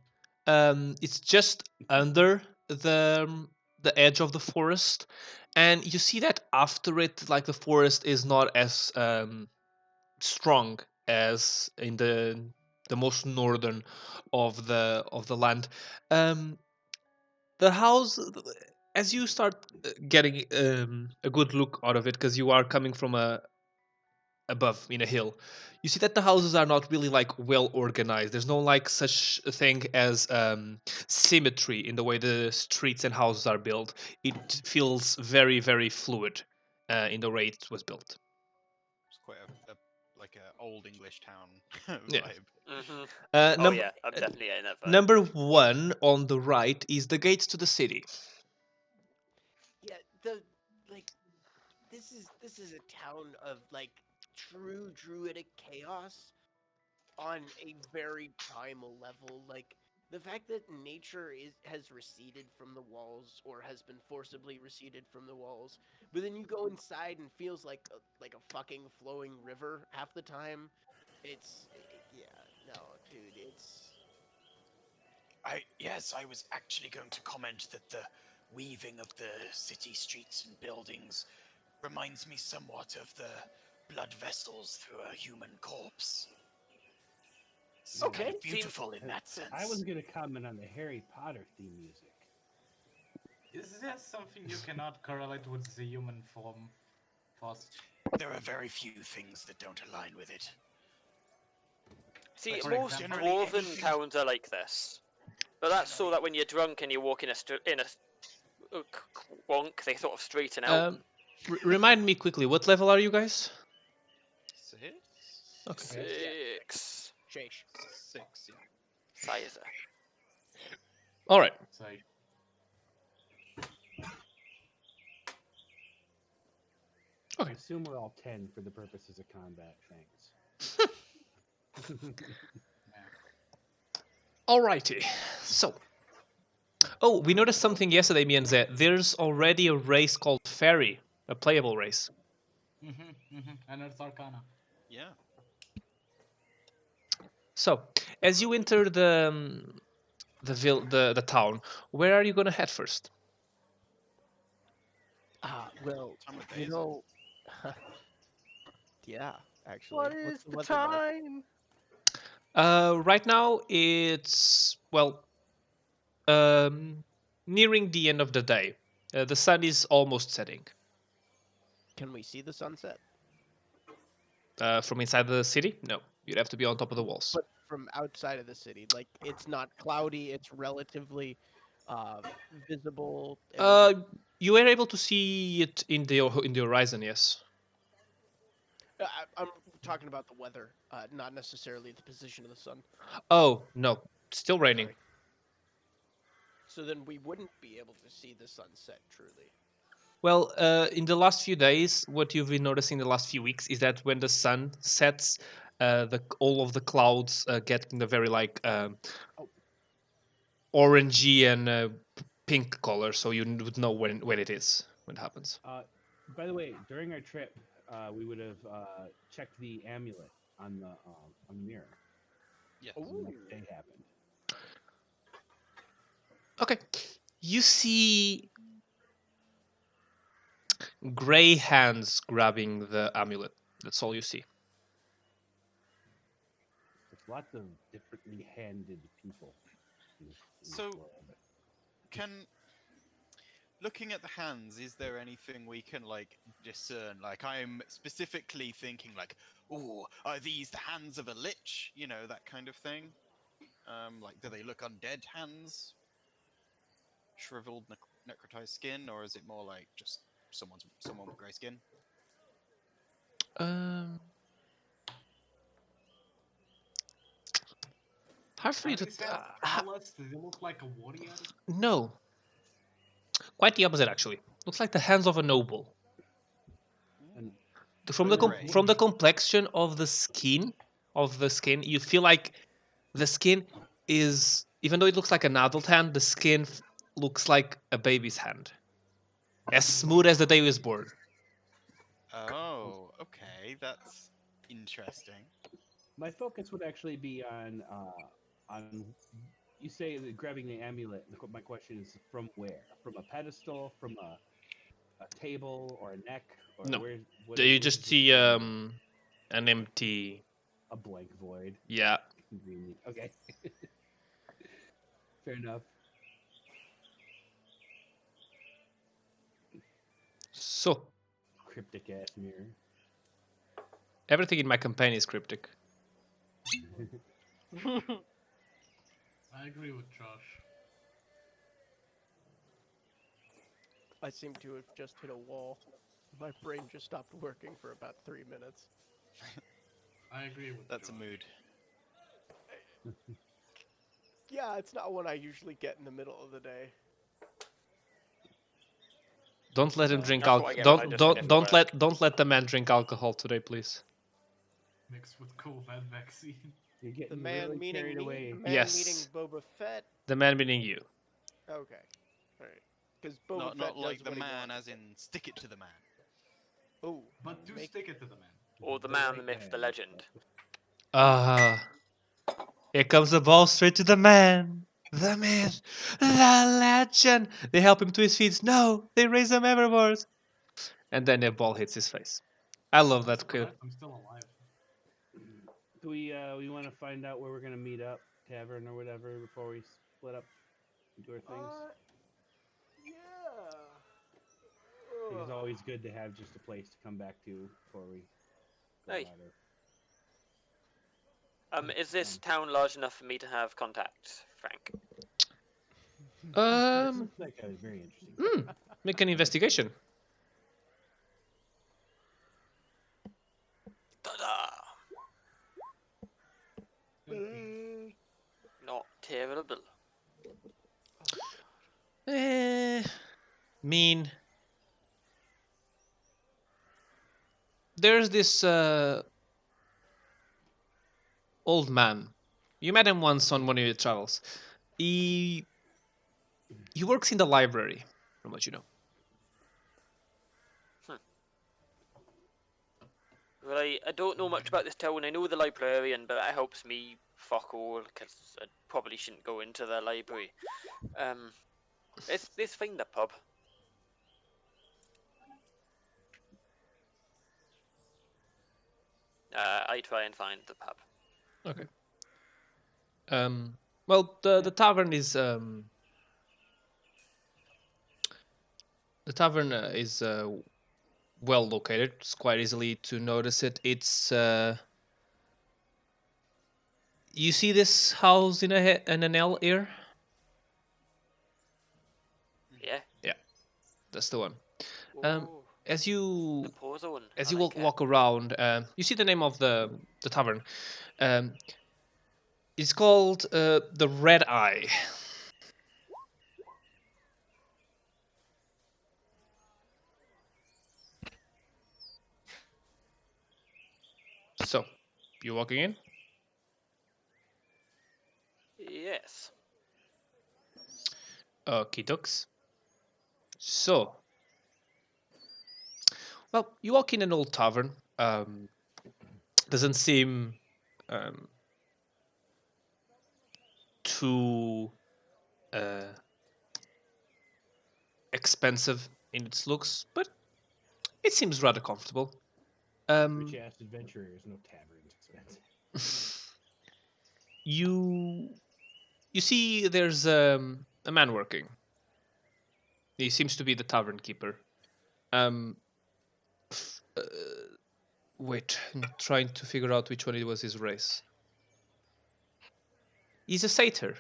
It's just under the edge of the forest, and you see that after it, like the forest is not as strong as in the most northern of the land. The house, as you start getting a good look out of it, because you are coming from above in a hill, you see that the houses are not really like well organized. There's no like such a thing as symmetry in the way the streets and houses are built. It feels very, very fluid, in the way it was built. It's quite a like a old English town Yeah. vibe. Mm-hmm. Uh, Oh num- yeah, I'm definitely getting that vibe. Number 1 on the right is the gates to the city. Yeah, this is a town of like true druidic chaos on a very primal level. Like the fact that nature has receded from the walls or has been forcibly receded from the walls, but then you go inside and feels like a fucking flowing river half the time. Yeah, no, dude, it's Yes, I was actually going to comment that the weaving of the city streets and buildings reminds me somewhat of the blood vessels through a human corpse. It's kind Okay. of beautiful in that sense. I was going to comment on the Harry Potter theme music. Is there something you cannot correlate with the human form, Faust? There are very few things that don't align with it. See, For most example- dwarven anything- towns are like this. But that's so that when you're drunk and you walk in a wonk, they sort of straighten out. Remind me quickly, what level are you guys? 6? Okay. 6. Sheesh. 6, yeah. Sizer. All right. So, I assume we're all 10 for the purposes of combat. Thanks. Alrighty. So. Oh, we noticed something yesterday, me and Zed. There's already a race called Fairy, a playable race. and Earth Arcana. Yeah. So, as you enter the town, where are you gonna head first? Well, Time of day, you is it? know, yeah, actually. What What's is the weather like? time? Right now it's nearing the end of the day. The sun is almost setting. Can we see the sunset? From inside the city, no. You'd have to be on top of the walls. But from outside of the city, like it's not cloudy. It's relatively visible. You were able to see it in the horizon, yes. I'm talking about the weather, not necessarily the position of the sun. Oh no, still raining. Sorry. So then we wouldn't be able to see the sunset truly. Well, in the last few days, what you've been noticing the last few weeks is that when the sun sets, all of the clouds get in the very orangey and pink color, so you would know when it is when it happens. By the way, during our trip, we would have checked the amulet on the mirror. Yes. So the next day happened. Okay, you see gray hands grabbing the amulet. That's all you see. There's lots of differently handed people. in this So- world. Looking at the hands, is there anything we can discern? Like, I'm specifically thinking ooh, are these the hands of a lich? You know, that kind of thing. Do they look undead hands? Shriveled, necrotized skin, or is it more like just someone with grey skin? Hard for you to. These hands do they look like a warrior? No. Quite the opposite, actually. Looks like the hands of a noble. And From By the the way, from the complexion of the skin, you feel like the skin is, even though it looks like an adult hand, the skin looks like a baby's hand, as smooth as the day he was born. Oh, okay, that's interesting. my focus would actually be on you say that grabbing the amulet. My question is from where? From a pedestal? From a table or a neck? Or No. where, You just see an empty. a blank void. Yeah. Convenient. Okay. Fair enough. So Cryptic ass mirror. everything in my campaign is cryptic. I agree with Josh. I seem to have just hit a wall. My brain just stopped working for about 3 minutes. I agree with That's a Josh. mood. Yeah, it's not one I usually get in the middle of the day. Don't let him drink That's what I alcohol. get when I just miss Don't let the man drink alcohol today, please. Mixed with COVID vaccine. You're The getting man really meaning carried me? away. The man Yes. meaning Boba Fett? The man meaning you. Okay. Alright. Because Boba Not Fett like does the what he man, wants. as in stick it to the man. Ooh. But do Make- stick it to the man. Or the The man, right the myth, the man. legend. Here comes the ball straight to the man. The myth, the legend. They help him to his feet. No, they raise him evermore. And then the ball hits his face. I love that clip. I'm still alive. Do we want to find out where we're gonna meet up, tavern or whatever, before we split up and do our things? Yeah. I think it's always good to have just a place to come back to before we go Hey. out of. Is this town large enough for me to have contact, Frank? This looks like a very interesting. Make an investigation. Ta-da! Not terrible. Mean. There's this old man. You met him once on one of your travels. He works in the library, from what you know. Well, I don't know much about this town. I know the librarian, but that helps me fuck all, because I probably shouldn't go into the library. Let's find the pub. I try and find the pub. Okay. Well, the tavern is well located. It's quite easily to notice it. It's you see this house in an L here? Yeah. That's the one. Ooh, As you the poor zone. as I you like it. walk around, you see the name of the tavern. It's called the Red Eye. So, you walking in? Yes. Okie dokes. So, well, you walk in an old tavern. Doesn't seem too expensive in its looks, but it seems rather comfortable. Rich ass adventurers, no taverns expensive. You see there's a man working. He seems to be the tavern keeper. Wait, I'm trying to figure out which one it was his race. He's a satyr.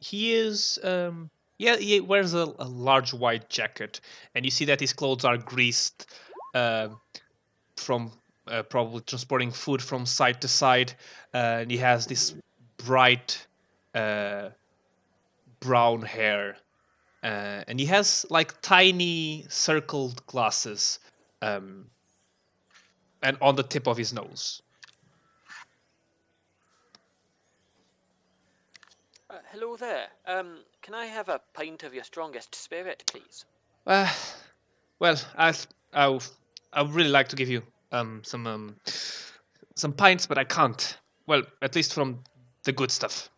He is he wears a large white jacket, and you see that his clothes are greased from probably transporting food from side to side, and he has this bright brown hair, and he has like tiny circled glasses and on the tip of his nose. Hello there. Can I have a pint of your strongest spirit, please? Well, I would really like to give you some pints, but I can't. Well, at least from the good stuff.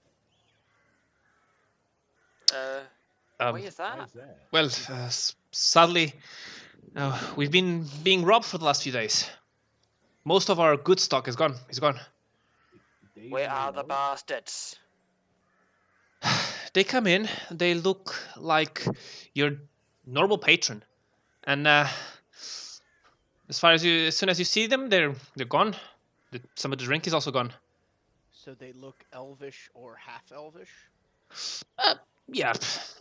Why is that? Why is that? Well, sadly, we've been being robbed for the last few days. Most of our good stock is gone. Days Where in a are the row? bastards? They come in. They look like your normal patron, and as soon as you see them, they're gone. Some of the drink is also gone. So they look elvish or half elvish? Yeah,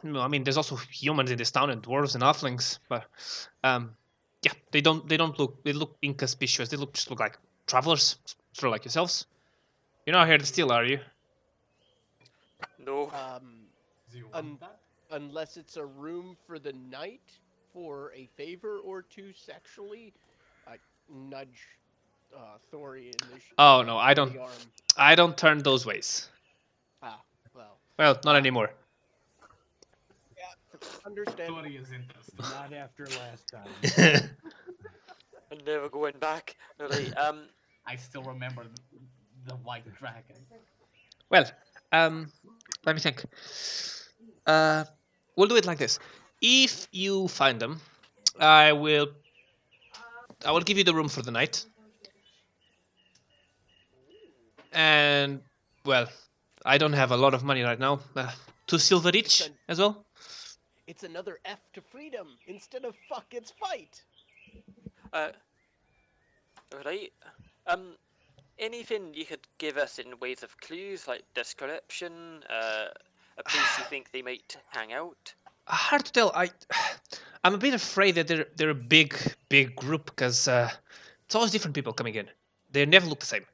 no, I mean, there's also humans in this town and dwarves and halflings, but yeah, they don't look inconspicuous. They just look like travelers, sort of like yourselves. You're not here to steal, are you? No. Do you Un- want that? Unless it's a room for the night for a favor or two sexually, I nudge Thori in the Oh, no, I in don't- the arm. I don't turn those ways. Ah, well, Well, not anymore. understand. Tori is interested. Not after last time. I'm never going back. No, like, I still remember the white dragon. Well, let me think. We'll do it like this. If you find them, I will give you the room for the night. And well, I don't have a lot of money right now. 2 silver each as well. It's another F to freedom instead of fuck. It's fight. right. Anything you could give us in ways of clues, like description, a place you think they might hang out? Hard to tell. I'm a bit afraid that they're a big group because it's always different people coming in. They never look the same.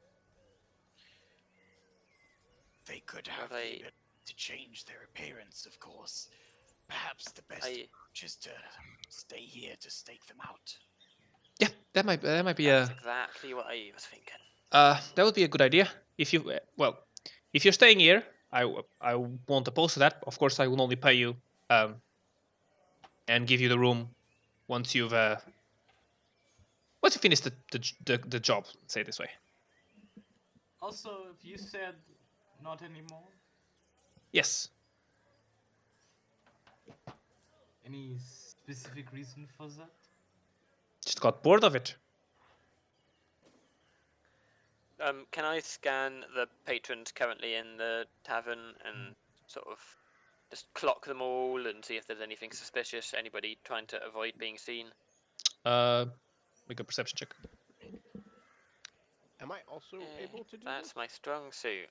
They could have the Right. ability to change their appearance, of course. Perhaps the best approach is to stay here to stake them out. Yeah, that might be That's a exactly what I was thinking. that would be a good idea. If you if you're staying here, I won't oppose to that. Of course, I will only pay you and give you the room once you finish the job. Say it this way. Also, you said not anymore. Yes. Any specific reason for that? Just got bored of it. Can I scan the patrons currently in the tavern and sort of just clock them all and see if there's anything suspicious? Anybody trying to avoid being seen? Make a perception check. Am I also able to do That's this? my strong suit.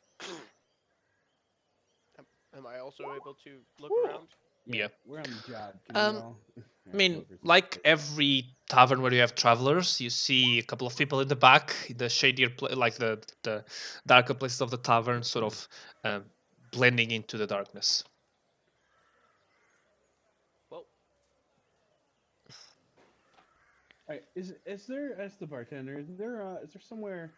Am I also able to look around? Yeah. We're on the job. Can we all... I mean, like every tavern where you have travelers, you see a couple of people in the back, the shadier, like the darker places of the tavern, sort of blending into the darkness. Well, Alright, is there, as the bartender, is there somewhere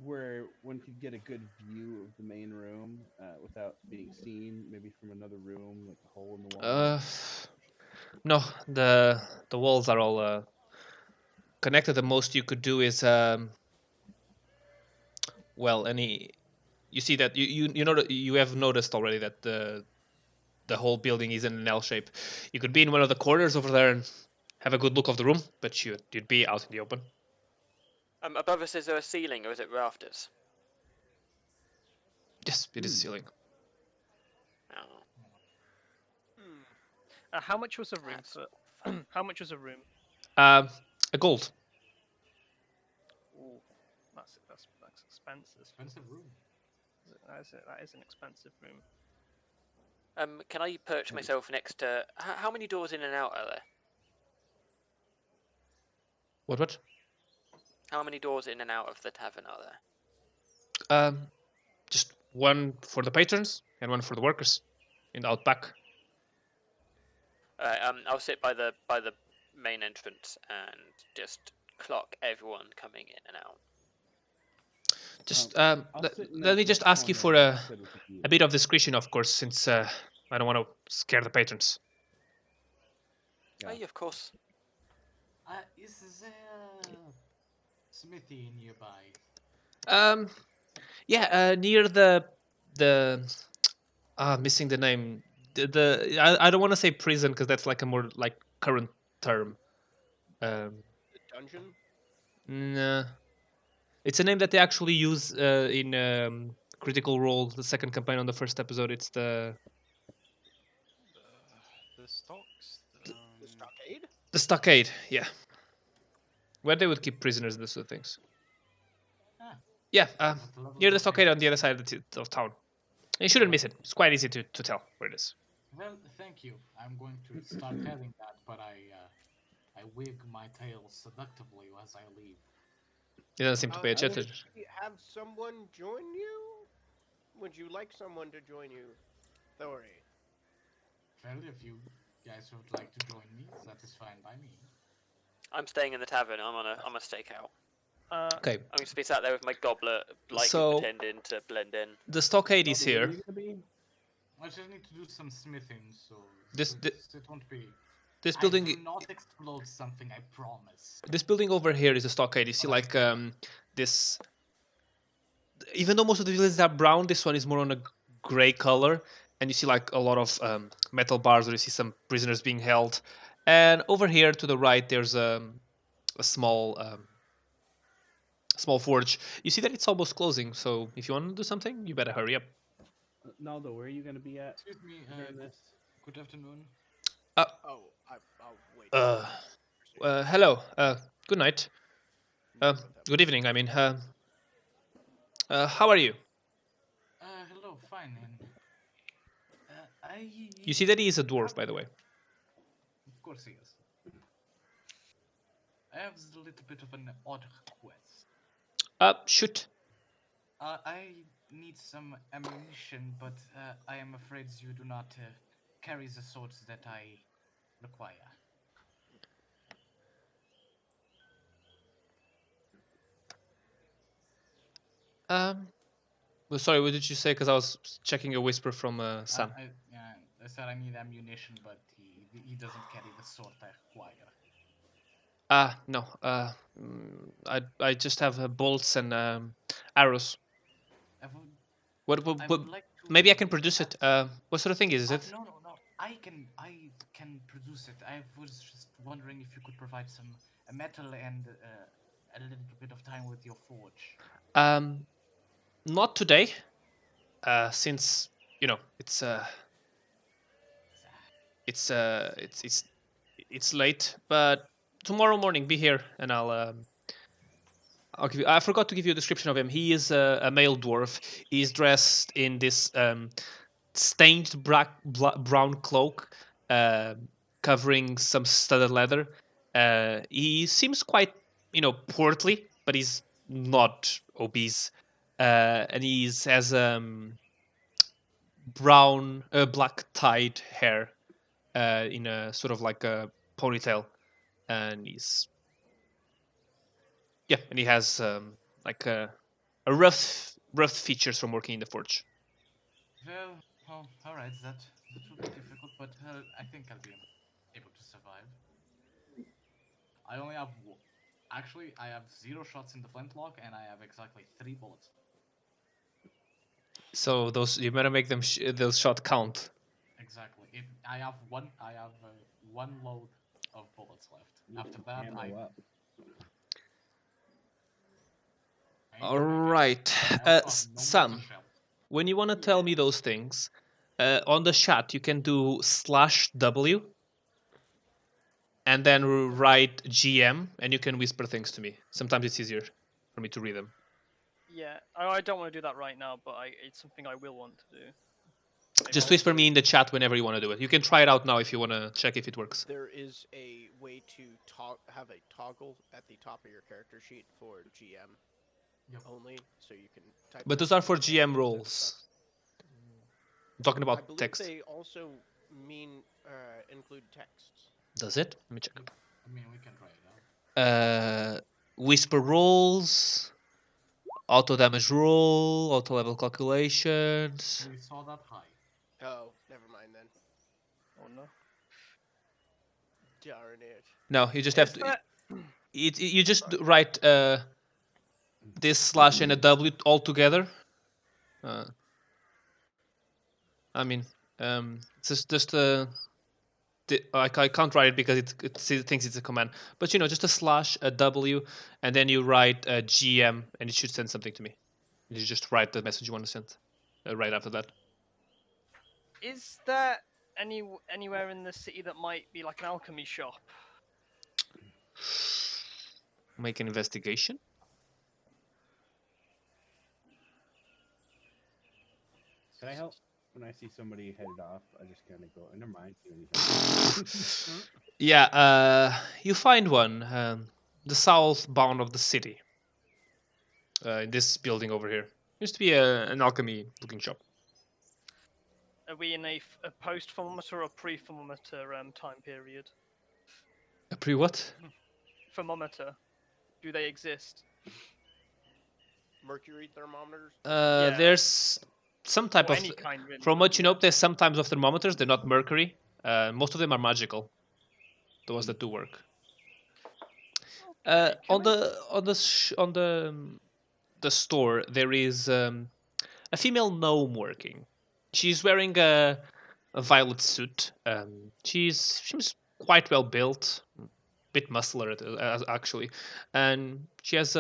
where one could get a good view of the main room without being seen, maybe from another room, like a hole in the wall? No, the walls are all connected. The most you could do is you see that you know that you have noticed already that the whole building is in an L shape. You could be in one of the corners over there and have a good look of the room, but you'd be out in the open. Above us, is there a ceiling or is it rafters? Yes, it is a ceiling. Oh, How much was a room that's for? fun. How much was a room? A gold. Ooh, that's expensive. Expensive room. That is an expensive room. Can I perch myself next to? How many doors in and out are there? What? How many doors in and out of the tavern are there? Just one for the patrons and one for the workers in the outback. I'll sit by the main entrance and just clock everyone coming in and out. Just I'll sit in let that me just little ask you corner for instead of the a bit of discretion, of course, since I don't want to scare the patrons. Yeah. Aye, of course. Is there a smithy nearby? Yeah, near the missing the name. I don't want to say prison because that's like a more like current term. The dungeon? Nah. It's a name that they actually use in Critical Role, the second campaign on the first episode. It's the stocks. The stockade? the stockade. Yeah, where they would keep prisoners and those sort of things. Ah, Yeah, what a lovely near the stockade location. on the other side of town. You shouldn't miss it. It's quite easy to tell where it is. Well, thank you. I'm going to start heading that, but I wig my tail seductively as I leave. He doesn't seem to pay I attention. Would have someone join you? Would you like someone to join you, Thori? Well, if you guys would like to join me, that is fine by me. I'm staying in the tavern. I'm on a stakeout. Okay, I'm going to be sat there with my goblet, like So- pretending to blend in. the stockade is Bobby, where are here. you gonna be? I just need to do some smithing, so This- it won't be. This I building, will not explode something, I promise. this building over here is a stockade. You see, like this. Even though most of the buildings are brown, this one is more on a gray color, and you see like a lot of metal bars where you see some prisoners being held. And over here to the right, there's a small small forge. You see that it's almost closing, so if you want to do something, you better hurry up. Naldo, where are you gonna be at Excuse me, during this? good afternoon. Oh, I'll wait. Hello. Good night. No, that- Good evening. I mean, how are you? Hello, fine, and You see that he is a dwarf, by the way. Of course he is. I have a little bit of an odd request. Shoot. I need some ammunition, but I am afraid you do not carry the swords that I require. Well, sorry, what did you say? Because I was checking a whisper from Sam. I said I need ammunition, but he doesn't carry the sword I require. No. I just have bolts and arrows. I would, What? I would like to Maybe I can produce it. What sort of thing is it? No. I can produce it. I was just wondering if you could provide some metal and a little bit of time with your forge. Not today. Since you know it's late, but tomorrow morning be here and I'll give you. I forgot to give you a description of him. He is a male dwarf. He's dressed in this stained brown cloak, covering some studded leather. He seems quite, portly, but he's not obese. And he has black tied hair in a sort of like a ponytail, and and he has like a rough features from working in the forge. Well, all right. That will be difficult, but I think I'll be able to survive. I only have actually I have 0 shots in the flintlock, and I have exactly 3 bullets. So you better make them those shot count. Exactly. I have one load of bullets left. After that, Ammo up. All right, Sam. When you want to tell me those things, on the chat you can do /W, and then write GM, and you can whisper things to me. Sometimes it's easier for me to read them. Yeah, I don't want to do that right now, but it's something I will want to do. Just whisper me in the chat whenever you want to do it. You can try it out now if you want to check if it works. There is a way to have a toggle at the top of your character sheet for GM only, so you can type. But those are for GM roles. I'm talking I about believe text. they also include texts. Does it? Let me check. I mean, we can try it out. Whisper rolls, auto damage roll, auto level calculations. We saw that high. Oh, never mind then. Oh no. Darn it. No, you just have to. You just write this slash and a W all together. I mean, it's just I can't write it because it thinks it's a command. But just a slash, a W, and then you write a GM, and it should send something to me. You just write the message you want to send right after that. Is there anywhere in the city that might be like an alchemy shop? Make an investigation. Can I help? when I see somebody headed off, I just kind of go, never mind. See anything. Yeah, you find one, the southbound of the city. In this building over here. Used to be an alchemy-looking shop. Are we in a post-thermometer or pre-thermometer time period? A pre-what? Thermometer. Do they exist? Mercury thermometers. Yeah. There's some type Or of... any kind, really. From but what you yeah. know, there's some types of thermometers. They're not mercury. Most of them are magical. The ones that do work. Okay, can The store, there is a female gnome working. She's wearing a violet suit. She's quite well built, bit muscular actually, and she has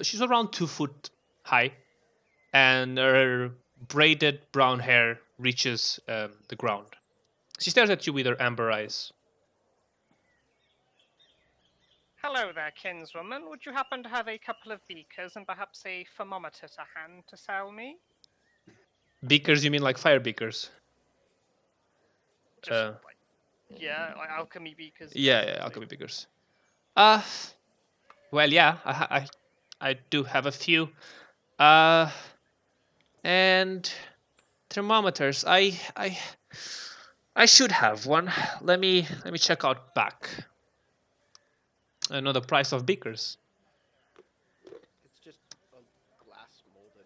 she's around 2 foot high, and her braided brown hair reaches the ground. She stares at you with her amber eyes. Hello there, kinswoman. Would you happen to have a couple of beakers and perhaps a thermometer to hand to sell me? Beakers, you mean like fire beakers? Just like alchemy beakers. Yeah, basically. alchemy beakers. Well, yeah, I do have a few. And thermometers. I should have one. Let me check out back. I know the price of beakers. It's just a glass molded.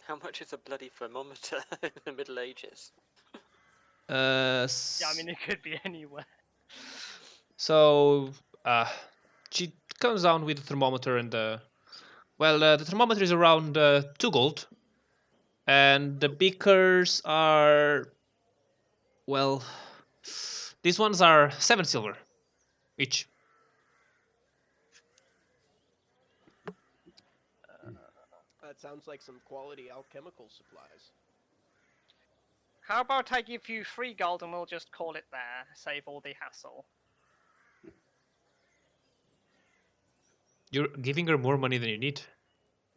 How much is a bloody thermometer in the Middle Ages? Yeah, I mean, it could be anywhere. So, she comes down with the thermometer and the thermometer is around 2 gold, and the beakers are, well, these ones are 7 silver each. That sounds like some quality alchemical supplies. How about I give you 3 gold and we'll just call it there, save all the hassle. You're giving her more money than you need.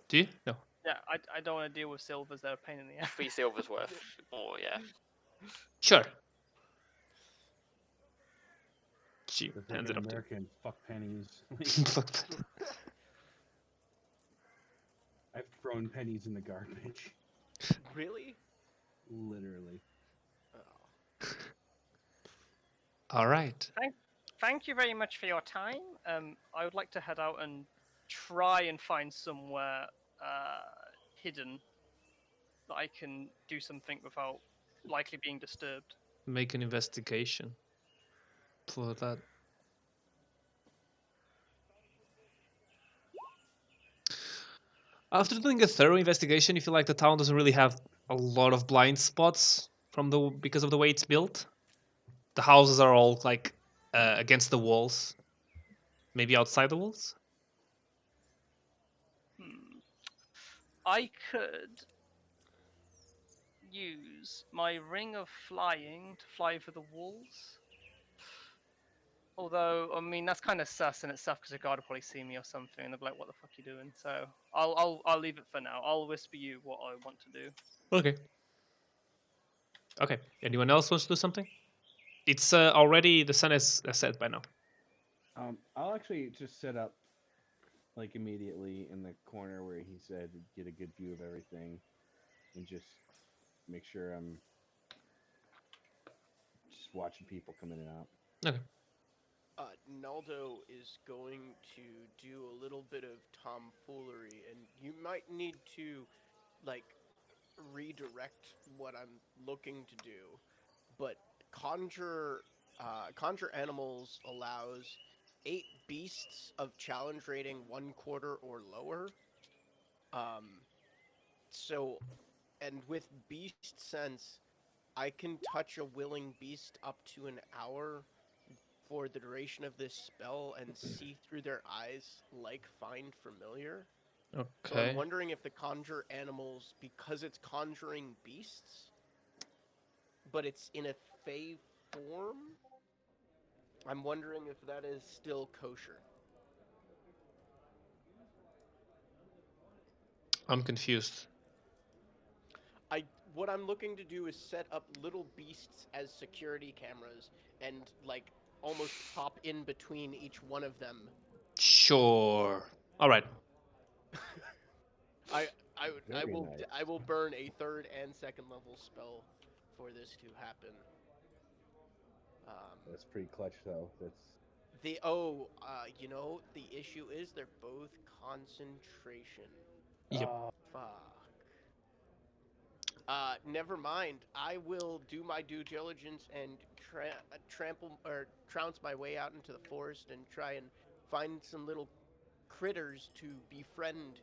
Do you? No. Yeah, I don't want to deal with silvers, they're a pain in the ass. 3 silver's worth. Oh, yeah. Sure. She The hands it friggin' up to American fuck pennies. you. Fuck that. I've thrown pennies in the garbage. Really? Literally. Oh. All right. Thank you very much for your time. I would like to head out and try and find somewhere hidden that I can do something without likely being disturbed. Make an investigation for that. After doing a thorough investigation, you feel like the town doesn't really have a lot of blind spots because of the way it's built. The houses are all like against the walls, maybe outside the walls. I could use my ring of flying to fly over the walls. Although, I mean, that's kind of sus in itself because a guard will probably see me or something and they'll be like, "What the fuck are you doing?" So I'll leave it for now. I'll whisper you what I want to do. Okay. Okay. Anyone else wants to do something? It's already the sun has set by now. I'll actually just set up like immediately in the corner where he said get a good view of everything and just make sure I'm just watching people come in and out. Okay. Naldo is going to do a little bit of tomfoolery, and you might need to, like, redirect what I'm looking to do. But conjure animals allows 8 beasts of challenge rating 1/4 or lower. And with beast sense, I can touch a willing beast up to an hour for the duration of this spell and see through their eyes like find familiar. So Okay. I'm wondering if the conjure animals, because it's conjuring beasts, but it's in a fey form, I'm wondering if that is still kosher. I'm confused. I what I'm looking to do is set up little beasts as security cameras and like almost pop in between each one of them. Sure. All right. I Very nice. I will burn a 3rd and 2nd level spell for this to happen. That's pretty clutch, though. That's You know, the issue is they're both concentration. Yep. Fuck. Never mind. I will do my due diligence and trounce my way out into the forest and try and find some little critters to befriend.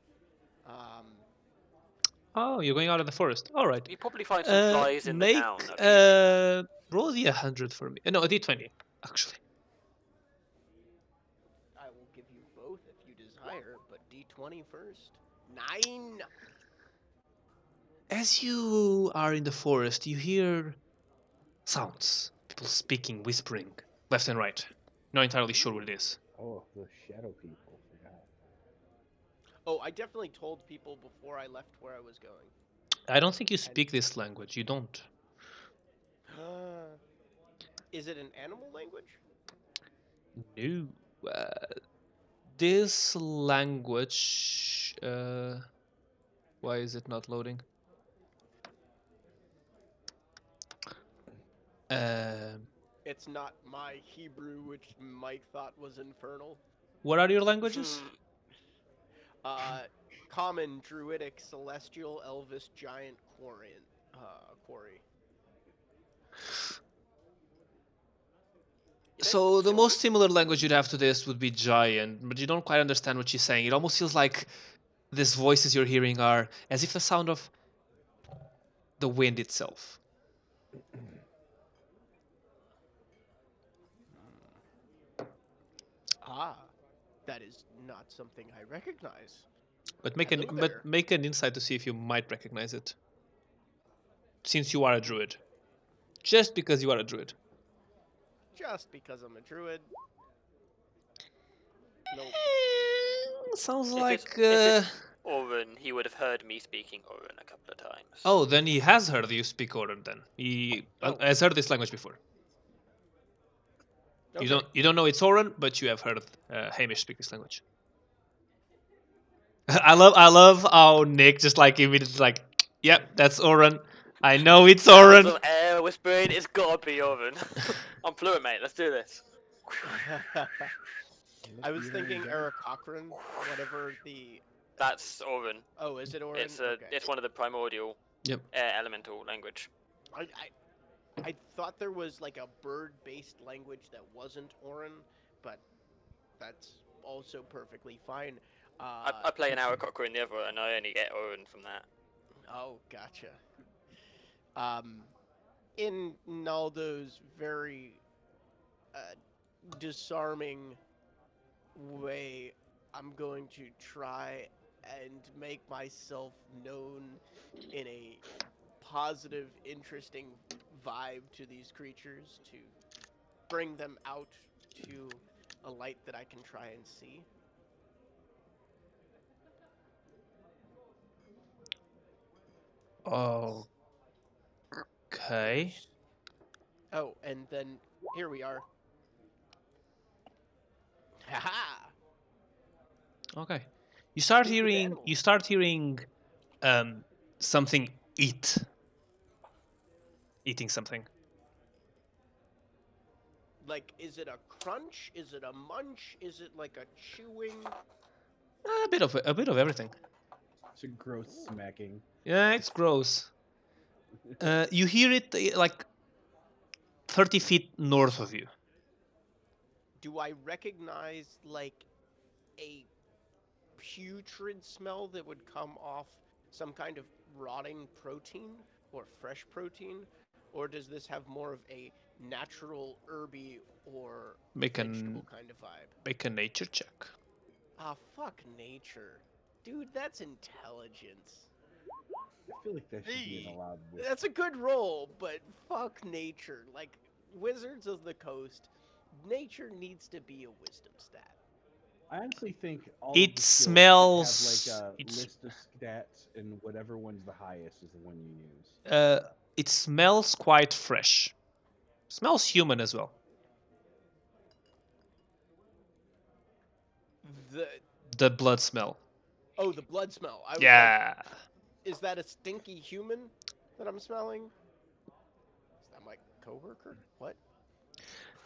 Oh, you're going out in the forest. All right. You probably find some flies in the Make town. that'd be roll the 100 for me. No, a d20 actually. I will give you both if you desire, but D20 first. 9. As you are in the forest, you hear sounds. People speaking, whispering, left and right. Not entirely sure what it is. oh, the shadow people. Forgot. Oh, I definitely told people before I left where I was going. I don't think you speak this language. You don't. Is it an animal language? No. This language. Why is it not loading? It's not my Hebrew, which Mike thought was infernal. What are your languages? Common, Druidic, Celestial, Elvis, Giant, Quarry. So the most similar language you'd have to this would be Giant, but you don't quite understand what she's saying. It almost feels like these voices you're hearing are as if the sound of the wind itself. That is not something I recognize. But make Hello there. make an insight to see if you might recognize it. Since you are a druid. Just because you are a druid. Just because I'm a druid. Nope. Sounds If like it's Oren, he would have heard me speaking Oren a couple of times. Oh, then he has heard you speak Oren then. He has heard this language before. Okay. You don't know it's Oren, but you have heard Hamish speak this language. I love how Nick just like immediately like, yep, that's Oren. I know it's Oren. Some air whispering, it's gotta be Oren. I'm fluent, mate. Let's do this. I was thinking Eric Cochran, whatever the. That's Oren. Oh, is it Orin? It's one of the primordial Yep. air elemental language. I thought there was like a bird-based language that wasn't Orin, but that's also perfectly fine. I play an Aarakocra in the other, and I only get Oren from that. Oh, gotcha. In Naldo's very disarming way, I'm going to try and make myself known in a positive, interesting vibe to these creatures to bring them out to a light that I can try and see. Okay. Oh, and then here we are. Haha! Okay. You start Speak with hearing something eating something. Like, is it a crunch? Is it a munch? Is it like a chewing? A bit of everything. It's a gross smacking. Yeah, it's gross. You hear it like 30 feet north of you. Do I recognize like a putrid smell that would come off some kind of rotting protein or fresh protein? Or does this have more of a natural herby or vegetable kind of vibe? Make a nature check. Ah, fuck nature. Dude, that's intelligence. I feel like that should be an allowed. That's a good roll, but fuck nature. Like, Wizards of the Coast, nature needs to be a wisdom stat. I honestly think all It of the skills smells- should have like a it's- list of stats, and whatever one's the highest is the one you use. It smells quite fresh. Smells human as well. The blood smell. The blood smell. I was like, Yeah. is that a stinky human that I'm smelling? Is that my coworker? What?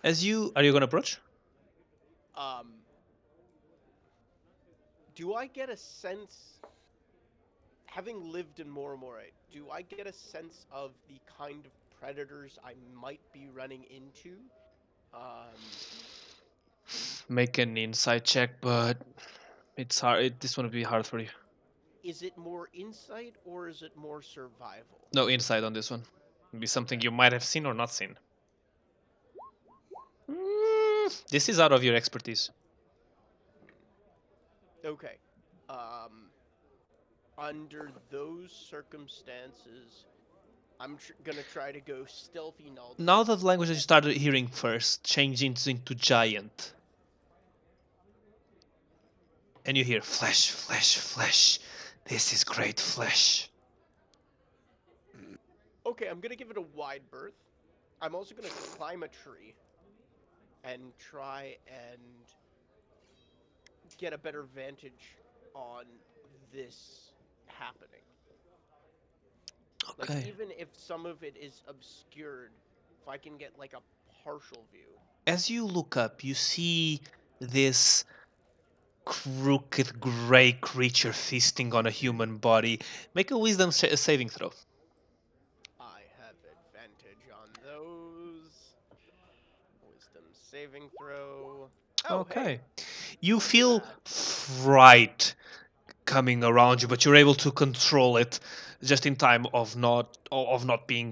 Are you gonna approach? Do I get a sense, having lived in Moromorite, do I get a sense of the kind of predators I might be running into? Make an insight check, but it's hard. This one will be hard for you. Is it more insight or is it more survival? No insight on this one. It'll be something you might have seen or not seen. This is out of your expertise. Okay. Under those circumstances, I'm gonna try to go stealthy null. Now that the language that you started hearing first changes into giant. And you hear flesh, flesh, flesh. This is great flesh. Okay, I'm gonna give it a wide berth. I'm also gonna climb a tree and try and get a better vantage on this happening. Okay. Like, even if some of it is obscured, if I can get like a partial view. As you look up, you see this crooked gray creature feasting on a human body. Make a wisdom saving throw. I have advantage on those. Wisdom saving throw. Oh, Okay. hey. You feel fright coming around you, but you're able to control it just in time of not being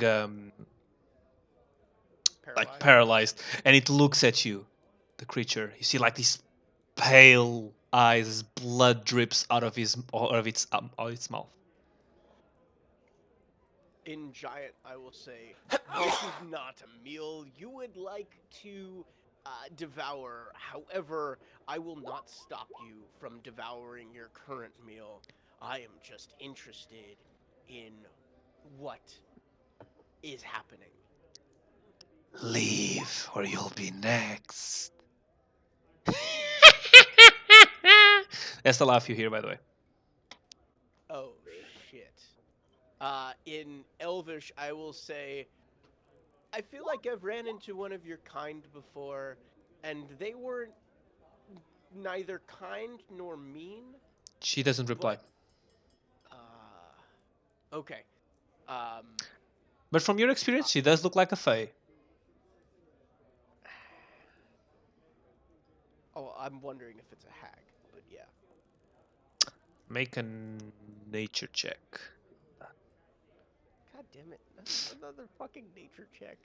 like paralyzed. And it looks at you, the creature. You see like these pale eyes, as blood drips out of its mouth. In giant, I will say, this is not a meal you would like to devour. However, I will not stop you from devouring your current meal. I am just interested in what is happening. Leave, or you'll be next. That's the laugh you hear, by the way. Oh, shit. In Elvish, I will say, I feel like I've ran into one of your kind before, and they weren't neither kind nor mean. She doesn't reply. Okay. But from your experience, she does look like a fae. Oh, I'm wondering if it's a hag, but yeah. Make a nature check. God damn it. Another fucking nature check.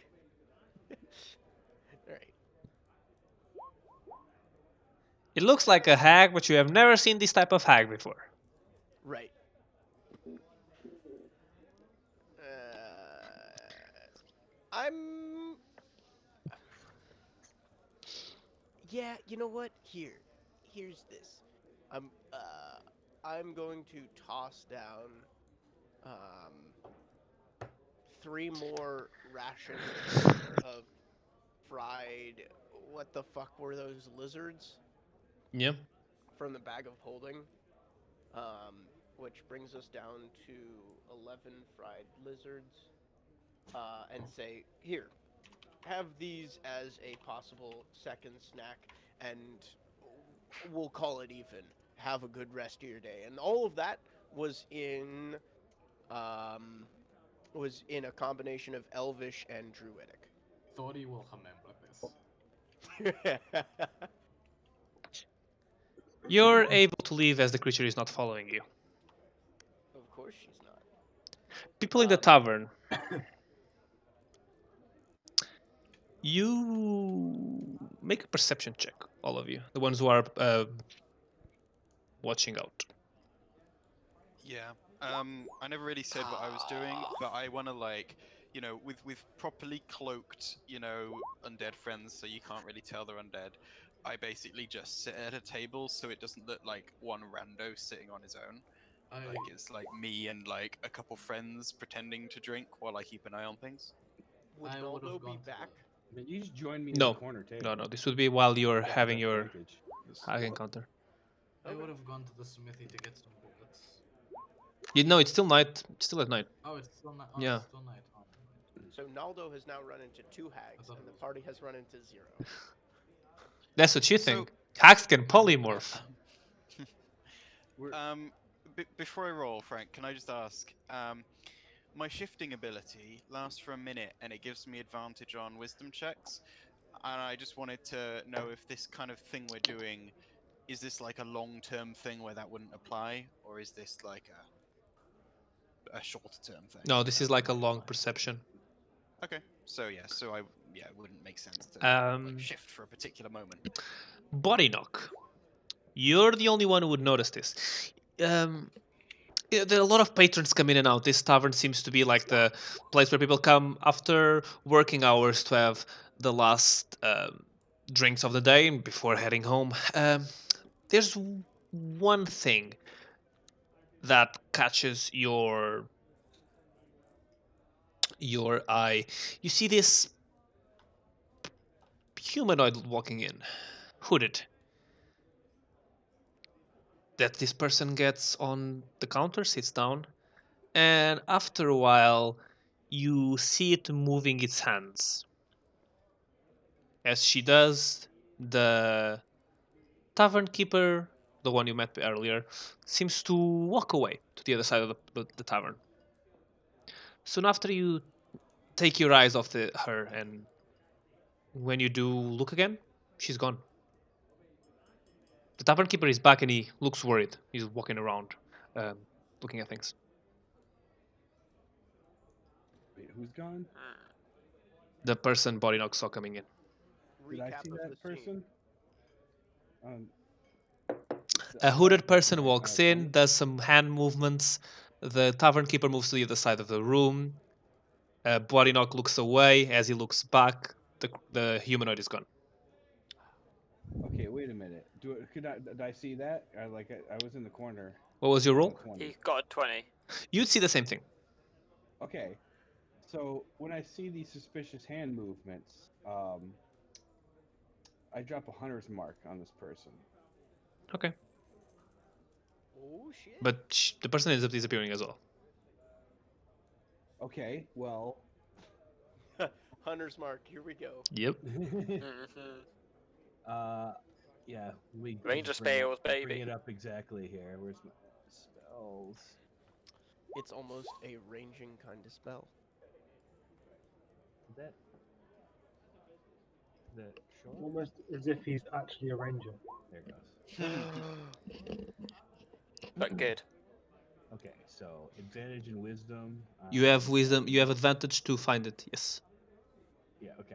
Alright. It looks like a hag, but you have never seen this type of hag before. Right. Yeah, you know what? Here's this. I'm going to toss down 3 more rations of fried. What the fuck were those lizards? Yeah. From the bag of holding, which brings us down to 11 fried lizards, and say, here, have these as a possible second snack, and we'll call it even. Have a good rest of your day. And all of that was in a combination of Elvish and Druidic. Thordy will remember this. You're able to leave as the creature is not following you. Of course she's not. People in the tavern. You make a perception check, all of you. The ones who are watching out. Yeah. I never really said what I was doing, but I want to, like, you know, with properly cloaked, you know, undead friends, so you can't really tell they're undead. I basically just sit at a table so it doesn't look like one rando sitting on his own. Like it's like me and like a couple friends pretending to drink while I keep an eye on things. Would I would've Naldo gone be to back? Man, you just joined me in No. the corner table. No, no. This would be while you're Got having that your advantage. hack encounter. I Okay. would have gone to the smithy to get some bullets. You know, it's still night. It's still at night. Oh, it's still night. Oh, Yeah. It's still night. Oh, So Naldo has now run into 2 hags, thought and it the was- party has run into 0. That's what you So- think. Hacks can polymorph. Before I roll, Frank, can I just ask? My shifting ability lasts for a minute, and it gives me advantage on wisdom checks. And I just wanted to know if this kind of thing we're doing, is this like a long-term thing where that wouldn't apply, or is this like a shorter-term thing? No, this is like a long perception. Okay, so yeah, it wouldn't make sense to Um, like, shift for a particular moment. Body knock. You're the only one who would notice this. Yeah, there are a lot of patrons come in and out. This tavern seems to be like the place where people come after working hours to have the last drinks of the day before heading home. There's one thing that catches your eye. You see this humanoid walking in, hooded. That this person gets on the counter, sits down, and after a while, you see it moving its hands. As she does, the tavern keeper, the one you met earlier, seems to walk away to the other side of the tavern. Soon after, you take your eyes off her, and when you do look again, she's gone. The tavern keeper is back and he looks worried. He's walking around, looking at things. Wait, who's gone? The person Body Knock saw coming in. Did I Recap see of that the person? A hooded person Right, walks 20? in, does some hand movements. The tavern keeper moves to the other side of the room. Body Knock looks away. As he looks back, the humanoid is gone. Okay, wait a minute. Did I see that? I was in the corner. What was your roll? 20. He got a 20. You'd see the same thing. Okay, so when I see these suspicious hand movements, I drop a hunter's mark on this person. Okay. Oh shit. But the person ends up disappearing as well. Okay, well. Hunter's mark, here we go. Yep. Yeah, we Ranger just bring spells, Bring baby. it up exactly here. Where's my spells? It's almost a ranging kind of spell. That show? Almost as if he's actually a ranger. There it goes. But good. Okay, so advantage in wisdom. You have wisdom. You have advantage to find it. Yes. Yeah. Okay.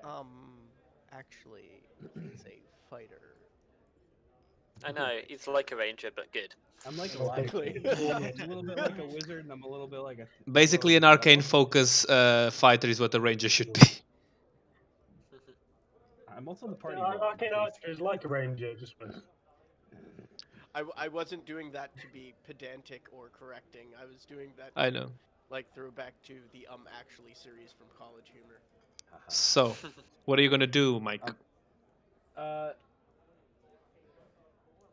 Actually, he's a fighter. I know, he's like a ranger, but good. I'm like a lot. Exactly. I'm a little bit like a wizard, and I'm a little bit like a. Basically, an arcane focus fighter is what a ranger should be. I'm also the party. Arcane Artiker is like a ranger, just with. I wasn't doing that to be pedantic or correcting. I was doing that. I to, know. Like throw back to the actually series from College Humor. So, what are you gonna do, Mike?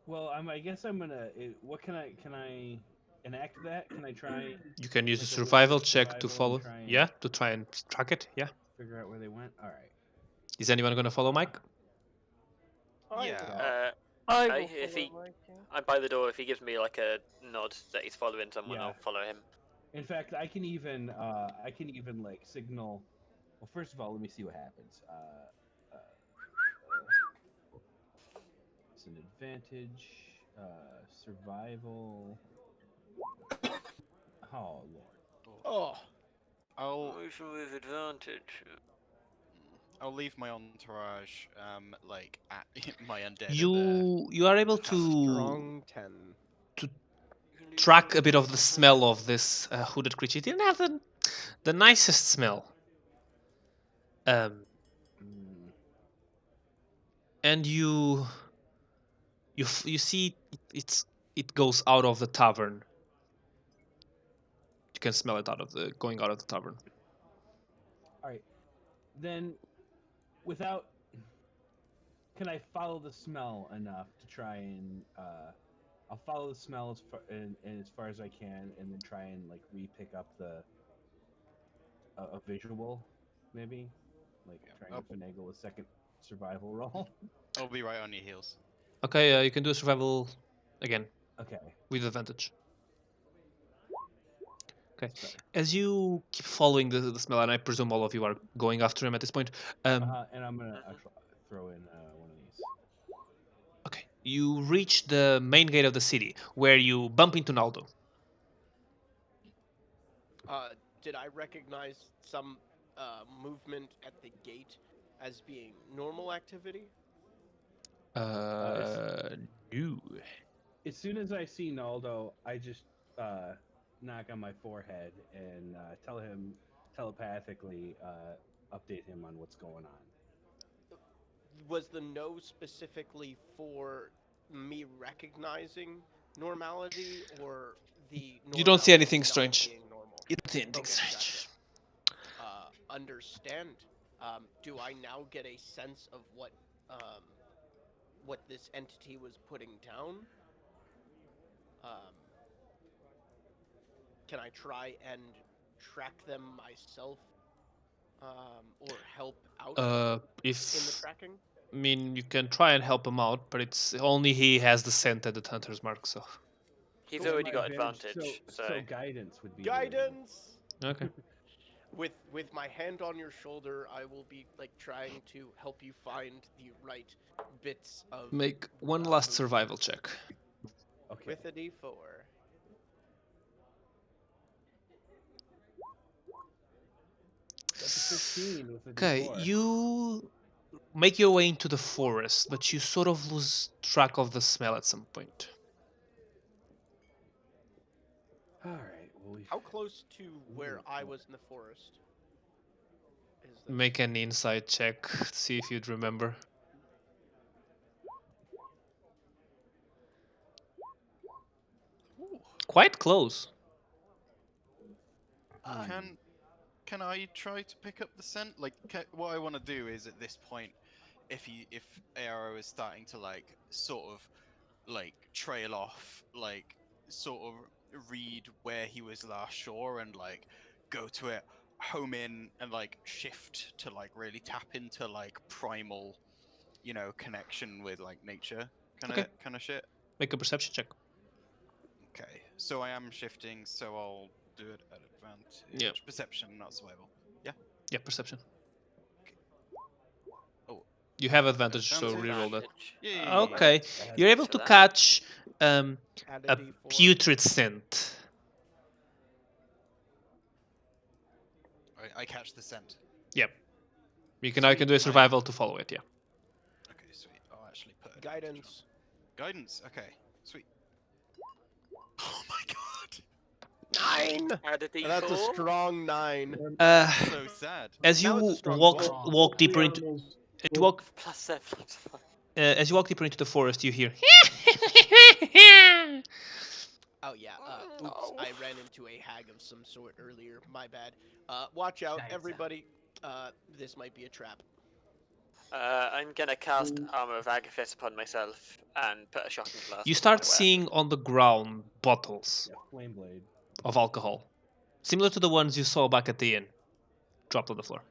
Well, I guess I'm gonna. What can I enact that? Can I try You can use a like a survival little check to survival follow. and try and- Yeah, to try and track it. Yeah. figure out where they went? All right. Is anyone gonna follow Mike? Yeah. I I- will if he- follow Mike, yeah. I'm by the door. If he gives me like a nod that he's following someone, Yeah. I'll follow him. In fact, I can even like signal. Well, first of all, let me see what happens. It's an advantage. Survival. Oh lord. Oh, With advantage. I'll leave my entourage, like at my undead. at You are able to strong 10. track a bit of the smell of this hooded creature. It didn't have the nicest smell. Um, Mm, and you see it goes out of the tavern. You can smell it going out of the tavern. all right. Then, without, can I follow the smell enough to try and I'll follow the smell and as far as I can, and then try and like re-pick up a visual, maybe, like trying to finagle a second survival roll. I'll be right on your heels. Okay, you can do a survival again Okay. with advantage. Okay. Sorry. As you keep following the smell, and I presume all of you are going after him at this point. And I'm gonna actually throw in one of these. Okay. You reach the main gate of the city, where you bump into Naldo. Did I recognize some movement at the gate as being normal activity? No. As soon as I see Naldo, I just knock on my forehead and tell him telepathically, update him on what's going on. Was the no specifically for me recognizing normality, or the You don't see normality anything not strange. being normal? You don't see anything Okay, strange. gotcha. Understand. Do I now get a sense of what this entity was putting down? Can I try and track them myself, or help out in the tracking? I mean, you can try and help him out, but it's only he has the scent at the hunter's mark, so. He's Cool. already My got advantage, so guidance would be really nice. Guidance. Okay. With my hand on your shoulder, I will be like trying to help you find the right bits of. Make one last survival check. Okay. With a D4. That's a 15 with a Okay, D4. you make your way into the forest, but you sort of lose track of the smell at some point. All right. Well, How close to where I was in the forest is this? Make an insight check to see if you'd remember. Ooh. Quite close. Can I try to pick up the scent? Like, what I want to do is at this point, if Arrow is starting to like sort of like trail off, like sort of read where he was last sure and like go to it, home in and like shift to like really tap into like primal, connection with like nature kind of shit. Make a perception check. Okay, so I am shifting, so I'll do it at advantage. Yeah. Perception, not survival. Yeah. Yeah, perception. Oh. You have advantage, so Advantage. reroll that. Yeah. Okay, you're able to catch a putrid scent. I catch the scent. Yep. I can do a survival to follow it. Yeah. Okay, sweet. I'll actually put it. Guidance. Guidance. Okay, sweet. Oh my god. 9. Add a D4. That's a strong 9. So sad. As you That was a strong walk roll. walk deeper into +7. as you walk deeper into the forest, you hear. Oh yeah. Oops. I ran into a hag of some sort earlier. My bad. Watch out, everybody. This might be a trap. I'm gonna cast Armor of Agathis upon myself and put a shocking blast. You on start my seeing on the ground bottles Flame blade. of alcohol, similar to the ones you saw back at the inn, dropped on the floor.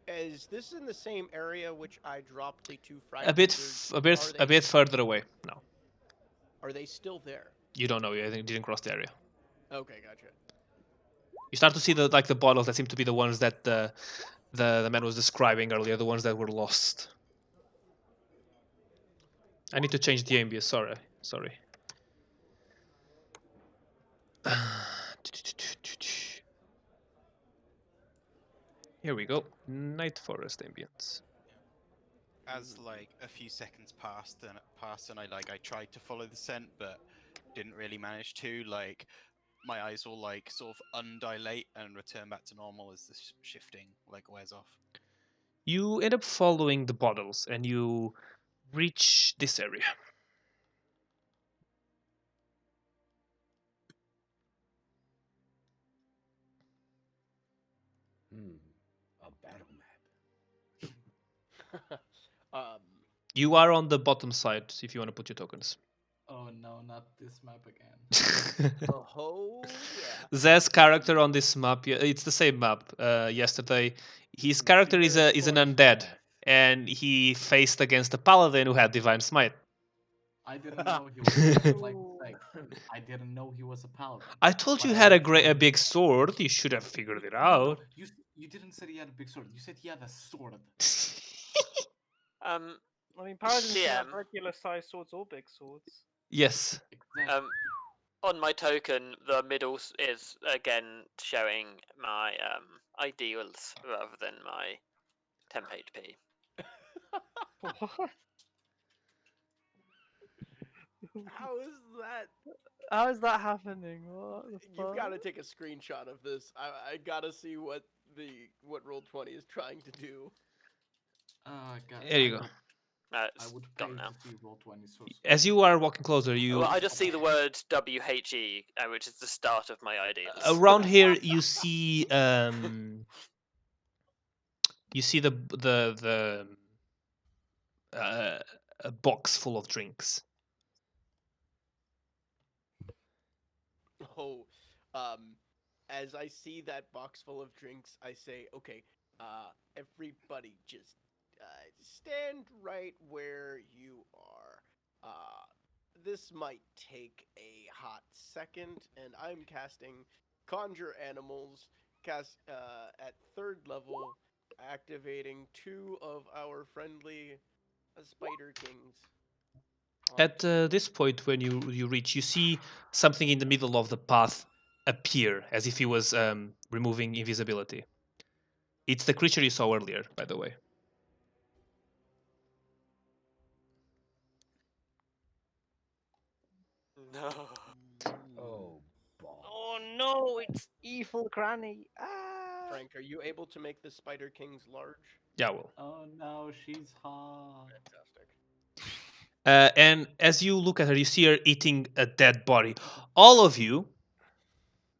Is this in the same area which I dropped the 2 fried A bit lizards? a bit further away. No, Are they still there? you don't know. You didn't cross the area. Okay, gotcha. You start to see the bottles that seem to be the ones that the man was describing earlier, the ones that were lost. I need to change the ambience. Sorry. Here we go. Night forest ambience. As like a few seconds passed and I tried to follow the scent but didn't really manage to. Like my eyes will like sort of undilate and return back to normal as the shifting like wears off. You end up following the bottles and you reach this area. A battle map. You are on the bottom side if you want to put your tokens. Oh no, not this map again. Oh yeah. Zed's character on this map, it's the same map. Yesterday, his character is an undead, and he faced against a paladin who had divine smite. I didn't know he was like I didn't know he was a paladin. I told But you I had a would great, a say- big sword. You should have figured it No, out. you didn't say he had a big sword. You said he had a sword. I mean, paladins can have DM. regular sized swords or big swords. Yes. Exactly. On my token, the middle is again showing my ideals rather than my temp HP. What? How is that? How is that happening? What the You've fuck? got to take a screenshot of this. I gotta see what Roll20 is trying to do. God, There you go. I It's would pay gone now. to see Roll20 source. As you are walking closer, you Well, I just see the word WHE, which is the start of my ideals. around here you see a box full of drinks. Oh, as I see that box full of drinks, I say, okay, everybody just stand right where you are. This might take a hot second, and I'm casting Conjure Animals, at 3rd level, activating 2 of our friendly Spider Kings. At this point, when you reach, you see something in the middle of the path appear, as if he was removing invisibility. It's the creature you saw earlier, by the way. No. Oh, ball. Oh no, it's evil Granny. Ah. Frank, are you able to make the Spider Kings large? Yeah, well. Oh no, she's hot. Fantastic. And as you look at her, you see her eating a dead body. All of you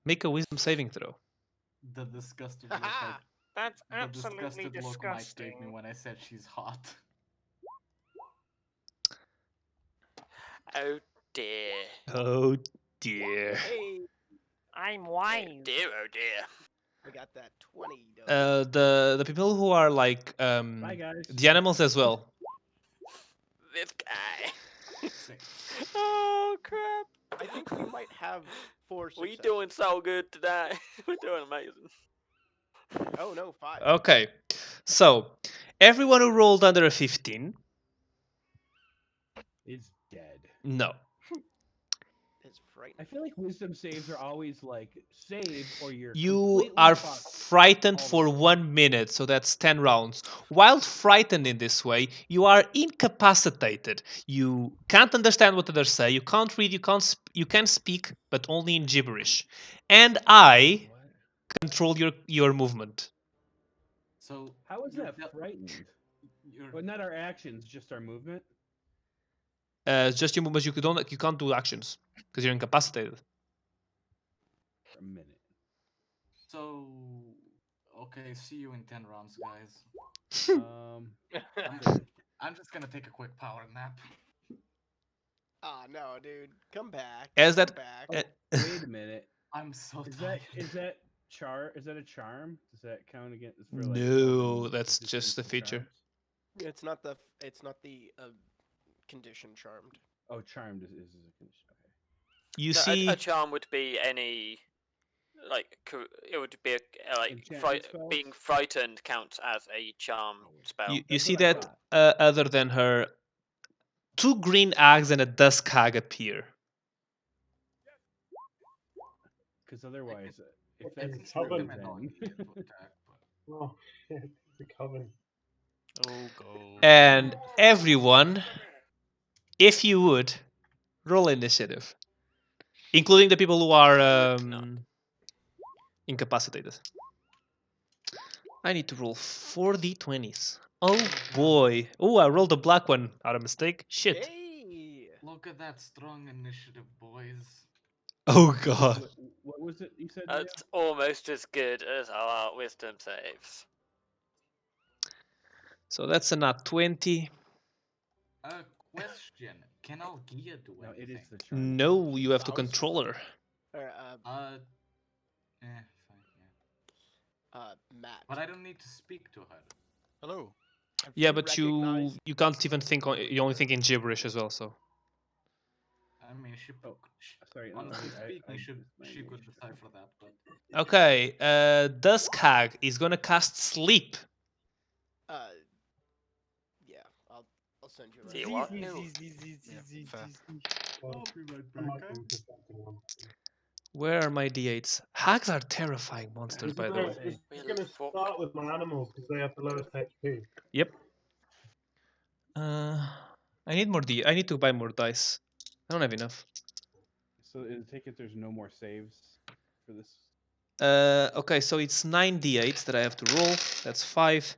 make a wisdom saving throw. The disgusted look, like, That's the absolutely disgusted look Mike gave me disgusting. when I said she's hot. Oh dear. Oh dear. Hey, I'm Oh wise. dear, oh dear. I got that 20. Though. The people who are like Bye, guys. the animals as well. This guy. Six. Oh crap. I think we might have 4 We successes. doing so good today. We're doing amazing. Oh no, 5. Okay, so everyone who rolled under a 15, Is dead. no. It's frightening. I feel like wisdom saves are always like save or you're You completely are fucked. frightened all the for way. 1 minute, so that's 10 rounds. While frightened in this way, you are incapacitated. You can't understand what others say. You can't read. You can speak, but only in gibberish. And I What? control your movement. So How is you're that de- frightened? you're- But not our actions, just our movement. Just your movements. You can't do actions because you're incapacitated. For a minute. So okay, see you in 10 rounds, guys. I'm just gonna take a quick power nap. Ah, no, dude. Come back. As Come that- back. Wait a minute. I'm so Is tired. that is that is that a charm? Does that count against for No, building that's resistance just a to feature. charms? It's not the condition charmed. Oh, charmed is a condition. Okay. You No, see, a charm would be any, like, it would be like Enchantment spells? being frightened counts as a charm spell. you That's see what I that thought. other than her, 2 green hags and a dusk hag appear. Because otherwise, if And that's cover true, them annoying then to attack, but Oh, shit. It's a coven. Oh go. And everyone, if you would, roll initiative. including the people who are No. incapacitated. I need to roll 4 d20s. Oh boy. Oh, I rolled a black one out of mistake. Shit. Hey! Look at that strong initiative, boys. Oh god. What was it you said? Leo? That's almost as good as our wisdom saves. So that's a nat 20. Question: Can Algia do No, anything? it is the charm. No, you have to Sounds- control her. Or, Fine, yeah. Matt. But I don't need to speak to her. Hello. have Yeah, but recognized- you can't even think. You only think in gibberish as well. So I mean, she. Oh, sorry. No, Honestly I speaking, missed she my could name. decipher that, but. okay. Dusk Hag is gonna cast sleep. Yeah, I'll send you. a See message. what? Well, I might be distracting one. Where are my d8s? Hags are terrifying monsters, by the way. It's going to start with my animals because they have the lowest HP. Yep. I need more I need to buy more dice. I don't have enough. So I take it there's no more saves for this. Okay, so it's 9 d8s that I have to roll. That's 5.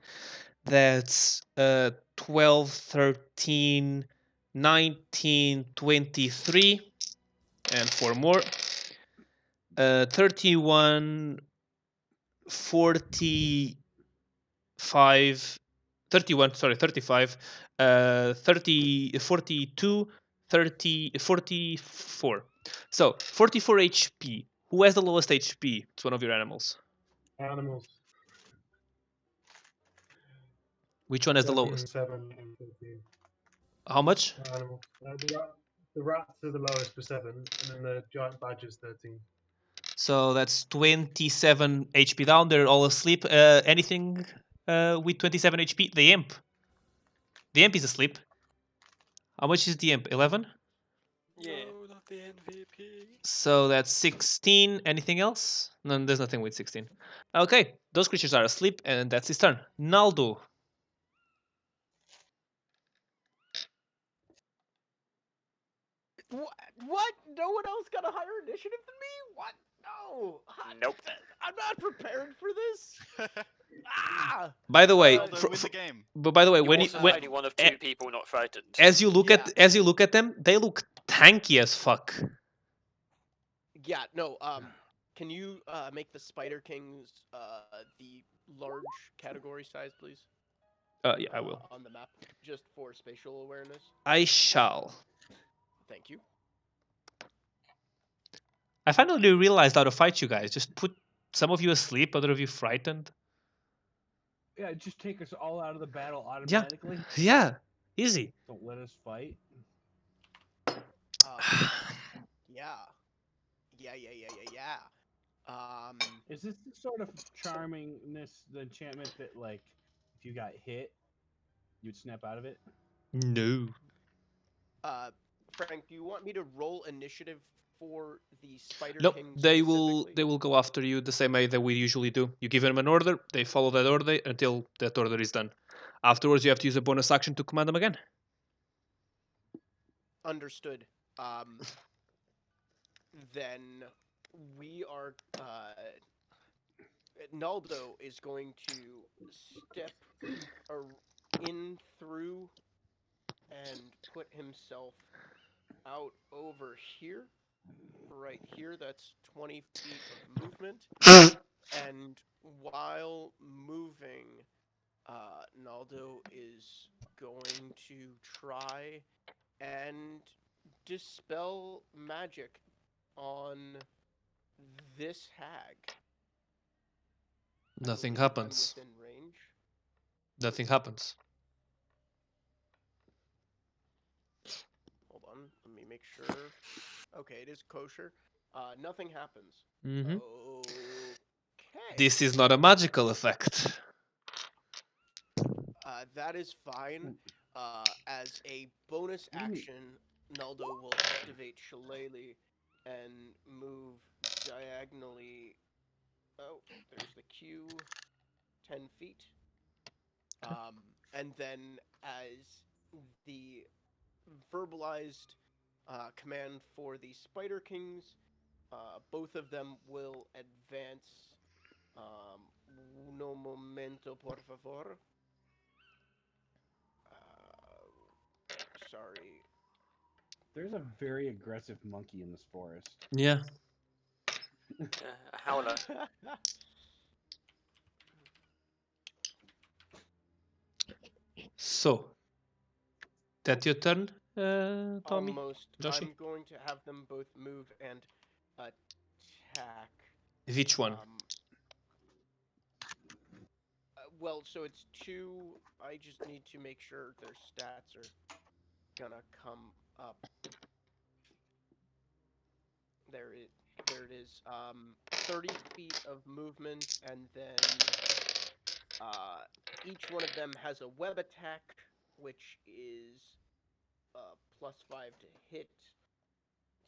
That's 12, 13, 19, 23, and 4 more. 31, 45, 31, sorry, 35, 30, 42, 30, 44. So 44 HP. Who has the lowest HP? It's one of your animals. Animals. Which one has the 13, lowest? 7, and 14. How much? Animal. The rats are the lowest for 7, and then the giant badger's 13. So that's 27 HP down. They're all asleep. Anything with 27 HP? The imp. The imp is asleep. How much is the imp? 11? Yeah. No, not the MVP. So that's 16. Anything else? No, there's nothing with 16. Okay, those creatures are asleep, and that's his turn. Naldo. What? No one else got a higher initiative than me? What? No. Nope. I'm not prepared for this. Ah! By the way, Aldo, win the game. but by the way, You're when also when only one of eh, two people not frightened. as you look Yeah. as you look at them, they look tanky as fuck. Yeah. No. Can you make the Spider Kings the large category size, please? Yeah, I will. On the map, just for spatial awareness. I shall. Thank you. I finally realized how to fight you guys. Just put some of you asleep, other of you frightened. Yeah, just take us all out of the battle automatically. Yeah, easy. Don't let us fight. Yeah. Is this the sort of charmingness, the enchantment that, like, if you got hit, you'd snap out of it? No. Frank, do you want me to roll initiative for the Spider Nope, Kings? they specifically? will go after you the same way that we usually do. You give them an order, they follow that order until that order is done. Afterwards, you have to use a bonus action to command them again. Understood. Then we are. Naldo is going to step in through and put himself out over here. Right here, that's 20 feet of movement. And while moving, Naldo is going to try and dispel magic on this hag. I Nothing believe I'm happens. within range. Nothing happens. Hold on, let me make sure. Okay, it is kosher. Nothing happens. Hmm. Okay. This is not a magical effect. That is fine. As a bonus action, Naldo will activate Shillelagh and move diagonally. Oh, there's the Q, 10 feet. And then as the verbalized command for the Spider Kings both of them will advance. Uno momento, por favor. Sorry. There's a very aggressive monkey in this forest. Yeah. A howler. So, that your turn, Tommy? Almost. Joshi? I'm going to have them both move and attack. Which one? Well, so it's 2. I just need to make sure their stats are gonna come up. There it is. 30 feet of movement, and then each one of them has a web attack, which is +5 to hit.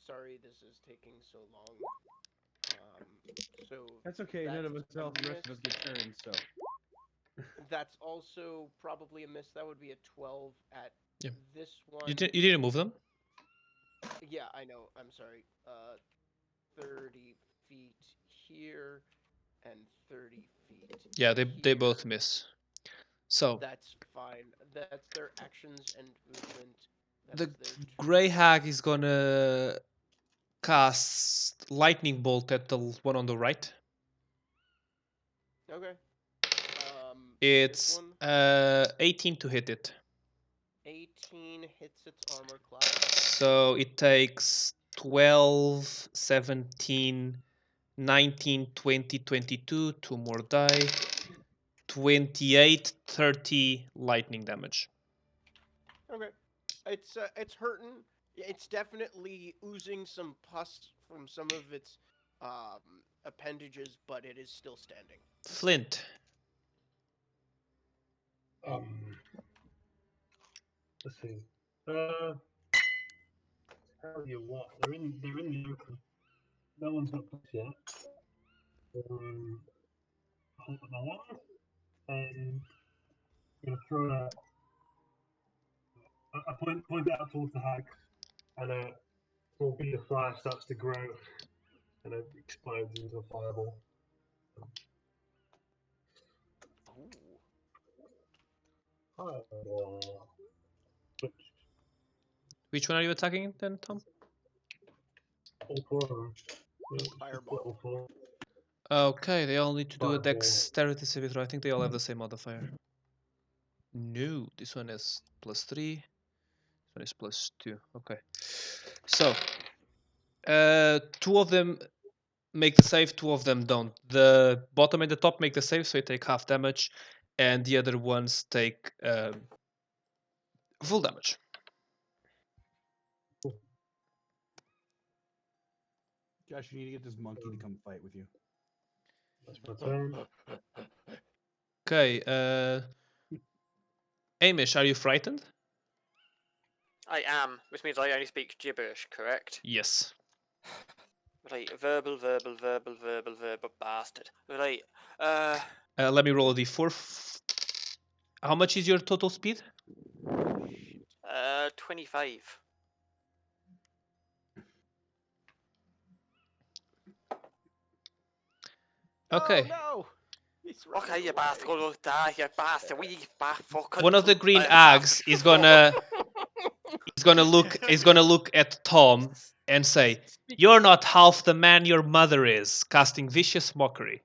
Sorry, this is taking so long. So That's okay. None of us that's a else, the rest of us miss. get turns, so. That's also probably a miss. That would be a 12 at Yeah. this one. You didn't move them? Yeah, I know. I'm sorry. 30 feet here and 30 feet. Yeah, they here. both miss. So, That's fine. That's their actions and movement. the That's their Grey Hag is gonna cast Lightning Bolt at the one on the right. Okay. It's This one, 18 to hit it. 18 hits its armor class. So it takes 12, 17, 19, 20, 22, 2 more die, 28, 30 lightning damage. Okay. It's hurting. It's definitely oozing some pus from some of its appendages, but it is still standing. Flint. Let's see. Tell you what, they're in the open. No one's got place yet. Hold up my wand, and I'm gonna throw I point it out towards the hag, and a small bead of fire starts to grow, and it explodes into a fireball. Fireball. Which one are you attacking then, Tom? All 4 of them. Fireball. All 4. Okay, they all need to do a Fireball. dexterity saving throw. I think they all have the same modifier. No, this one is +3. This one is +2. Okay. So, 2 of them make the save, 2 of them don't. The bottom and the top make the save, so they take half damage, and the other ones take full damage. Josh, you need to get this monkey to come fight with you. That's my turn. Okay, Amish, are you frightened? I am, which means I only speak gibberish, correct? Yes. Right, verbal bastard. Right, Let me roll a d4. How much is your total speed? 25. Okay. Oh, no! He's running Okay, you away. bastard, go die, you bastard, we fucking. One of the green ags is gonna look at Tom and say, "You're not half the man your mother is," casting vicious mockery.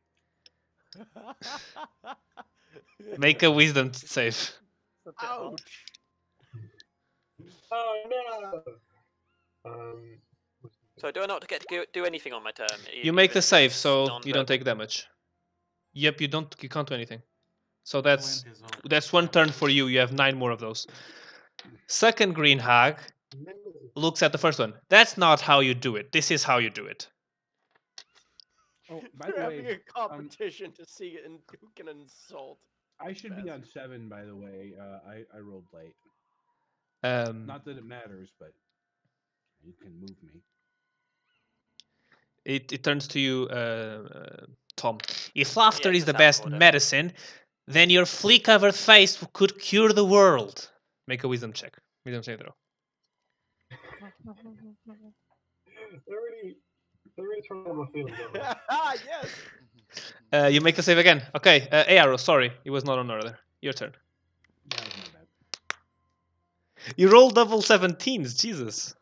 Make a wisdom save. Ouch! Oh no! So do I not get to do anything on my turn? You make the even save, if it's so you non-verbal? don't take damage. Yep, you can't do anything. So that's Flint is all- that's one turn for you. You have 9 more of those. Second green hag looks at the first one. That's not how you do it. This is how you do it. Oh, by You're the having way, a competition to see who can insult. I should be on Bastard. 7, by the way. I rolled late. Not Not that it matters, but you can move me. it turns to you, Tom. If laughter Yeah, is it's the a best soundboard, medicine, then your flea-covered face could cure the world. Make a wisdom check. Wisdom save throw. 30. They're really trying to hurt my feelings, aren't they? Ah, yes. You make the save again. Okay, Aero, sorry, it was not on order. Your turn. That was my bad. You rolled double 17s, Jesus.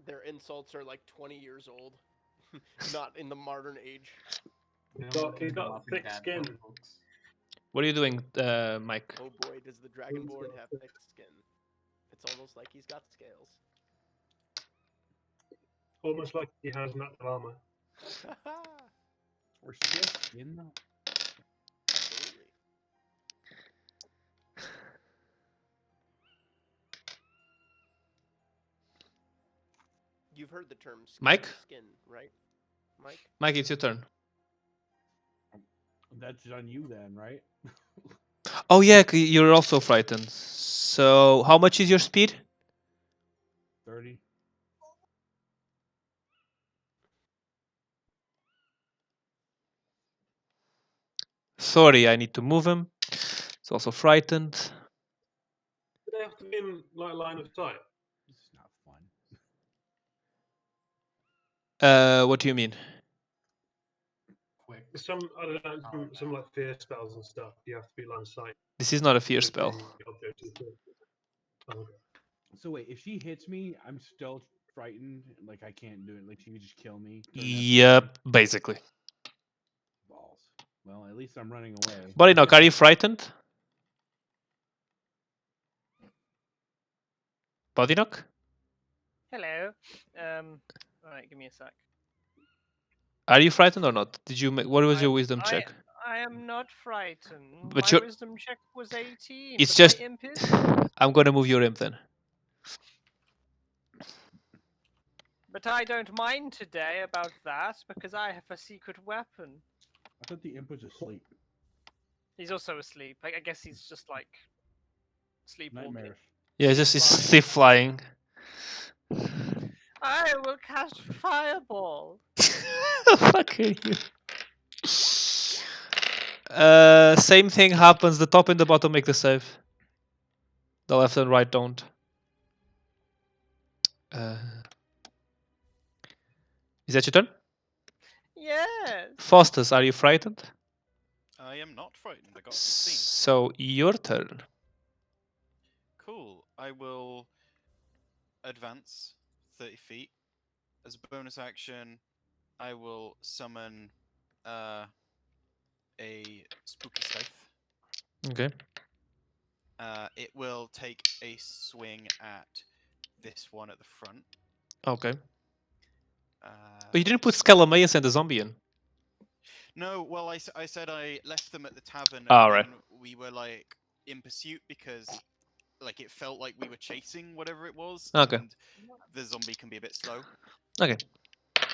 Their insults are like 20 years old, not in the modern age. He's got thick skin. What are you doing, Mike? Oh boy, does the Dragonborn have thick skin. It's almost like he's got scales. Almost like he has natural armor. Or skin though. Absolutely. You've heard the term Mike? skin, right? Mike? Mike, it's your turn. That's on you then, right? Oh yeah, you're also frightened. So, how much is your speed? 30. Sorry, I need to move him. He's also frightened. Do they have to be in like line of sight? This is not fun. What do you mean? Quick. Some I don't know, some like fear spells and stuff. You have to be line of sight. This is not a fear with spell. the object as well. Oh, okay. So wait, if she hits me, I'm still frightened. Like I can't do it. Like she could just kill me. Yep, basically. Balls. Well, at least I'm running away. Bodinock, are you frightened? Bodinock? Hello. Alright, give me a sec. Are you frightened or not? Did you make? What was your wisdom check? I am not frightened. But My you're- wisdom check was 18. It's but just- my imp is... I'm gonna move your imp then. But I don't mind today about that because I have a secret weapon. I thought the imp was asleep. He's also asleep. I guess he's just like sleepwalking. Nightmares. Yeah, just it's stiff flying. I will cast fireball. Fuck you. Same thing happens. The top and the bottom make the save. The left and right don't. Is that your turn? Yes. Faustus, are you frightened? I am not frightened. I got 16. So your turn. Cool. I will advance 30 feet. As a bonus action, I will summon a spooky scythe. Okay. It will take a swing at this one at the front. Okay. But you didn't put Scalamaeus and the zombie in. No, well, I said I left them at the tavern, and Ah, right. then we were like in pursuit because like it felt like we were chasing whatever it was. Okay. And the zombie can be a bit slow. Okay. So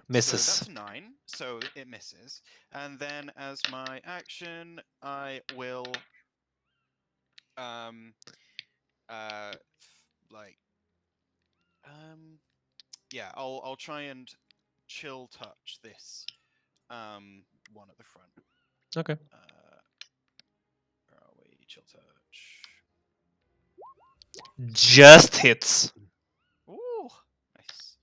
Misses. that's 9, so it misses. And then as my action, I will yeah, I'll try and chill touch this one at the front. Okay. Where are we? Chill touch. Just hits. Ooh, nice.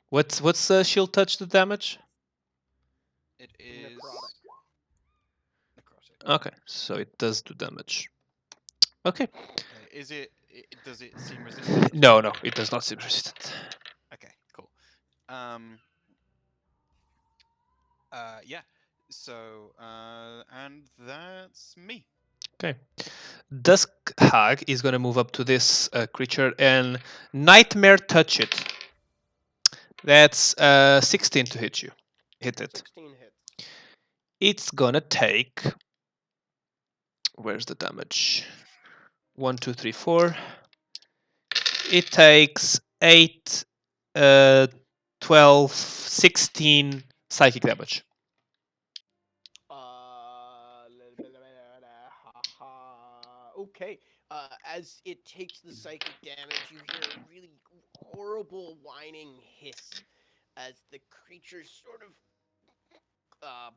What's shield touch the damage? It is necrotic. Okay, so it does do damage. Okay. Okay, is it? Does it seem resistant? No, it does not seem resistant. Okay, cool. Yeah. So, and that's me. Okay. Dusk Hag is going to move up to this creature and Nightmare touch it. That's 16 to hit you. Hit it. 16 hits. It's gonna take. Where's the damage? 1, 2, 3, 4. It takes 8, 12, 16 psychic damage. Okay. As it takes the psychic damage, you hear a really horrible whining hiss as the creature sort of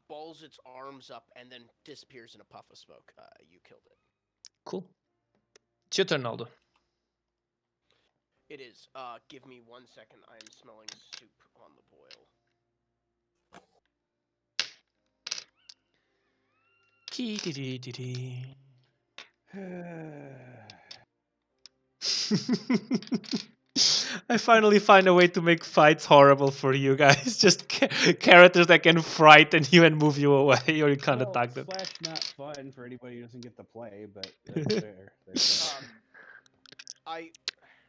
balls its arms up and then disappears in a puff of smoke. You killed it. Cool. It's your turn, Aldo. It is. Give me 1 second. I am smelling soup on the boil. I finally find a way to make fights horrible for you guys. Just characters that can frighten you and move you away, or you can't Well, attack them. Slash not fun for anybody who doesn't get to play, but that's fair. There's that. I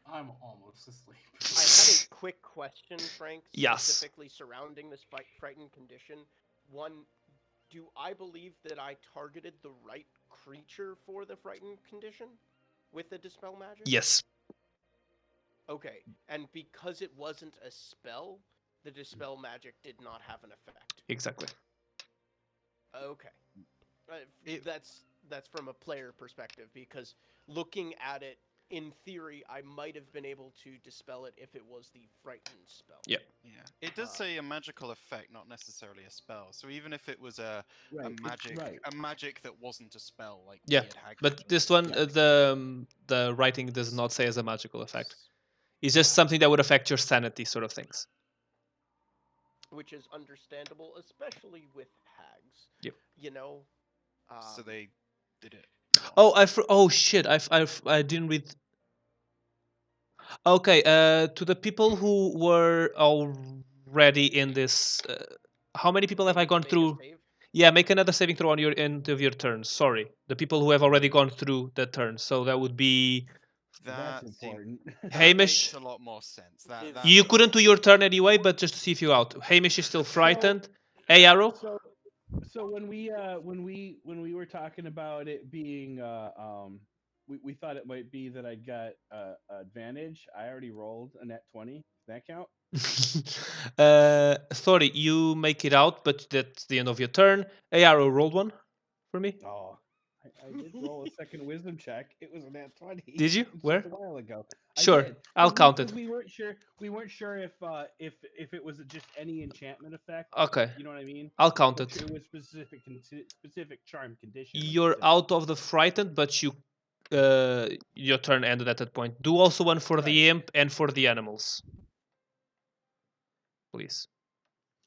I'm almost asleep. I had a quick question, Frank, Yes. specifically surrounding this frightened condition. One, do I believe that I targeted the right creature for the frightened condition with the dispel magic? Yes. Okay, and because it wasn't a spell, the dispel magic did not have an effect. Exactly. Okay, that's from a player perspective, because looking at it, in theory, I might have been able to dispel it if it was the frightened spell. Yeah. Yeah, it does say a magical effect, not necessarily a spell. So even if it was a magic that wasn't a spell, like Yeah, weird hag but magic, this one, yeah. the writing does not say as a magical effect. It's just something that would affect your sanity, sort of things. Which is understandable, especially with hags. Yep. You know. So they did it. Oh shit! I didn't read. Okay. To the people who were already in this, how many people have I gone through? Yeah, make another saving throw on your end of your turn. Sorry, the people who have already gone through the turn. So that would be That's important. Hamish. Makes a lot more sense. You couldn't do your turn anyway, but just to see if you out. Hamish is still frightened. Hey, Arrow. So when we were talking about it being we thought it might be that I got advantage. I already rolled a net 20. Does that count? Sorry, you make it out, but that's the end of your turn. Hey, Arrow, rolled one for me. Oh, I did roll a second wisdom check. It was a net 20. Did you? Just Where? a while ago. Sure, I'll count it. We weren't sure. We weren't sure if it was just any enchantment effect. Okay. You know what I mean? I'll count Or it. It was specific charm condition. You're out of the frightened, but your turn ended at that point. Do also one for the imp and for the animals, please.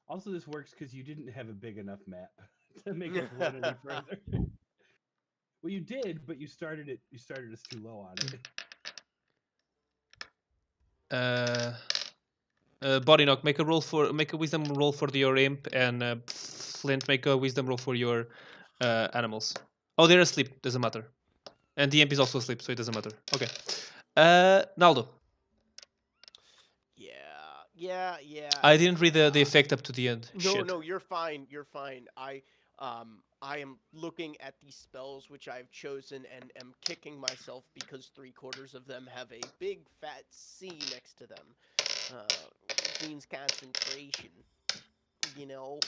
Also, this works because you didn't have a big enough map to make us run any further. Well, you did, but you started us too low on it. Body knock. Make a wisdom roll for your imp, and Flint, make a wisdom roll for your animals. Oh, they're asleep. Doesn't matter. And the imp is also asleep, so it doesn't matter. Okay. Naldo. Yeah. I didn't read the effect up to the end. No, you're fine. I am looking at these spells which I've chosen and am kicking myself because 3/4 of them have a big fat C next to them. Means concentration. You know.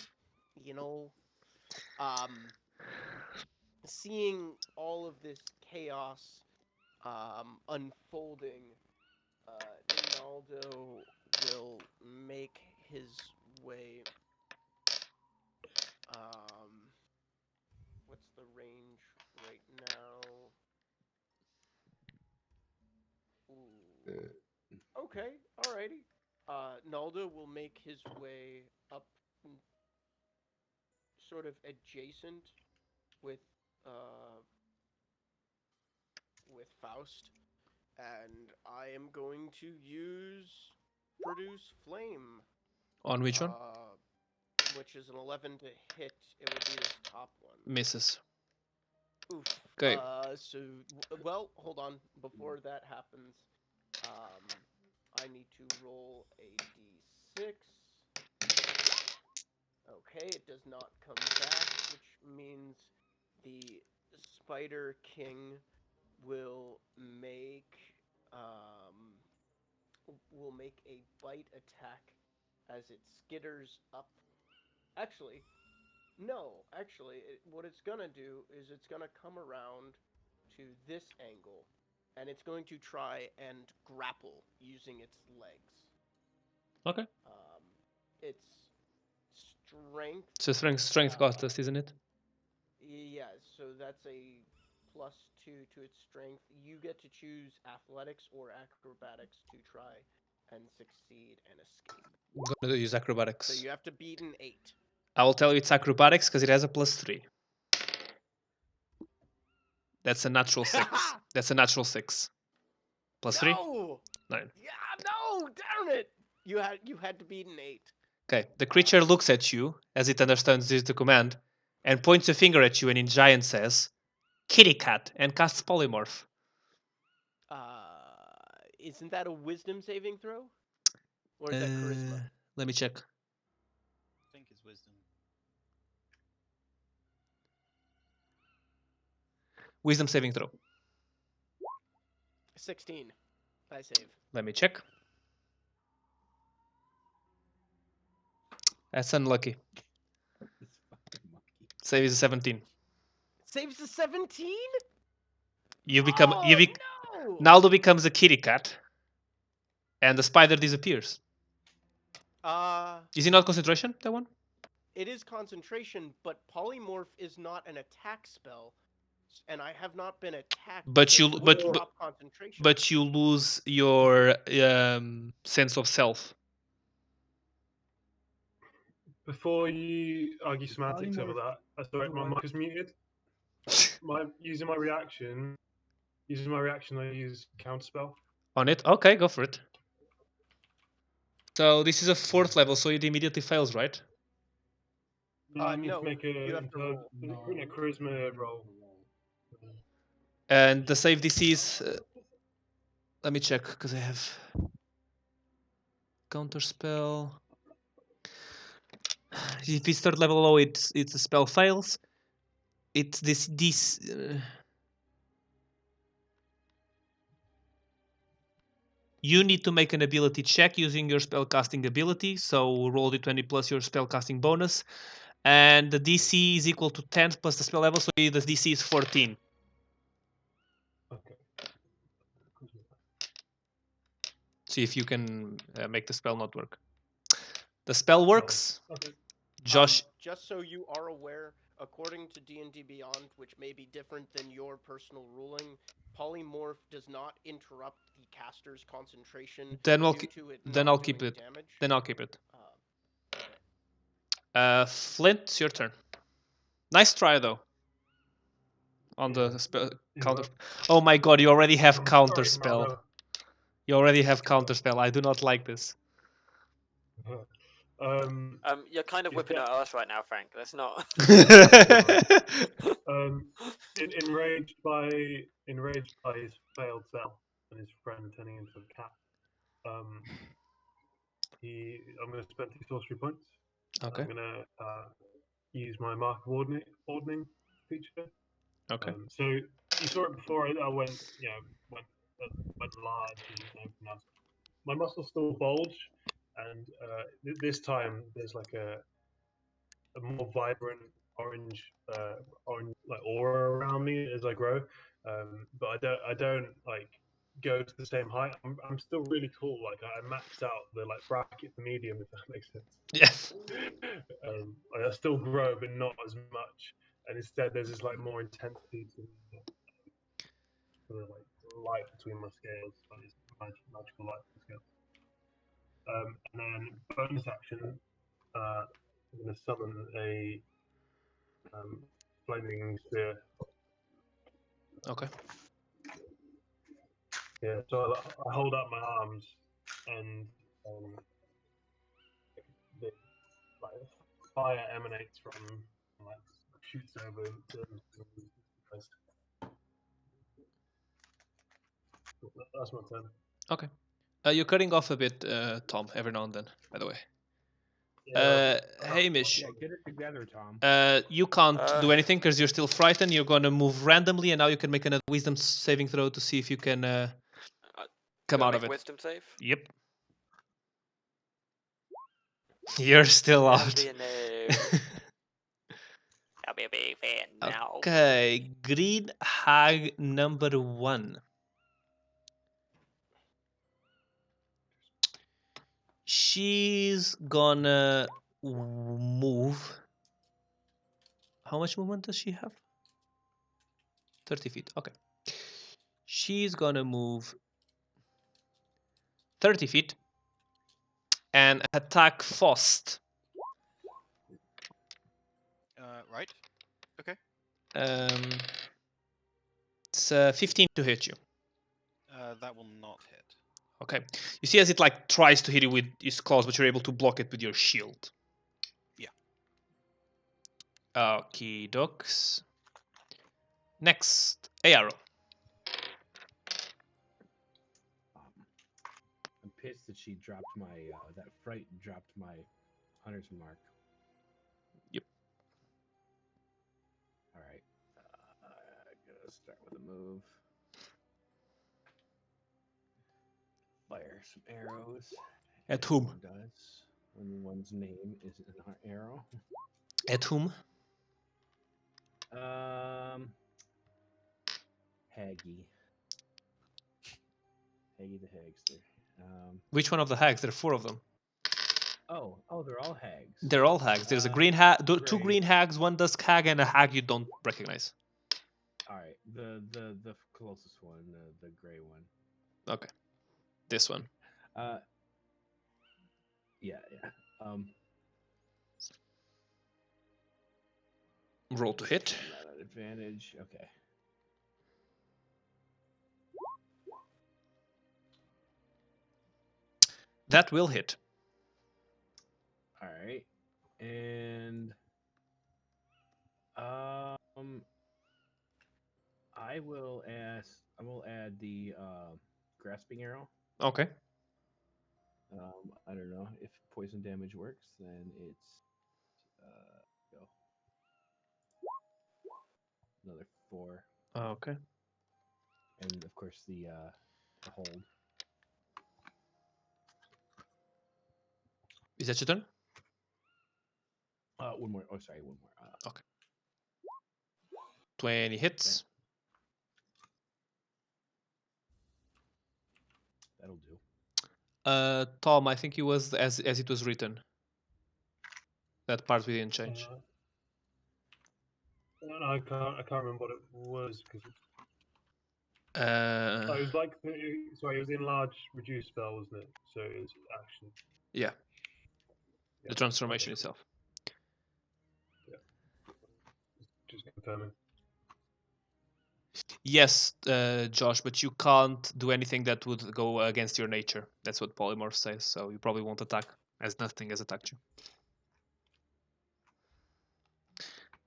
Seeing all of this chaos unfolding, Naldo will make his way. What's the range right now? Ooh. Okay, alrighty. Naldo will make his way up, sort of adjacent with Faust, and I am going to use Produce Flame. On which one? Which is an 11 to hit. It would be this top one. Misses. Oof. Okay. Well, hold on. Before that happens, I need to roll a d6. Okay, it does not come back, which means the Spider King will make a bite attack as it skitters up. Actually, what it's gonna do is it's gonna come around to this angle, and it's going to try and grapple using its legs. Okay. It's strength. So strength contest, isn't it? Yeah, so that's a +2 to its strength, you get to choose athletics or acrobatics to try and succeed and escape. I'm gonna use acrobatics. So you have to beat an 8. I will tell you it's acrobatics because it has a +3. That's a natural 6. That's a natural 6. +3? No! 9. Yeah, no! Darn it! You had to beat an 8. Okay, the creature looks at you as it understands this the command and points a finger at you and in giant says, "Kitty cat," and casts polymorph. Isn't that a wisdom saving throw? Or is that charisma? Let me check. I think it's wisdom. Wisdom saving throw. 16. I save. Let me check. That's unlucky. This fucking monkey. Save is a 17. Saves the 17? You become no! Naldo becomes a kitty cat, and the spider disappears. Is he not concentration? That one? It is concentration, but polymorph is not an attack spell, and I have not been attacked. But so you it but would but, drop concentration. but you lose your sense of self. Before you argue semantics over Polymorph- that, sorry, my mic is muted. Using my reaction, I use counterspell. On it? Okay, go for it. So this is a 4th level, so it immediately fails, right? I need no, to make you have to roll. put in a charisma roll. And the save DC is... let me check, because I have... Counterspell... If it's 3rd level low, it's the spell fails. It's this... You need to make an ability check using your spellcasting ability. So roll d20 plus your spellcasting bonus. And the DC is equal to 10 plus the spell level, so the DC is 14. Okay. See if you can make the spell not work. The spell works. Okay. Josh, Just so you are aware, according to D&D Beyond, which may be different than your personal ruling, polymorph does not interrupt the caster's concentration. Then I'll due keep- to it then not I'll keep doing it. Damage. Then I'll keep it. Okay. Flint, it's your turn. Nice try though. On Yeah. the spell Yeah, counter. well- Oh my god, you already have I'm counter sorry, spell. Marlo. You already have counter spell. I do not like this. You're kind of Yeah, whipping yeah. at us right now, Frank. Let's not. Enraged by his failed self and his friend turning into a cat. I'm going to spend 2 sorcery points. Okay. I'm going to use my mark of ordning feature. Okay. So you saw it before. I went large. And everything else. My muscles still bulge, and this time there's like a more vibrant orange like aura around me as I grow. But I don't like go to the same height. I'm still really tall. Like I maxed out the like bracket for medium, if that makes sense. Yes. I still grow, but not as much. And instead, there's this like more intensity to the like light between my scales, like this magical light between scales. And then bonus action, I'm going to summon a flaming spear. Okay. Yeah, so I hold up my arms, and the like, fire emanates from, like, shoots over to that's my turn. Okay. You're cutting off a bit, Tom, every now and then, by the way. Yeah, Hamish, Yeah, get it together, Tom. you can't do anything because you're still frightened. You're going to move randomly, and now you can make another wisdom saving throw to see if you can come Gonna out make of a it. Wisdom save. Yep. You're still I'll out. be a no. I'll be a big fan now. Okay, Green Hag number 1. She's gonna move. How much movement does she have? 30 feet. Okay. she's gonna move 30 feet and attack Fost. Right. It's 15 to hit you. That will not hit. Okay. You see as it like tries to hit you with its claws, but you're able to block it with your shield. Yeah. Okie dokes. Next, Aero. I'm pissed that she dropped my that fright dropped my hunter's mark. Yep. All right. I'm gonna start with a move. Fire some arrows. At whom? One does. When one's name is an arrow. At whom? Haggy. Haggy the Hagster. Which one of the hags? There are 4 of them. Oh, they're all hags. They're all hags. There's a green hag, 2 gray. green hags, 1 dusk hag, and a hag you don't recognize. All right, the closest one, the gray one. Okay. This one. Yeah. Roll to hit. Not an advantage. Okay. That will hit. All right, and I will add the grasping arrow. Okay. I don't know if poison damage works. Then it's go another 4, Okay. and of course the hold. Is that your turn? One more. Oh, sorry, one more. Okay. 20 hits. That'll do. Tom, I think it was as it was written. That part we didn't change. No, I can't remember what it was because it Uh, was like sorry, it was the enlarged reduce spell, wasn't it? So it's action. yeah. Yeah, The transformation okay. itself. Just confirming. Yes, Josh, but you can't do anything that would go against your nature. That's what Polymorph says, so you probably won't attack, as nothing has attacked you.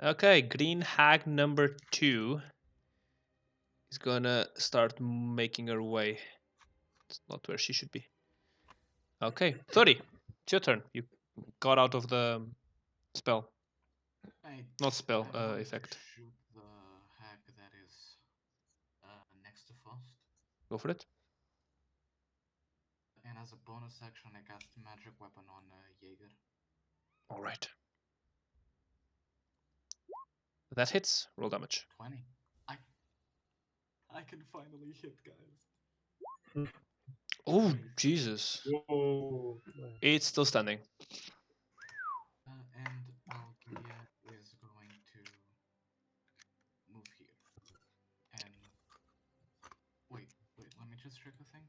Okay, Green Hag number 2 is gonna start making her way. It's not where she should be. Okay, 30. It's your turn. You got out of the spell. Not spell, I'm going to effect. Shoot the hag that is next to Faust. Go for it. And as a bonus action, I cast magic weapon on Jaeger. All right. That hits. Roll damage. 20. I can finally hit, guys. Oh, Jesus. Whoa. It's still standing. And Algia is going to move here. And wait, let me just check a thing.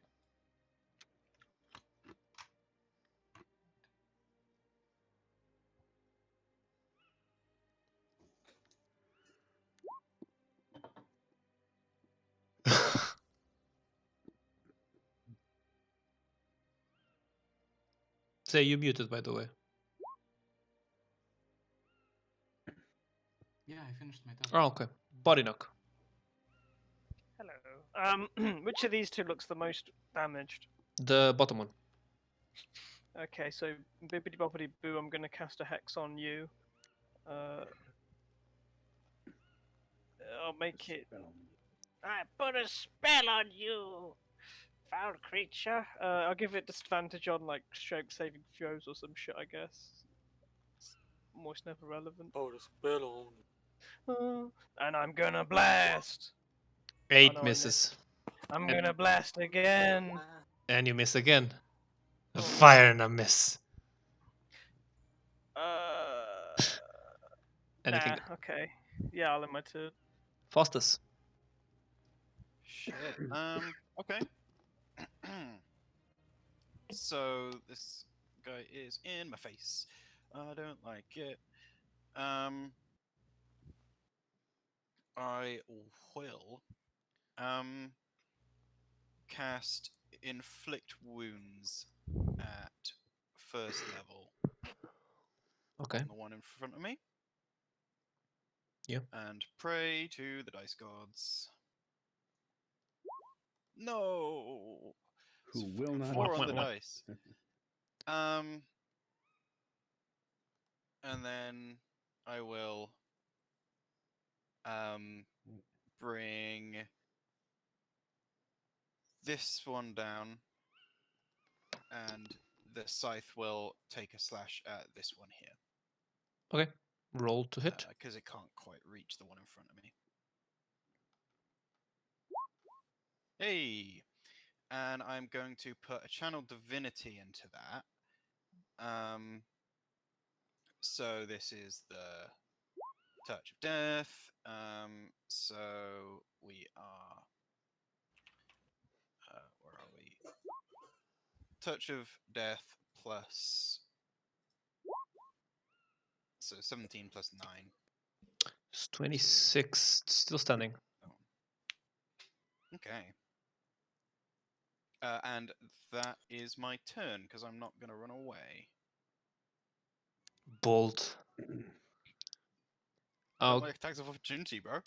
Say you muted, by the way. Yeah, I finished my turn. Oh, okay. Body knock. Hello. Which of these two looks the most damaged? The bottom one. Okay, so bibbidi bobbidi boo, I'm gonna cast a hex on you. I'll make it. I put a spell on you, foul creature. I'll give it disadvantage on like strength saving throws or some shit, I guess. It's almost never relevant. Oh, the spell on. And I'm gonna blast. 8 no, I misses. I'm gonna blast again. And you miss again. A fire and a miss. Anything? Nah, okay. Yeah, I'll end my turn. Faustus. Shit. Okay. So this guy is in my face. I don't like it. I will cast inflict wounds at first level. Okay. On the one in front of me. Yep. And pray to the dice gods. No. Who It's will fucking not 4 on the Wah, wah. dice. And then I will bring this one down, and the scythe will take a slash at this one here. Okay. Roll to hit. Because it can't quite reach the one in front of me. Hey! And I'm going to put a channel divinity into that. So this is the touch of death. So we are. Where are we? Touch of death plus. So 17 plus 9. It's 26. Still standing. Okay. And that is my turn because I'm not going to run away. Bolt. Not Oh, my attacks of opportunity, bro.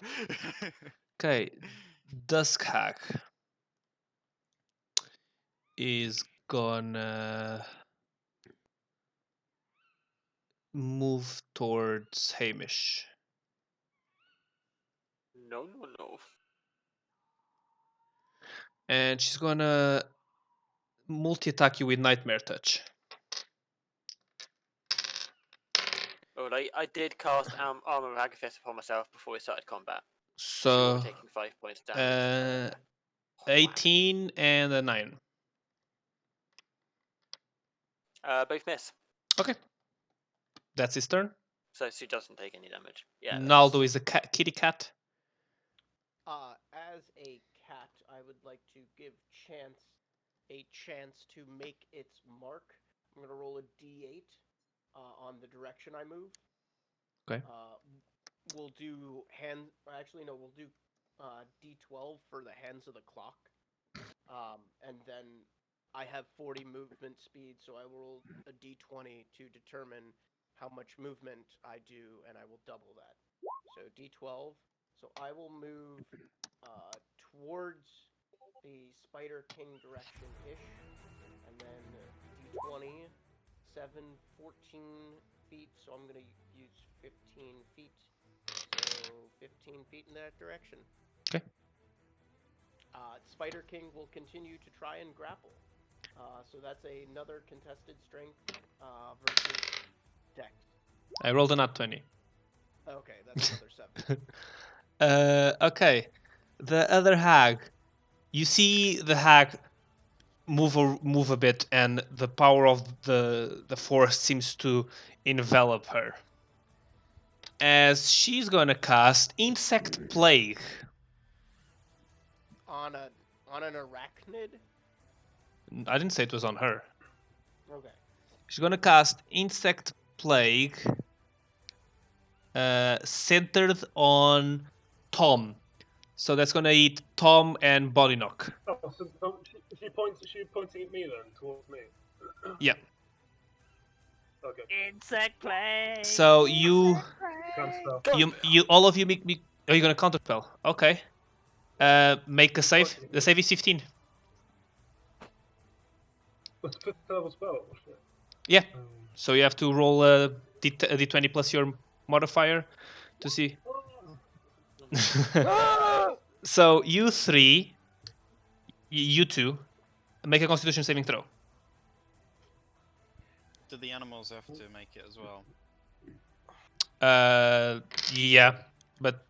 okay. Dusk Hack is gonna move towards Hamish. No. And she's gonna multi-attack you with Nightmare Touch. Oh, I did cast Armor of Agathis upon myself before we started combat. So So, we're taking 5 points damage. 18 and a 9. Both miss. Okay. That's his turn. So she doesn't take any damage. Yeah. Naldo is a kitty cat. As a cat, I would like to give a chance to make its mark. I'm gonna roll a d8 on the direction I move. Okay. We'll do we'll do d12 for the hands of the clock. And then I have 40 movement speed, so I will roll a d20 to determine how much movement I do, and I will double that. So d12. So I will move towards the Spider King direction-ish, and then d20, 7, 14 feet, so I'm going to use 15 feet. So 15 feet in that direction. Okay. Spider King will continue to try and grapple. So that's another contested strength versus Dex. I rolled a nat 20. Okay, that's another 7. Okay. The other hag. You see the hag move a bit, and the power of the forest seems to envelop her. As she's gonna cast Insect Plague. On an arachnid? I didn't say it was on her. Okay. She's gonna cast Insect Plague, centered on Tom. So that's gonna eat Tom and Body Knock. Oh, so she pointing at me then, towards me. Yeah. Okay. Insect play. So you Counterspell. all of you make me. Are you gonna counterspell? Okay. Make a save. The save is 15. What's the 5th level spell? Yeah. So you have to roll a d20 plus your modifier to see. So you three, you two, make a Constitution saving throw. Do the animals have to make it as well? Yeah, but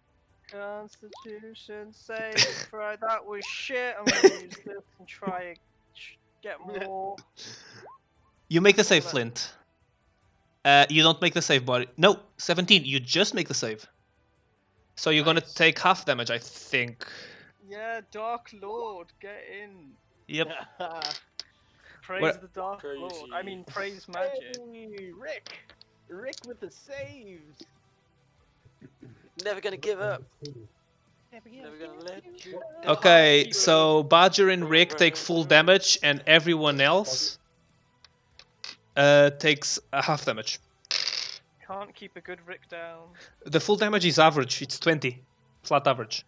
Constitution save. Right, that was shit. I'm gonna use this and try and get more. you make the save, Flint. You don't make the save, buddy. No, 17. You just make the save. So you're gonna take half damage, I think. Yeah, Dark Lord, get in. Yep. Praise Where- the Dark Lord. I mean, praise magic. Hey, Rick! Rick with the saves! Never gonna give up. Cool. Never gonna let you. Okay, Keep so Badger and Rick take full damage, and everyone else takes a half damage. Can't keep a good Rick down. The full damage is average. It's 20, flat average.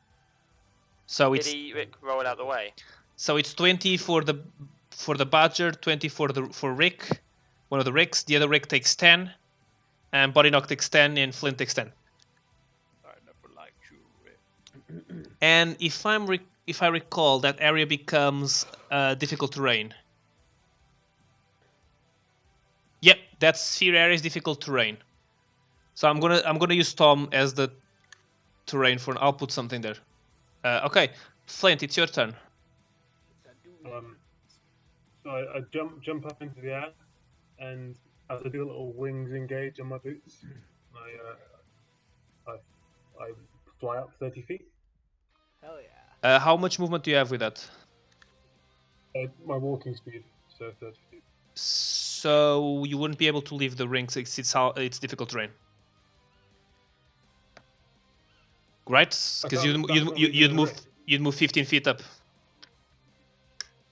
So Did it's he roll out the way? so it's 20 for the Badger, 20 for Rick, one of the Ricks. The other Rick takes 10, and Body Knock takes 10, and Flint takes 10. I never liked you, Rick. And if I recall, that area becomes difficult terrain. Yep, that sphere area is difficult terrain. So I'm gonna use Tom as the terrain for. I'll put something there. Okay, Flint, it's your turn. So I jump up into the air, and as I do a little wings engage on my boots, I fly up 30 feet. Hell yeah. How much movement do you have with that? My walking speed, so 30 feet. So you wouldn't be able to leave the ring. It's difficult terrain, right? Because you'd move 15 feet up.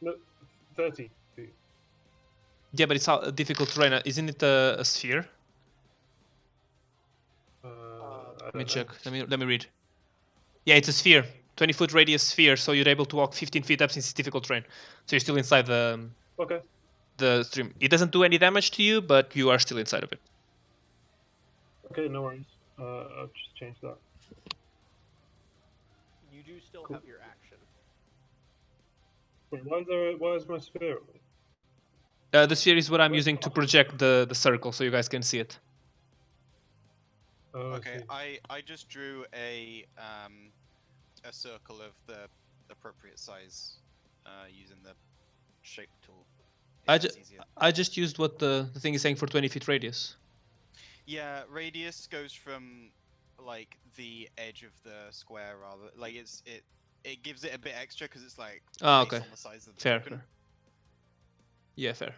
No, 30 feet. Yeah, but it's difficult terrain. Isn't it a sphere? Let me check. Let me read. Yeah, it's a sphere. 20-foot radius sphere, so you're able to walk 15 feet up since it's difficult terrain. So you're still inside the stream. It doesn't do any damage to you, but you are still inside of it. Okay, no worries. I'll just change that. You do still Cool. have your action. Wait, why is my sphere on me? The sphere is what I'm using to project the circle, so you guys can see it. Oh, Okay, see. I just drew a circle of the appropriate size using the shape tool. if that's easier. I just used what the thing is saying for 20 feet radius. Yeah, radius goes from like the edge of the square rather like it gives it a bit extra because it's like based Okay. on the size of the Fair, token. fair. Yeah, fair.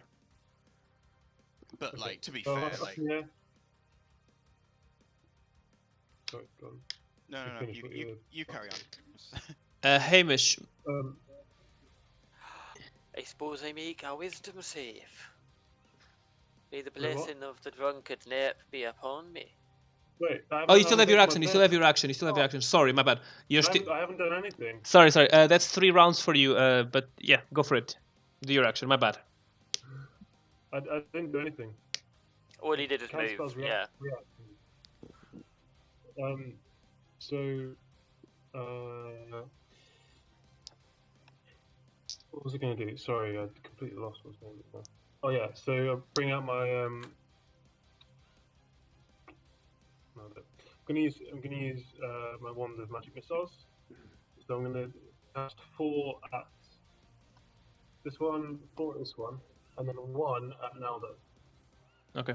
But Okay. like to be So fair, up like in the air. Sorry, go on. no, finish what you you were- carry on. Hamish, I suppose I make a wisdom save. May the Wait, what? blessing of the drunkard Nep be upon me. Wait. oh, you still have your action. You still have your action. You still have your action. Sorry, my bad. You're still. I haven't done anything. Sorry. That's 3 rounds for you. But yeah, go for it. Do your action. My bad. I didn't do anything. All he did was Cast spells move. Yeah. reaction. So, what was I going to do? Sorry, I completely lost what I was going to do. Oh yeah, so I bring out my no, I'm gonna use my wand of magic missiles. So I'm gonna cast 4 at this one, 4 at this one, and then 1 at Naldo. Okay.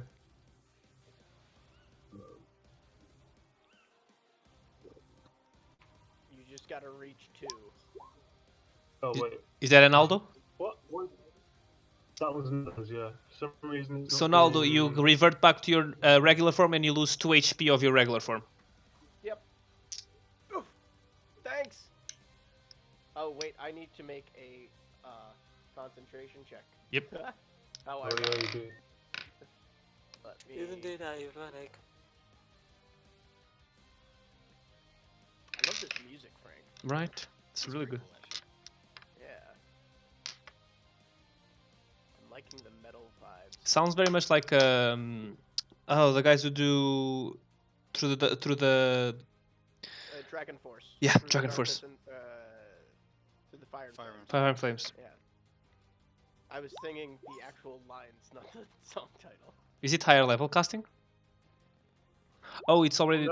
You just gotta reach 2. Oh wait, Is that Ronaldo? what? That was Naldo's, yeah. For some reason it's So not Naldo, you doing- revert back to your regular form and you lose 2 HP of your regular form. Yep. Oof. Thanks. Oh wait, I need to make a concentration check. Yep. How Oh yeah, you do. Let me... Isn't it ironic? I love this music, Frank. Right. It's really good. Yeah. I'm liking the metal vibes. Sounds very much like oh, the guys who do through the Dragon Force. Yeah, Through the Dragon Force. darkness and, through the fire. and Fire flames. and Fire and Flames. Yeah. I was singing the actual lines, not the song title. Is it higher level casting? Oh, it's already.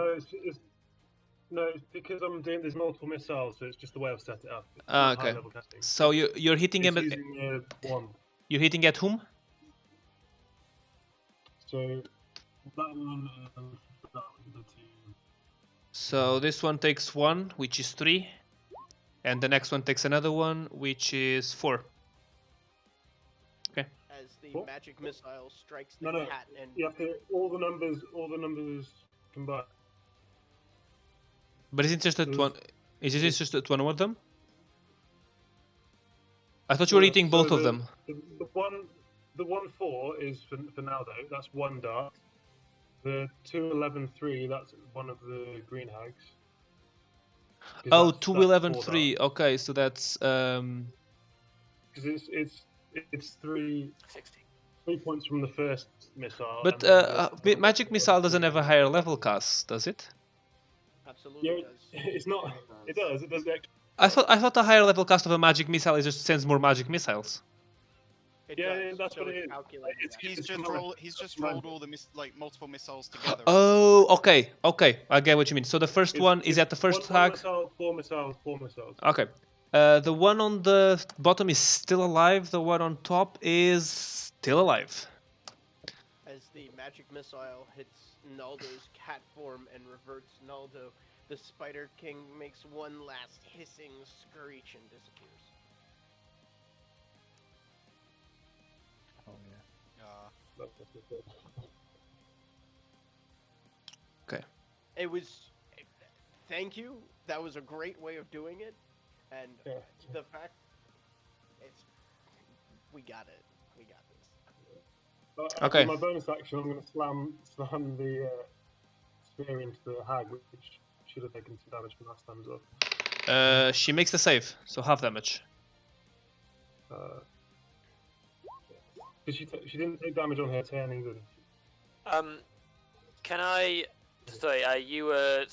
No, it's because I'm doing there's multiple missiles, so it's just the way I've set it up. It's Ah, not high okay. level casting. So you're hitting It's him. using wand. You're hitting at whom? So that one and that one, the 2. So this one takes 1, which is 3. And the next one takes another one, which is 4. As the What? magic missile strikes the No, no. cat and You have to all the numbers combined. But isn't just at There's- one? Is it there's- just at one of them? I thought you were eating both of them. The 1-4 is for now though. That's one dart. The 2-11-3, that's one of the green hags. 'Cause Oh, that's 2, 11, 4 3. Okay, so that's Because it's 3 60. points from the first missile. But and then the- Magic Missile doesn't have a higher level cast, does it? absolutely Yeah, does. it's not. It does. It does the extra. I thought the higher level cast of a Magic Missile is just sends more Magic Missiles. It Yeah, does, yeah, that's so what it it's is. calculated It's- that. He's just rolled all the multiple missiles together. Oh, okay, I get what you mean. So the first It's- one is it's at the first one hag. missile, 4 missiles, 4 missiles. Okay. The one on the bottom is still alive. The one on top is still alive. As the magic missile hits Naldo's cat form and reverts Naldo, the Spider King makes one last hissing screech and disappears. Oh yeah. That's it. It was. Thank you. That was a great way of doing it, and Yeah. the fact it's. We got it. We got this. Okay. For my bonus action, I'm going to slam the spear into the hag, which should have taken 2 damage from last time as well. She makes the save, so half damage. Because she didn't take damage on her turn either. Can I? Sorry, you were.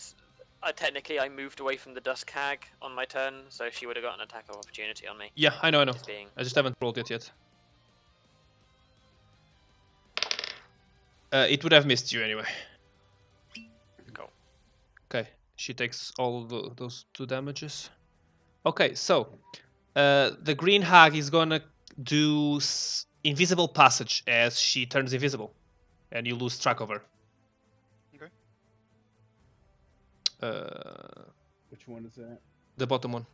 Technically, I moved away from the Dusk Hag on my turn, so she would have got an attack of opportunity on me. Yeah, I know. Just being. I just haven't rolled it yet. It would have missed you anyway. Cool. Okay, she takes all those 2 damages. Okay, so the green hag is gonna do invisible passage as she turns invisible, and you lose track of her. Okay. Which one is that? The bottom one.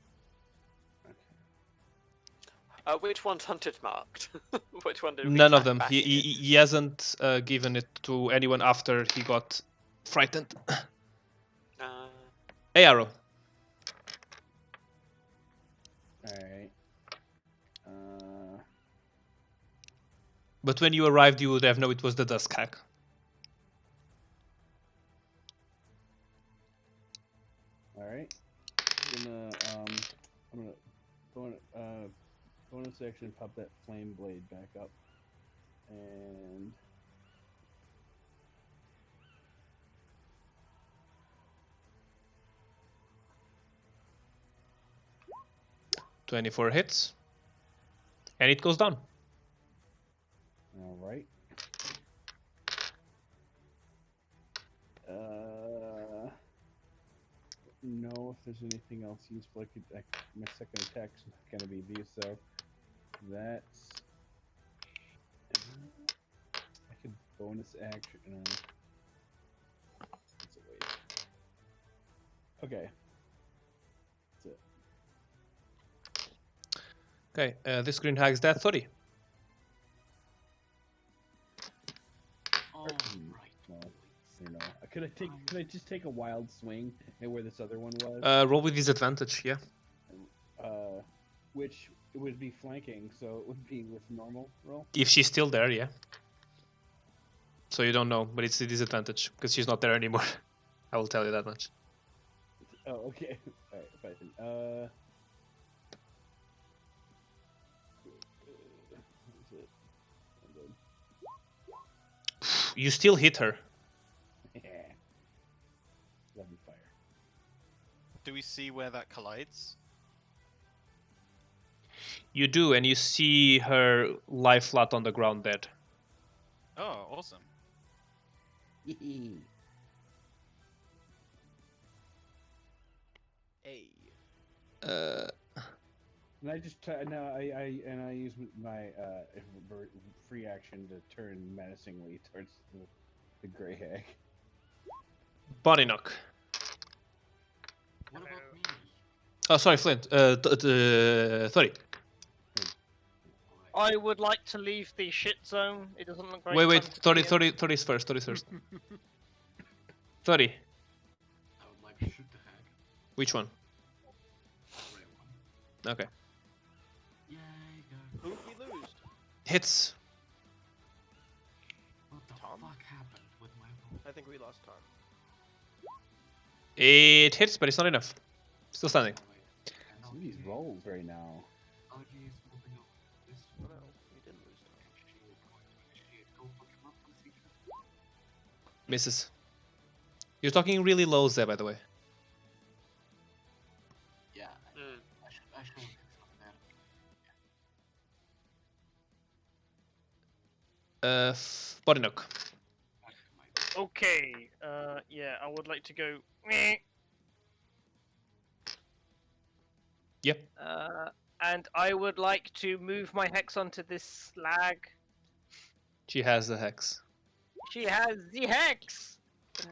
Which one's hunted marked? Which one did we None of track them. back He, in? he hasn't given it to anyone after he got frightened. Hey, Arrow. Alright. But when you arrived, you would have known it was the Dusk Hag. Alright. I'm gonna bonus action, pop that flame blade back up. And 24 hits. And it goes down. alright. Know if there's anything else useful. My second attack's not gonna be these, so that's. I could bonus action. It's a waste. Okay. That's it. Okay, this green hag's dead. 30. Alright. No, I don't know. Could I just take a wild swing at where this other one was? Roll with disadvantage, yeah. Which it would be flanking, so it would be with normal roll. If she's still there, yeah. So you don't know, but it's a disadvantage because she's not there anymore. I will tell you that much. Oh, okay. Alright, fine. What is it? You still hit her. Yeah. 11 fire. Do we see where that collides? You do, and you see her lie flat on the ground dead. Oh, awesome. Hey. And I just try, no, I use my free action to turn menacingly towards the gray hag. Body knock. What about me? Oh, sorry, Flint. 30. I would like to leave the shit zone. It doesn't look very Wait, fun to 30, be in. 30 is first. 30 is first. 30. I would like to shoot the hag. Which one? Gray one. Okay. Yay, go. Who'd we lose? Hits. What the Tom? fuck happened with my roll? I think we lost Tom. It hits, but it's not enough. Still standing. Oh, wait. And Some of these rolls right now. LG is moving up this Oh, way. no, we didn't lose Tom. She is going to initiate. Go fuck him up, please. Misses. You're talking really low, Zeb, by the way. Yeah, Mm. I should have fixed up there. Body knock. Back to my Okay. Yeah, I would like to go. Meh. Yep. And I would like to move my hex onto this slag. She has the hex. She has the hex.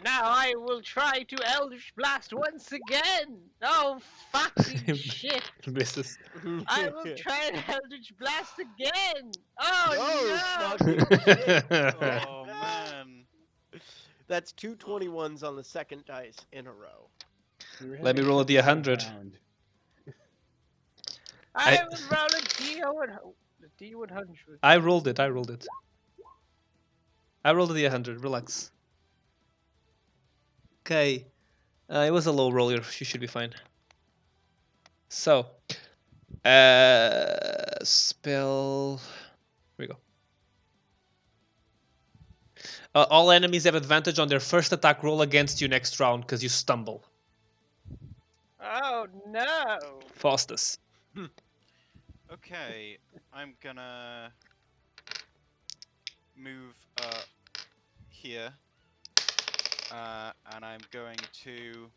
Now I will try to Eldritch Blast once again. Oh fucking shit! Misses. I will try and Eldritch Blast again. Oh No, no! fuck shit. Oh man. That's 2 21s on the second dice in a row. We were Let me having roll a such a good D100. round. I will roll a D100. I rolled it. I rolled it. I rolled a D100. Relax. Okay. It was a low roller. You should be fine. So, spell. Here we go. All enemies have advantage on their first attack roll against you next round because you stumble. Oh no! Faustus. Okay, I'm gonna move here, and I'm going to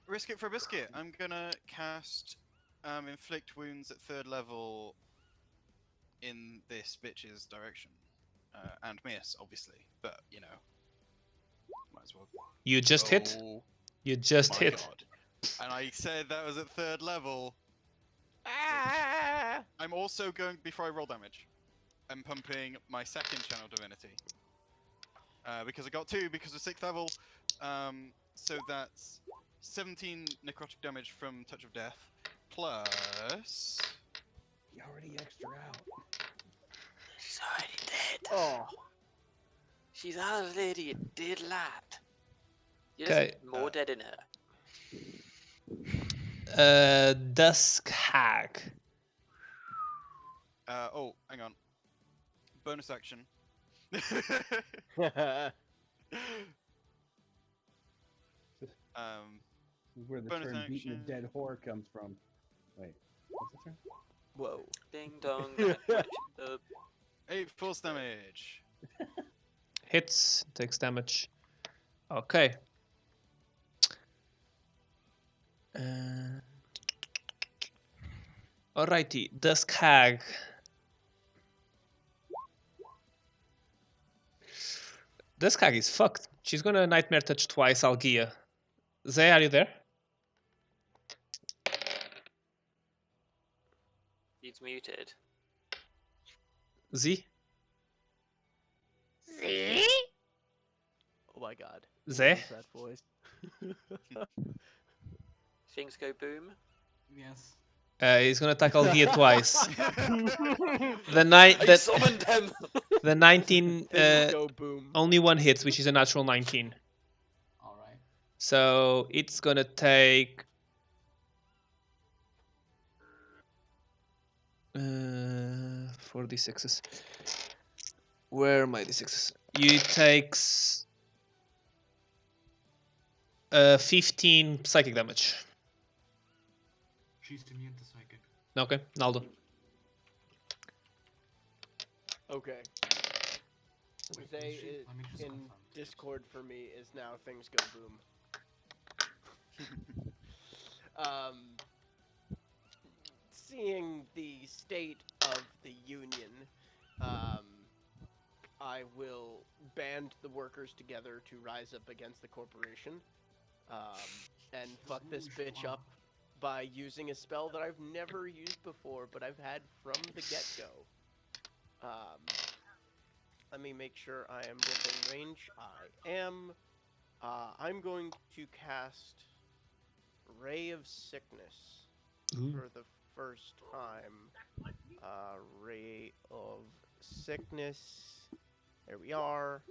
risk it for a biscuit. I'm gonna cast inflict wounds at 3rd level in this bitch's direction, and miss, obviously. But you know, might as well. You just hit. Oh You just my hit. God. And I said that was at 3rd level. Ah! I'm also going, before I roll damage, I'm pumping my 2nd Channel Divinity. Because I got 2 because of 6th level. So that's 17 necrotic damage from Touch of Death, plus... You already extra out. She's already dead. Oh, She's already a dead lad. You're Okay. just more dead in her. Dusk Hag. Oh, hang on. Bonus action. This is where the Bonus term beating a action. dead whore comes from. Wait, what's the term? whoa. Ding dong. Catch the 8 force damage. Hits. Takes damage. Okay. Alrighty. Dusk Hag. Dusk Hag is fucked. She's gonna Nightmare Touch twice Algia. Zay, are you there? He's muted. Z? See? Oh my god. Zay? What is that voice? Things go boom. Yes. He's gonna attack Algia twice. The I the summoned them. the 19 Things go boom. only one hits, which is a natural 19. Alright. So it's gonna take 4d6s. Where are my d6s? It takes 15 psychic damage. She's immune to psychic. Okay, Naldo. Okay. Wait, Zay is she? is Let me just in confirm. Discord for me is now things go boom. Seeing the state of the union, I will band the workers together to rise up against the corporation. and fuck this bitch up by using a spell that I've never used before, but I've had from the get-go. Let me make sure I am within range. I am. I'm going to cast Ray of Sickness for the first time. Ray of Sickness. There we are.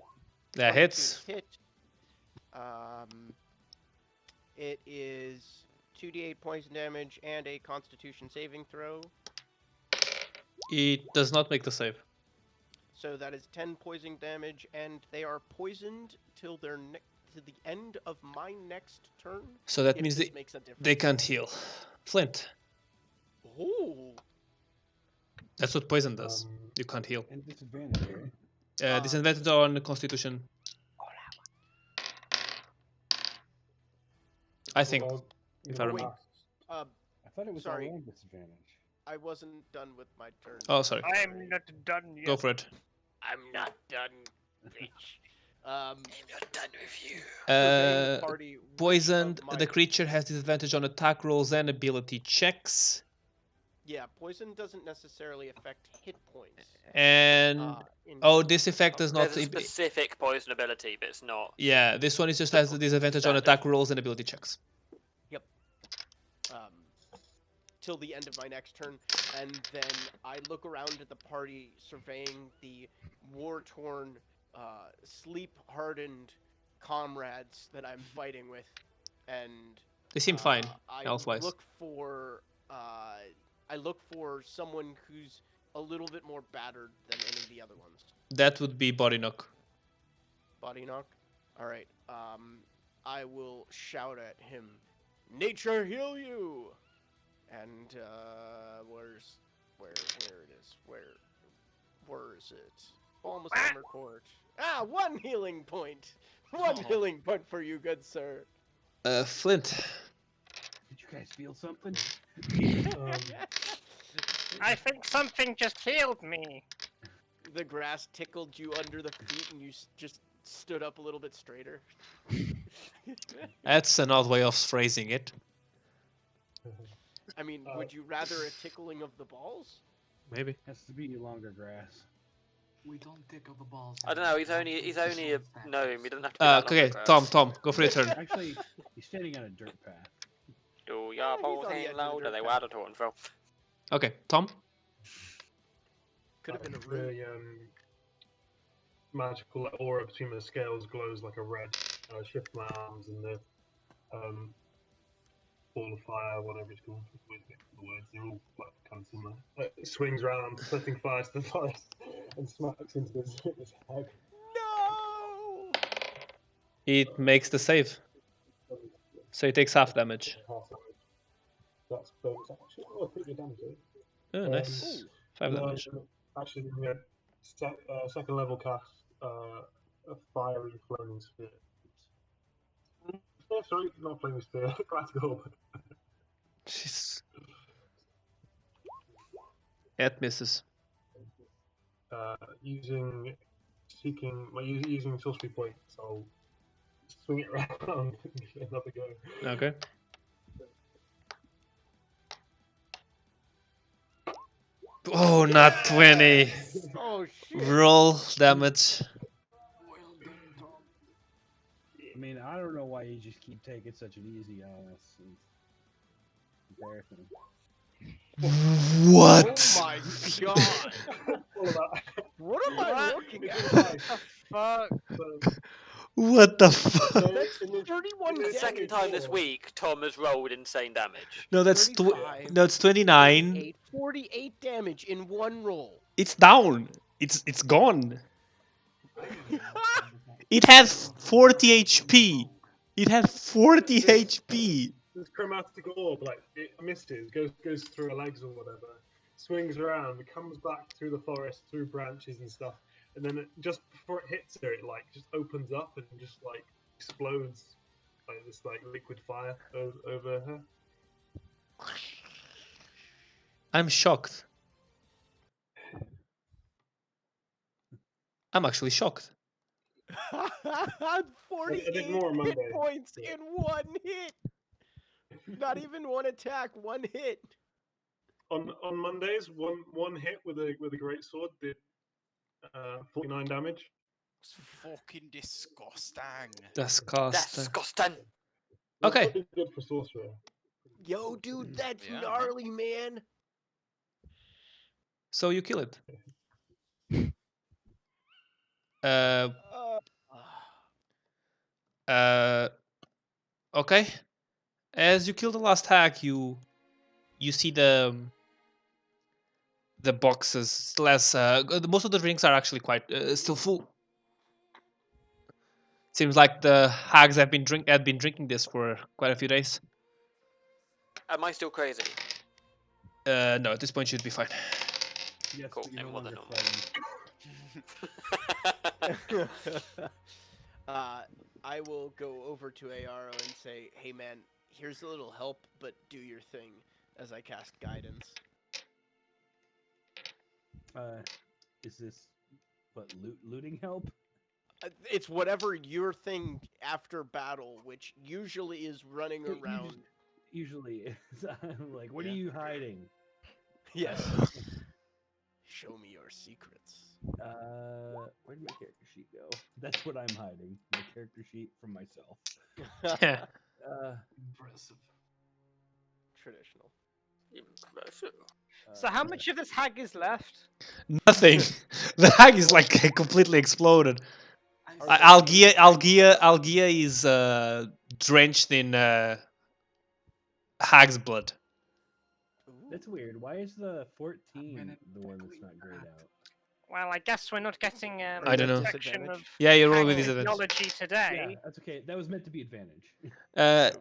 That 22 hits. to hit. It is 2d8 poison damage and a Constitution saving throw. It does not make the save. So that is 10 poison damage, and they are poisoned till to the end of my next turn. So that if means this they, makes a difference. they can't heal. Flint. Ooh. That's what poison does. You can't heal. And disadvantage, right? Disadvantage on Constitution. I think, if I remember. I thought it was sorry. all disadvantage. I wasn't done with my turn. Oh, sorry. I'm not done yet. Go for it. I'm not done, bitch. I'm not done with you. Surveying the party, which Poisoned, of my- the creature has disadvantage on attack rolls and ability checks. Yeah, poison doesn't necessarily affect hit points. And in oh, this effect does not. There's a specific poison ability, but it's not. Yeah, this one is just has the disadvantage on attack rolls and ability checks. Yep. Till the end of my next turn, and then I look around at the party, surveying the war-torn, sleep-hardened comrades that I'm fighting with, and They seem fine, I health-wise. look for someone who's a little bit more battered than any of the other ones. That would be body knock. Body knock. All right. I will shout at him, "Nature heal you!" And where is it? Almost armor court. Ah, 1 healing point. One healing point for you, good sir. Flint. Did you guys feel something? I think something just healed me. The grass tickled you under the feet, and you just stood up a little bit straighter. That's an odd way of phrasing it. I mean, would you rather a tickling of the balls? Maybe. Has to be longer grass. We don't tickle the balls. I don't know. He's only a gnome. He doesn't have to. Be that Okay, long Tom, go for your turn. Actually, he's standing on a dirt path. Do your balls on the edge ain't of the louder? dirt They path. were to and fro. Okay, Tom. Could have been a The room. magical aura between the scales glows like a red. I shift my arms and the ball of fire, whatever it's called. The words, they're all like, kind of similar. It swings around, setting fire to the forest, and smacks into his head. No! It makes the save. So he takes half damage. Half damage. That's bonus action. Oh, pretty good damage, eh? Oh, nice. 5 No, damage. Actually, yeah, second level cast a fiery flaming sphere. Oh, sorry, not flaming sphere, glass orb. Jeez. It misses. Using sorcery points, I'll swing it around and give it another go. Okay. Oh, not 20. Oh shit! Roll damage. I mean, I don't know why you just keep taking such an easy on us in comparison. What? Oh my god! All of that. What am I looking It's at? all right. Fuck. So, What the fuck? That's in the- 31 The damage. second time this week, Tom has rolled insane damage. No, that's 35, no, it's 29. 48 damage in one roll. It's down. It's gone. It had 40 HP. It had 40 HP. This chromatic orb, like it misses, goes through her legs or whatever, swings around, it comes back through the forest, through branches and stuff, and then just before it hits her, it like just opens up and just like explodes, like this like liquid fire over her. I'm shocked. I'm actually shocked. 48 more on Monday. hit points in one hit. Not even one attack, one hit. On Mondays, one hit with a great sword did 49 damage. It's fucking disgusting. Disgusting. Disgusting. That's Okay. pretty good for sorcerer. Yo, dude, that's Yeah, man. gnarly, man. So you kill it. Uh, okay. As you kill the last hag, you see the boxes still as most of the drinks are actually quite still full. Seems like the hags had been drinking this for quite a few days. Am I still crazy? No, at this point you'd be fine. Yes, Cool, but you're and no more than longer normal. fighting. I will go over to Aro and say, "Hey, man, here's a little help, but do your thing." As I cast guidance. Is this what looting help? It's whatever your thing after battle, which usually is running It around. Usually is. I'm like, what are Yeah. you hiding? Yes. Show me your secrets. Where did my character sheet go? That's what I'm hiding. My character sheet from myself. Yeah. Impressive. Traditional. So how much of this hag is left? Nothing. The hag is like completely exploded. Algia is drenched in hag's blood. That's weird. Why is the 14 gonna the one that's quickly not grayed add. out? Well, I guess we're not getting I don't know. section of Yeah, you roll hag with disadvantage. technology today. Yeah, that's okay. That was meant to be advantage.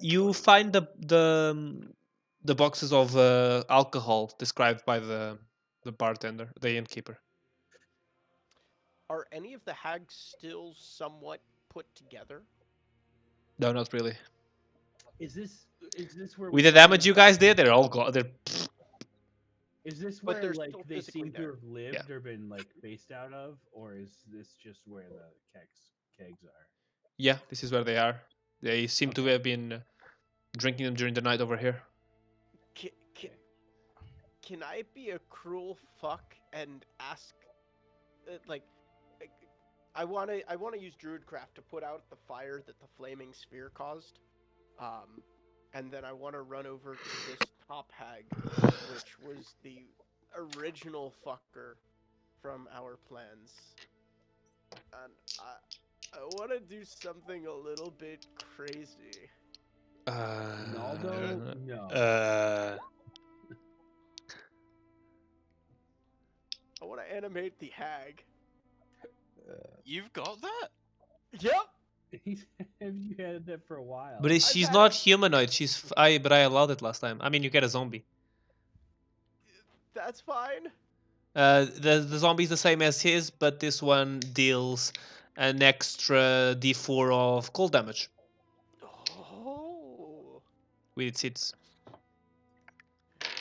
You find the boxes of alcohol described by the bartender, the innkeeper. Are any of the hags still somewhat put together? No, not really. Is this where With the damage you guys did, they're all gone. Is this But where they're like still they physically seem to there. have lived or been like based out of, or is this just where the kegs are? Yeah, this is where they are. They seem to have been drinking them during the night over here. Can I be a cruel fuck and ask, I wanna use Druidcraft to put out the fire that the flaming sphere caused, and then I wanna run over to this top hag, which was the original fucker from our plans, and I wanna do something a little bit crazy. Naldo? No. I wanna animate the hag. You've got that? Yep. Have you had that for a while? But she's had not it. humanoid. But I allowed it last time. I mean, you get a zombie. That's fine. The zombie is the same as his, but this one deals an extra D4 of cold damage Oh. with its hits.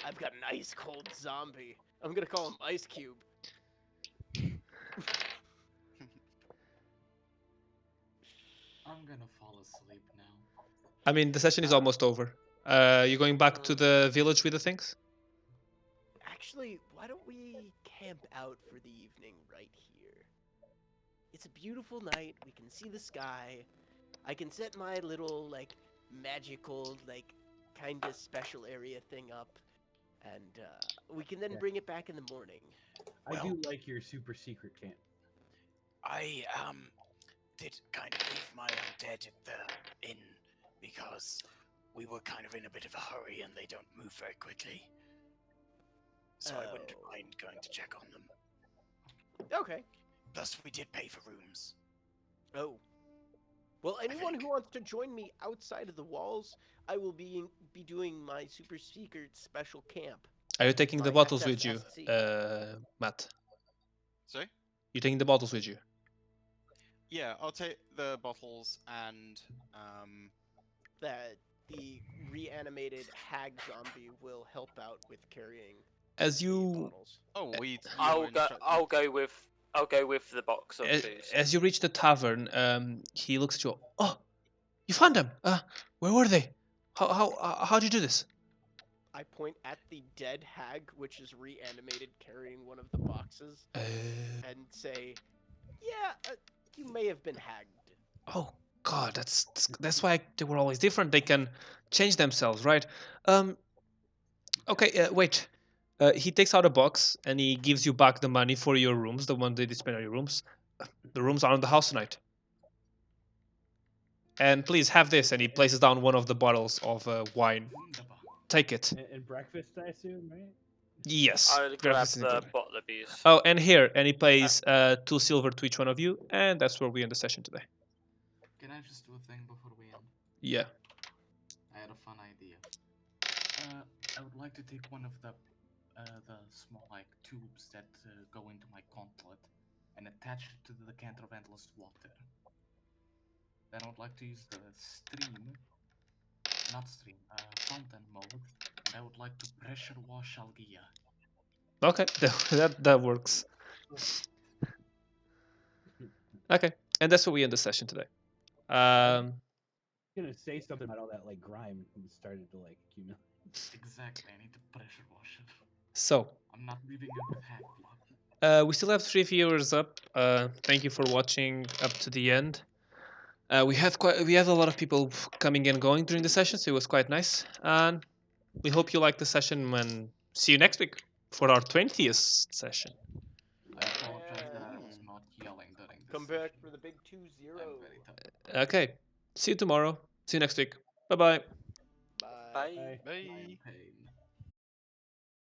I've got an ice cold zombie. I'm gonna call him Ice Cube. I'm gonna fall asleep now. I mean, the session is almost over. You going back to the village with the things? Actually, why don't we camp out for the evening right here? It's a beautiful night. We can see the sky. I can set my little, like, magical, like, kind of special area thing up. And we can then bring it back in the morning. I do like your super secret camp. I did kind of leave my undead at the inn because we were kind of in a bit of a hurry and they don't move very quickly. So I wouldn't Oh. mind going to check on them. Okay. Plus, we did pay for rooms. Oh. Well, anyone think- who wants to join me outside of the walls, I will be doing my super secret special camp. Are you taking the My bottles with you, SSSC. Matt? Sorry? You taking the bottles with you? Yeah, I'll take the bottles and That the reanimated hag zombie will help out with carrying As the you bottles. oh, we. I'll go with the box of booze. as you reach the tavern, he looks at you. Oh, you found them. Where were they? How'd you do this? I point at the dead hag, which is reanimated, carrying one of the boxes, and say, "Yeah, you may have been hagged." Oh God, that's why they were always different. They can change themselves, right? Okay, wait. He takes out a box and he gives you back the money for your rooms, the one that you spend on your rooms. The rooms are on the house tonight. And please have this, and he places down one of the bottles of wine. Wunderbar. Take it. And breakfast, I assume, right? Yes. I'll grab breakfast is the included. bottle of booze. Oh, and here, and he pays 2 silver to each one of you, and that's where we end the session today. Can I just do a thing before we end? Yeah. I had a fun idea. I would like to take one of the small like tubes that go into my gauntlet and attach it to the decanter of endless water. Then I would like to use the fountain mode, and I would like to pressure wash Algia. Okay, that works. Okay, and that's where we end the session today. I'm gonna say something about all that like grime and started to like accumulate. Exactly, I need to pressure wash it. So, I'm not leaving it with hag blood. we still have 3 viewers up. Thank you for watching up to the end. We had a lot of people coming and going during the session, so it was quite nice. And we hope you liked the session, and see you next week for our 20th session. I apologize that I was not yelling during this. Come back session. for the big 2-0. I'm very tired. Okay, see you tomorrow. See you next week. Bye-bye. Bye. Bye. Bye. I'm in pain.